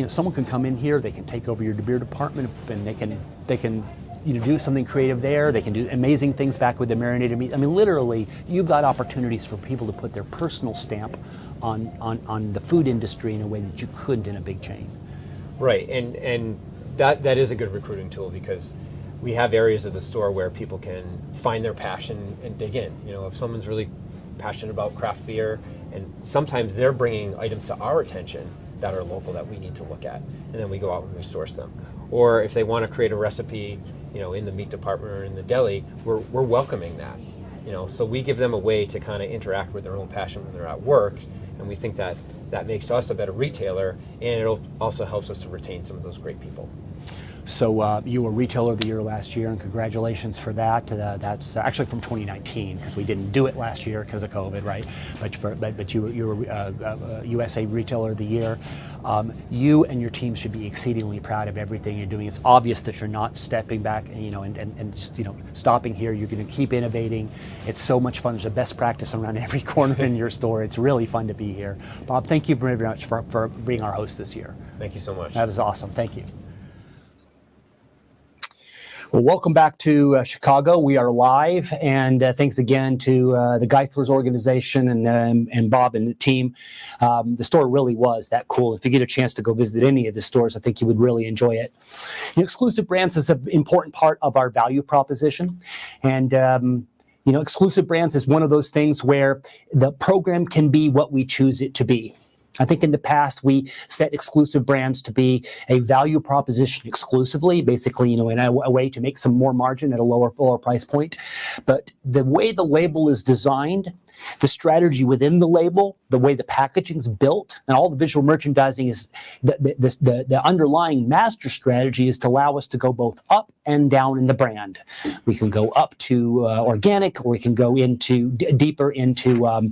someone can come in here, they can take over your beer department, and they can do something creative there. They can do amazing things back with the marinated meat. I mean, literally, you've got opportunities for people to put their personal stamp on the food industry in a way that you couldn't in a big chain. Right, and that is a good recruiting tool because we have areas of the store where people can find their passion and dig in. If someone's really passionate about craft beer, and sometimes they're bringing items to our attention that are local that we need to look at, and then we go out and we source them. Or if they want to create a recipe, in the meat department or in the deli, we're welcoming that. So we give them a way to kind of interact with their own passion when they're at work, and we think that makes us a better retailer, and it also helps us to retain some of those great people. So you were Retailer of the Year last year, and congratulations for that. That's actually from 2019 because we didn't do it last year because of COVID, right? But you were USA Retailer of the Year. You and your team should be exceedingly proud of everything you're doing. It's obvious that you're not stepping back, and just stopping here. You're going to keep innovating. It's so much fun. There's a best practice around every corner in your store. It's really fun to be here. Bob, thank you very much for being our host this year. Thank you so much. That was awesome. Thank you. Well, welcome back to Chicago. We are live, and thanks again to the Geissler's organization and Bob and the team. The store really was that cool. If you get a chance to go visit any of the stores, I think you would really enjoy it. Exclusive brands is an important part of our value proposition, and exclusive brands is one of those things where the program can be what we choose it to be. I think in the past, we set exclusive brands to be a value proposition exclusively, basically, in a way to make some more margin at a lower price point. But the way the label is designed, the strategy within the label, the way the packaging's built, and all the visual merchandising is the underlying master strategy is to allow us to go both up and down in the brand. We can go up to organic, or we can go into deeper into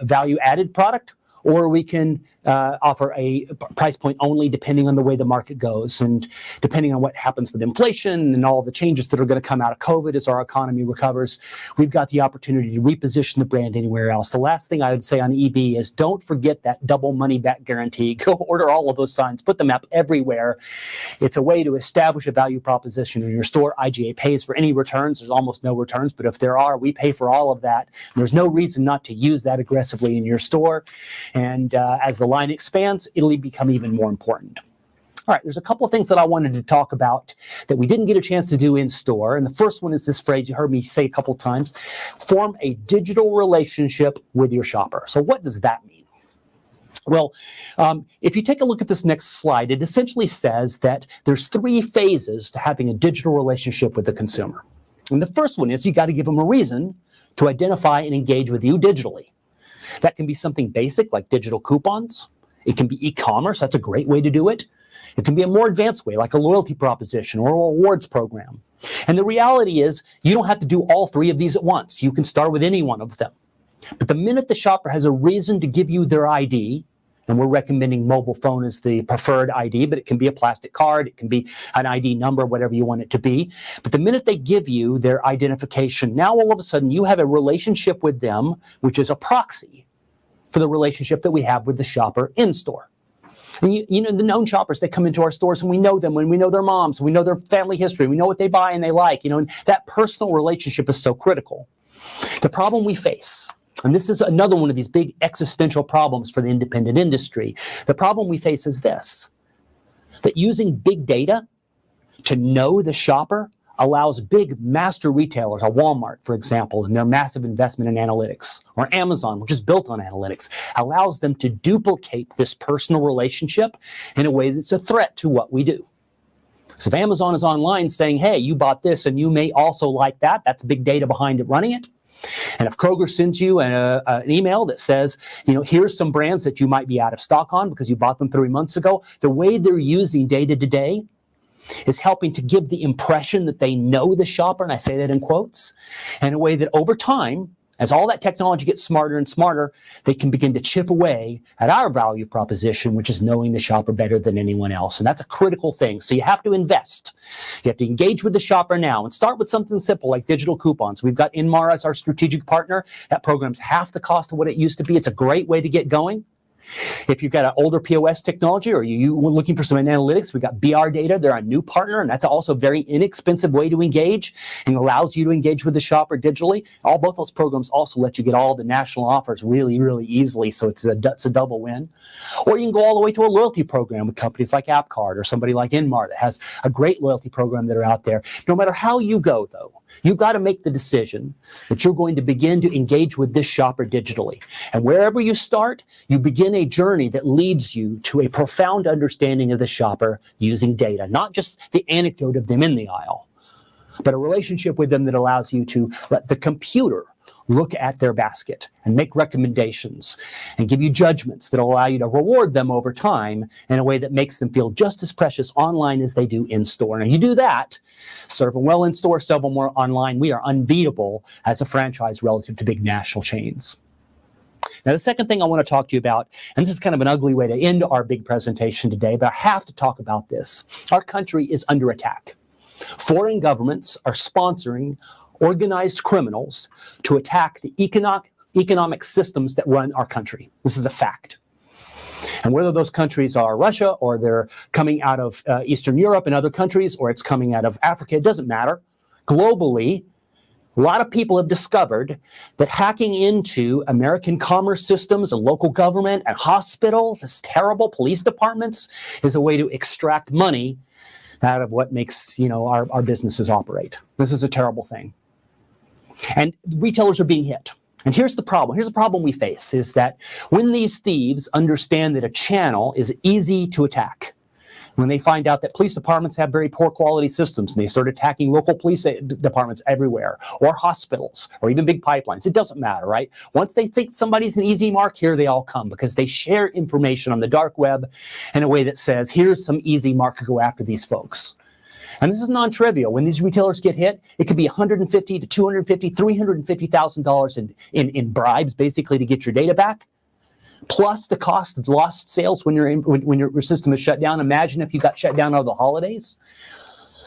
value-added product, or we can offer a price point only depending on the way the market goes and depending on what happens with inflation and all the changes that are going to come out of COVID as our economy recovers. We've got the opportunity to reposition the brand anywhere else. The last thing I would say on EV is don't forget that double money back guarantee. Go order all of those signs, put them up everywhere. It's a way to establish a value proposition in your store. IGA pays for any returns. There's almost no returns, but if there are, we pay for all of that. There's no reason not to use that aggressively in your store. And as the line expands, it'll become even more important. All right, there's a couple of things that I wanted to talk about that we didn't get a chance to do in store. And the first one is this phrase you heard me say a couple of times: form a digital relationship with your shopper. So what does that mean? Well, if you take a look at this next slide, it essentially says that there's 3 phases to having a digital relationship with the consumer. And the first one is you got to give them a reason to identify and engage with you digitally. That can be something basic like digital coupons. It can be e-commerce. That's a great way to do it. It can be a more advanced way like a loyalty proposition or a rewards program. And the reality is you don't have to do all 3 of these at once. You can start with any one of them. But the minute the shopper has a reason to give you their ID, and we're recommending mobile phone as the preferred ID, but it can be a plastic card, it can be an ID number, whatever you want it to be. But the minute they give you their identification, now all of a sudden you have a relationship with them, which is a proxy for the relationship that we have with the shopper in store. And you know, the known shoppers, they come into our stores and we know them, and we know their moms, we know their family history, we know what they buy and they like, you know, and that personal relationship is so critical. The problem we face, and this is another one of these big existential problems for the independent industry. The problem we face is this, that using big data to know the shopper allows big master retailers, a Walmart, for example, and their massive investment in analytics, or Amazon, which is built on analytics, allows them to duplicate this personal relationship in a way that's a threat to what we do. So if Amazon is online saying, hey, you bought this and you may also like that, that's big data behind it running it. And if Kroger sends you an email that says, you know, here's some brands that you might be out of stock on because you bought them 3 months ago, the way they're using data today is helping to give the impression that they know the shopper, and I say that in quotes, in a way that over time, as all that technology gets smarter and smarter, they can begin to chip away at our value proposition, which is knowing the shopper better than anyone else. And that's a critical thing. So you have to invest. You have to engage with the shopper now and start with something simple like digital coupons. We've got Inmar as our strategic partner. That program's half the cost of what it used to be. It's a great way to get going. If you've got an older POS technology or you're looking for some analytics, we've got BR data. They're a new partner, and that's also a very inexpensive way to engage and allows you to engage with the shopper digitally. Both those programs also let you get all the national offers really, really easily, so it's a double win. Or you can go all the way to a loyalty program with companies like AppCard or somebody like Inmar that has a great loyalty program that are out there. No matter how you go, though, you've got to make the decision that you're going to begin to engage with this shopper digitally. And wherever you start, you begin a journey that leads you to a profound understanding of the shopper using data, not just the anecdote of them in the aisle, but a relationship with them that allows you to let the computer look at their basket and make recommendations and give you judgments that allow you to reward them over time in a way that makes them feel just as precious online as they do in store. Now, you do that, serve them well in store, serve them more online. We are unbeatable as a franchise relative to big national chains. Now, the second thing I want to talk to you about, and this is kind of an ugly way to end our big presentation today, but I have to talk about this. Our country is under attack. Foreign governments are sponsoring organized criminals to attack the economic systems that run our country. This is a fact. And whether those countries are Russia or they're coming out of Eastern Europe and other countries, or it's coming out of Africa, it doesn't matter. Globally, a lot of people have discovered that hacking into American commerce systems and local government and hospitals, as terrible police departments, is a way to extract money out of what makes, our businesses operate. This is a terrible thing. And retailers are being hit. And here's the problem. Here's the problem we face is that when these thieves understand that a channel is easy to attack, when they find out that police departments have very poor quality systems and they start attacking local police departments everywhere, or hospitals, or even big pipelines, it doesn't matter, right? Once they think somebody's an easy mark, here they all come because they share information on the dark web in a way that says, here's some easy mark to go after these folks. And this is non-trivial. When these retailers get hit, it could be $150,000 to $250,000, $350,000 in bribes, basically, to get your data back. plus the cost of lost sales when your system is shut down. Imagine if you got shut down over the holidays.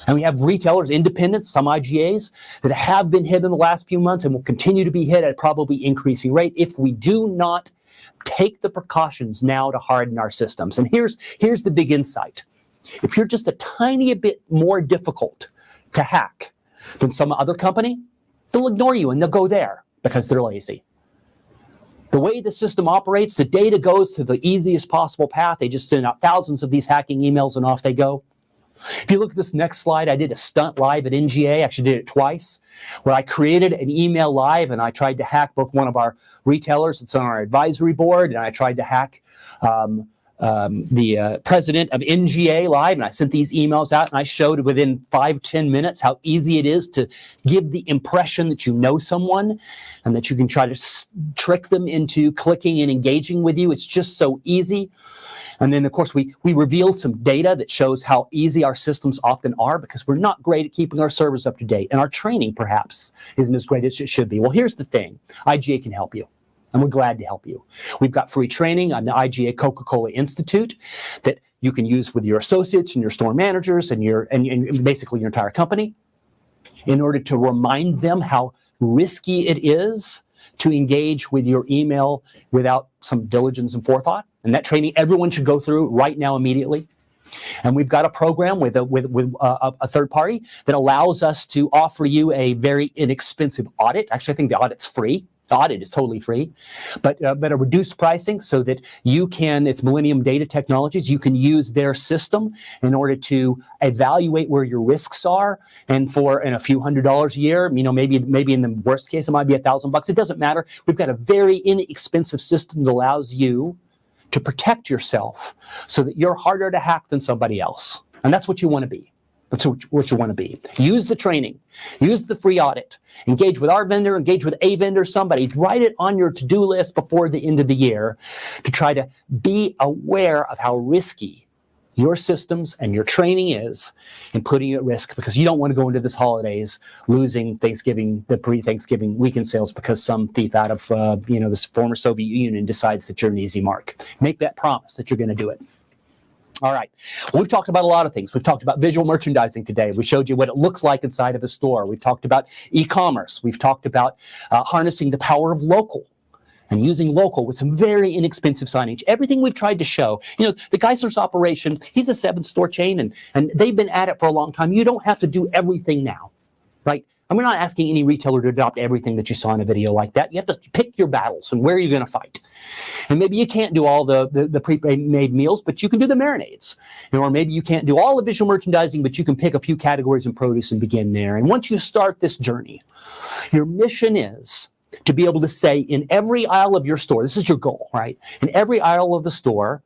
And we have retailers, independents, some IGAs, that have been hit in the last few months and will continue to be hit at a probably increasing rate if we do not take the precautions now to harden our systems. And here's the big insight. If you're just a tiny bit more difficult to hack than some other company, they'll ignore you and they'll go there because they're lazy. The way the system operates, the data goes to the easiest possible path. They just send out thousands of these hacking emails and off they go. If you look at this next slide, I did a stunt live at NGA. Actually did it twice, where I created an email live and I tried to hack both one of our retailers that's on our advisory board, and I tried to hack the president of NGA live, and I sent these emails out and I showed within 5-10 minutes how easy it is to give the impression that you know someone and that you can try to trick them into clicking and engaging with you. It's just so easy. And then, of course, we revealed some data that shows how easy our systems often are because we're not great at keeping our servers up to date. And our training, perhaps, isn't as great as it should be. Well, here's the thing. IGA can help you. And we're glad to help you. We've got free training on the IGA Coca-Cola Institute that you can use with your associates and your store managers and and basically your entire company in order to remind them how risky it is to engage with your email without some diligence and forethought. And that training everyone should go through right now immediately. And we've got a program with a third party that allows us to offer you a very inexpensive audit. Actually, I think the audit's free. The audit is totally free, but a reduced pricing so that you can, it's Millennium Data Technologies, you can use their system in order to evaluate where your risks are. And for a few $100s a year, maybe in the worst case, it might be $1,000. It doesn't matter. We've got a very inexpensive system that allows you to protect yourself so that you're harder to hack than somebody else. And that's what you want to be. That's what you want to be. Use the training. Use the free audit. Engage with our vendor. Engage with a vendor, somebody. Write it on your to-do list before the end of the year to try to be aware of how risky your systems and your training is in putting you at risk, because you don't want to go into this holidays losing Thanksgiving, the pre-Thanksgiving weekend sales because some thief out of this former Soviet Union decides that you're an easy mark. Make that promise that you're going to do it. All right. Well, we've talked about a lot of things. We've talked about visual merchandising today. We showed you what it looks like inside of a store. We've talked about e-commerce. We've talked about harnessing the power of local and using local with some very inexpensive signage. Everything we've tried to show. The Geissler's operation, he's a 7-store chain, and they've been at it for a long time. You don't have to do everything now, right? And we're not asking any retailer to adopt everything that you saw in a video like that. You have to pick your battles and where you're going to fight. And maybe you can't do all the pre-made meals, but you can do the marinades. Or maybe you can't do all the visual merchandising, but you can pick a few categories in produce and begin there. And once you start this journey, your mission is to be able to say in every aisle of your store, this is your goal, right? In every aisle of the store,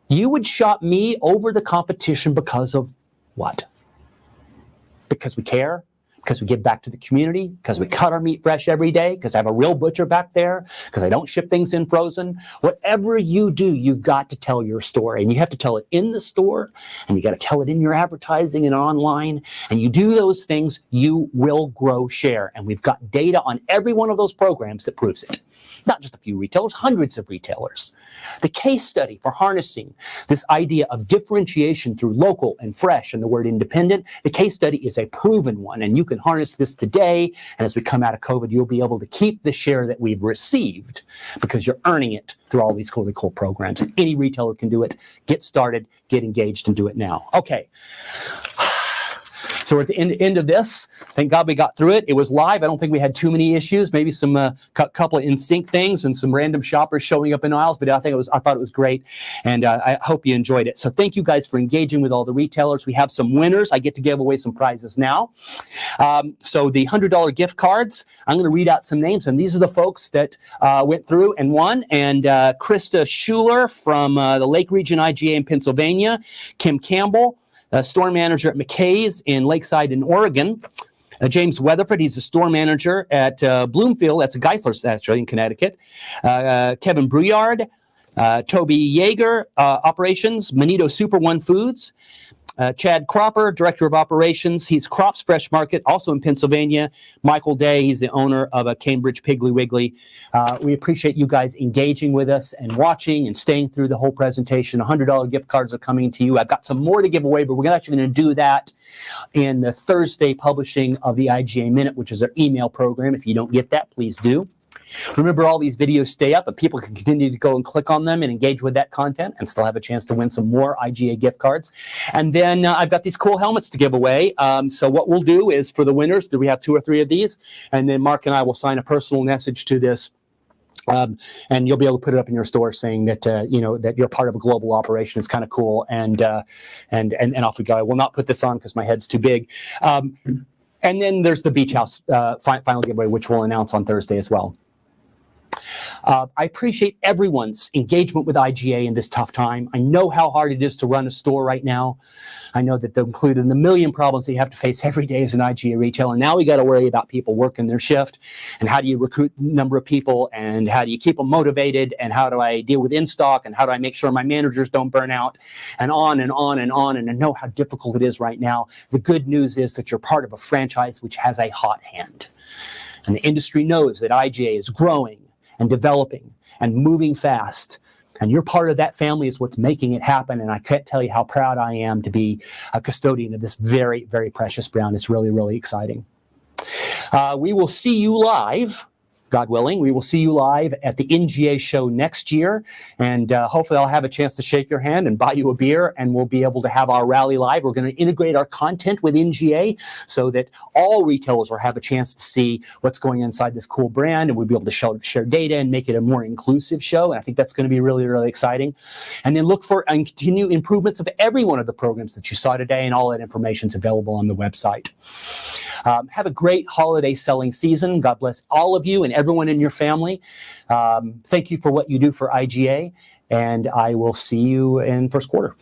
you would shop me over the competition because of what? Because we care. Because we give back to the community, because we cut our meat fresh every day, because I have a real butcher back there, because I don't ship things in frozen. Whatever you do, you've got to tell your story. And you have to tell it in the store, and you got to tell it in your advertising and online. And you do those things, you will grow share. And we've got data on every one of those programs that proves it. Not just a few retailers, hundreds of retailers. The case study for harnessing this idea of differentiation through local and fresh and the word independent, the case study is a proven one, and you can harness this today. And as we come out of COVID, you'll be able to keep the share that we've received because you're earning it through all these really cool programs. And any retailer can do it. Get started, get engaged, and do it now. Okay. So we're at the end of this. Thank God we got through it. It was live. I don't think we had too many issues. Maybe some couple of in sync things and some random shoppers showing up in aisles. But I thought it was great, and I hope you enjoyed it. So thank you guys for engaging with all the retailers. We have some winners. I get to give away some prizes now. So the $100 gift cards. I'm going to read out some names, and these are the folks that went through and won. And Krista Schuler from the Lake Region IGA in Pennsylvania, Kim Campbell, store manager at McKay's in Lakeside in Oregon. James Weatherford, he's the store manager at Bloomfield, that's a Geissler actually in Connecticut. Kevin Brouillard, Toby Yeager, operations, Manito Super One Foods. Chad Cropper, Director of Operations. He's Crops Fresh Market, also in Pennsylvania. Michael Day, he's the owner of a Cambridge Piggly Wiggly. We appreciate you guys engaging with us and watching and staying through the whole presentation. $100 gift cards are coming to you. I've got some more to give away, but we're actually going to do that in the Thursday publishing of the IGA Minute, which is our email program. If you don't get that, please do. Remember, all these videos stay up, but people can continue to go and click on them and engage with that content and still have a chance to win some more IGA gift cards. And then I've got these cool helmets to give away. So what we'll do is, for the winners, we have 2 or 3 of these, and then Mark and I will sign a personal message to this. And you'll be able to put it up in your store saying that that you're part of a global operation. It's kind of cool, and off we go. I will not put this on because my head's too big. And then there's the Beach House final giveaway, which we'll announce on Thursday as well. I appreciate everyone's engagement with IGA in this tough time. I know how hard it is to run a store right now. I know that they're included in the million problems that you have to face every day as an IGA retailer. Now we got to worry about people working their shift, and how do you recruit the number of people, and how do you keep them motivated, and how do I deal with in-stock, and how do I make sure my managers don't burn out, and on and on and on. And I know how difficult it is right now. The good news is that you're part of a franchise which has a hot hand. And the industry knows that IGA is growing and developing and moving fast. And you're part of that family is what's making it happen. And I can't tell you how proud I am to be a custodian of this very, very precious brand. It's really, really exciting. We will see you live, God willing. We will see you live at the NGA show next year. And hopefully I'll have a chance to shake your hand and buy you a beer, and we'll be able to have our rally live. We're going to integrate our content with NGA so that all retailers will have a chance to see what's going inside this cool brand, and we'll be able to share data and make it a more inclusive show. And I think that's going to be really, really exciting. And then look for and continue improvements of every one of the programs that you saw today, and all that information is available on the website. Have a great holiday selling season. God bless all of you and everyone in your family. Thank you for what you do for IGA, and I will see you in first quarter.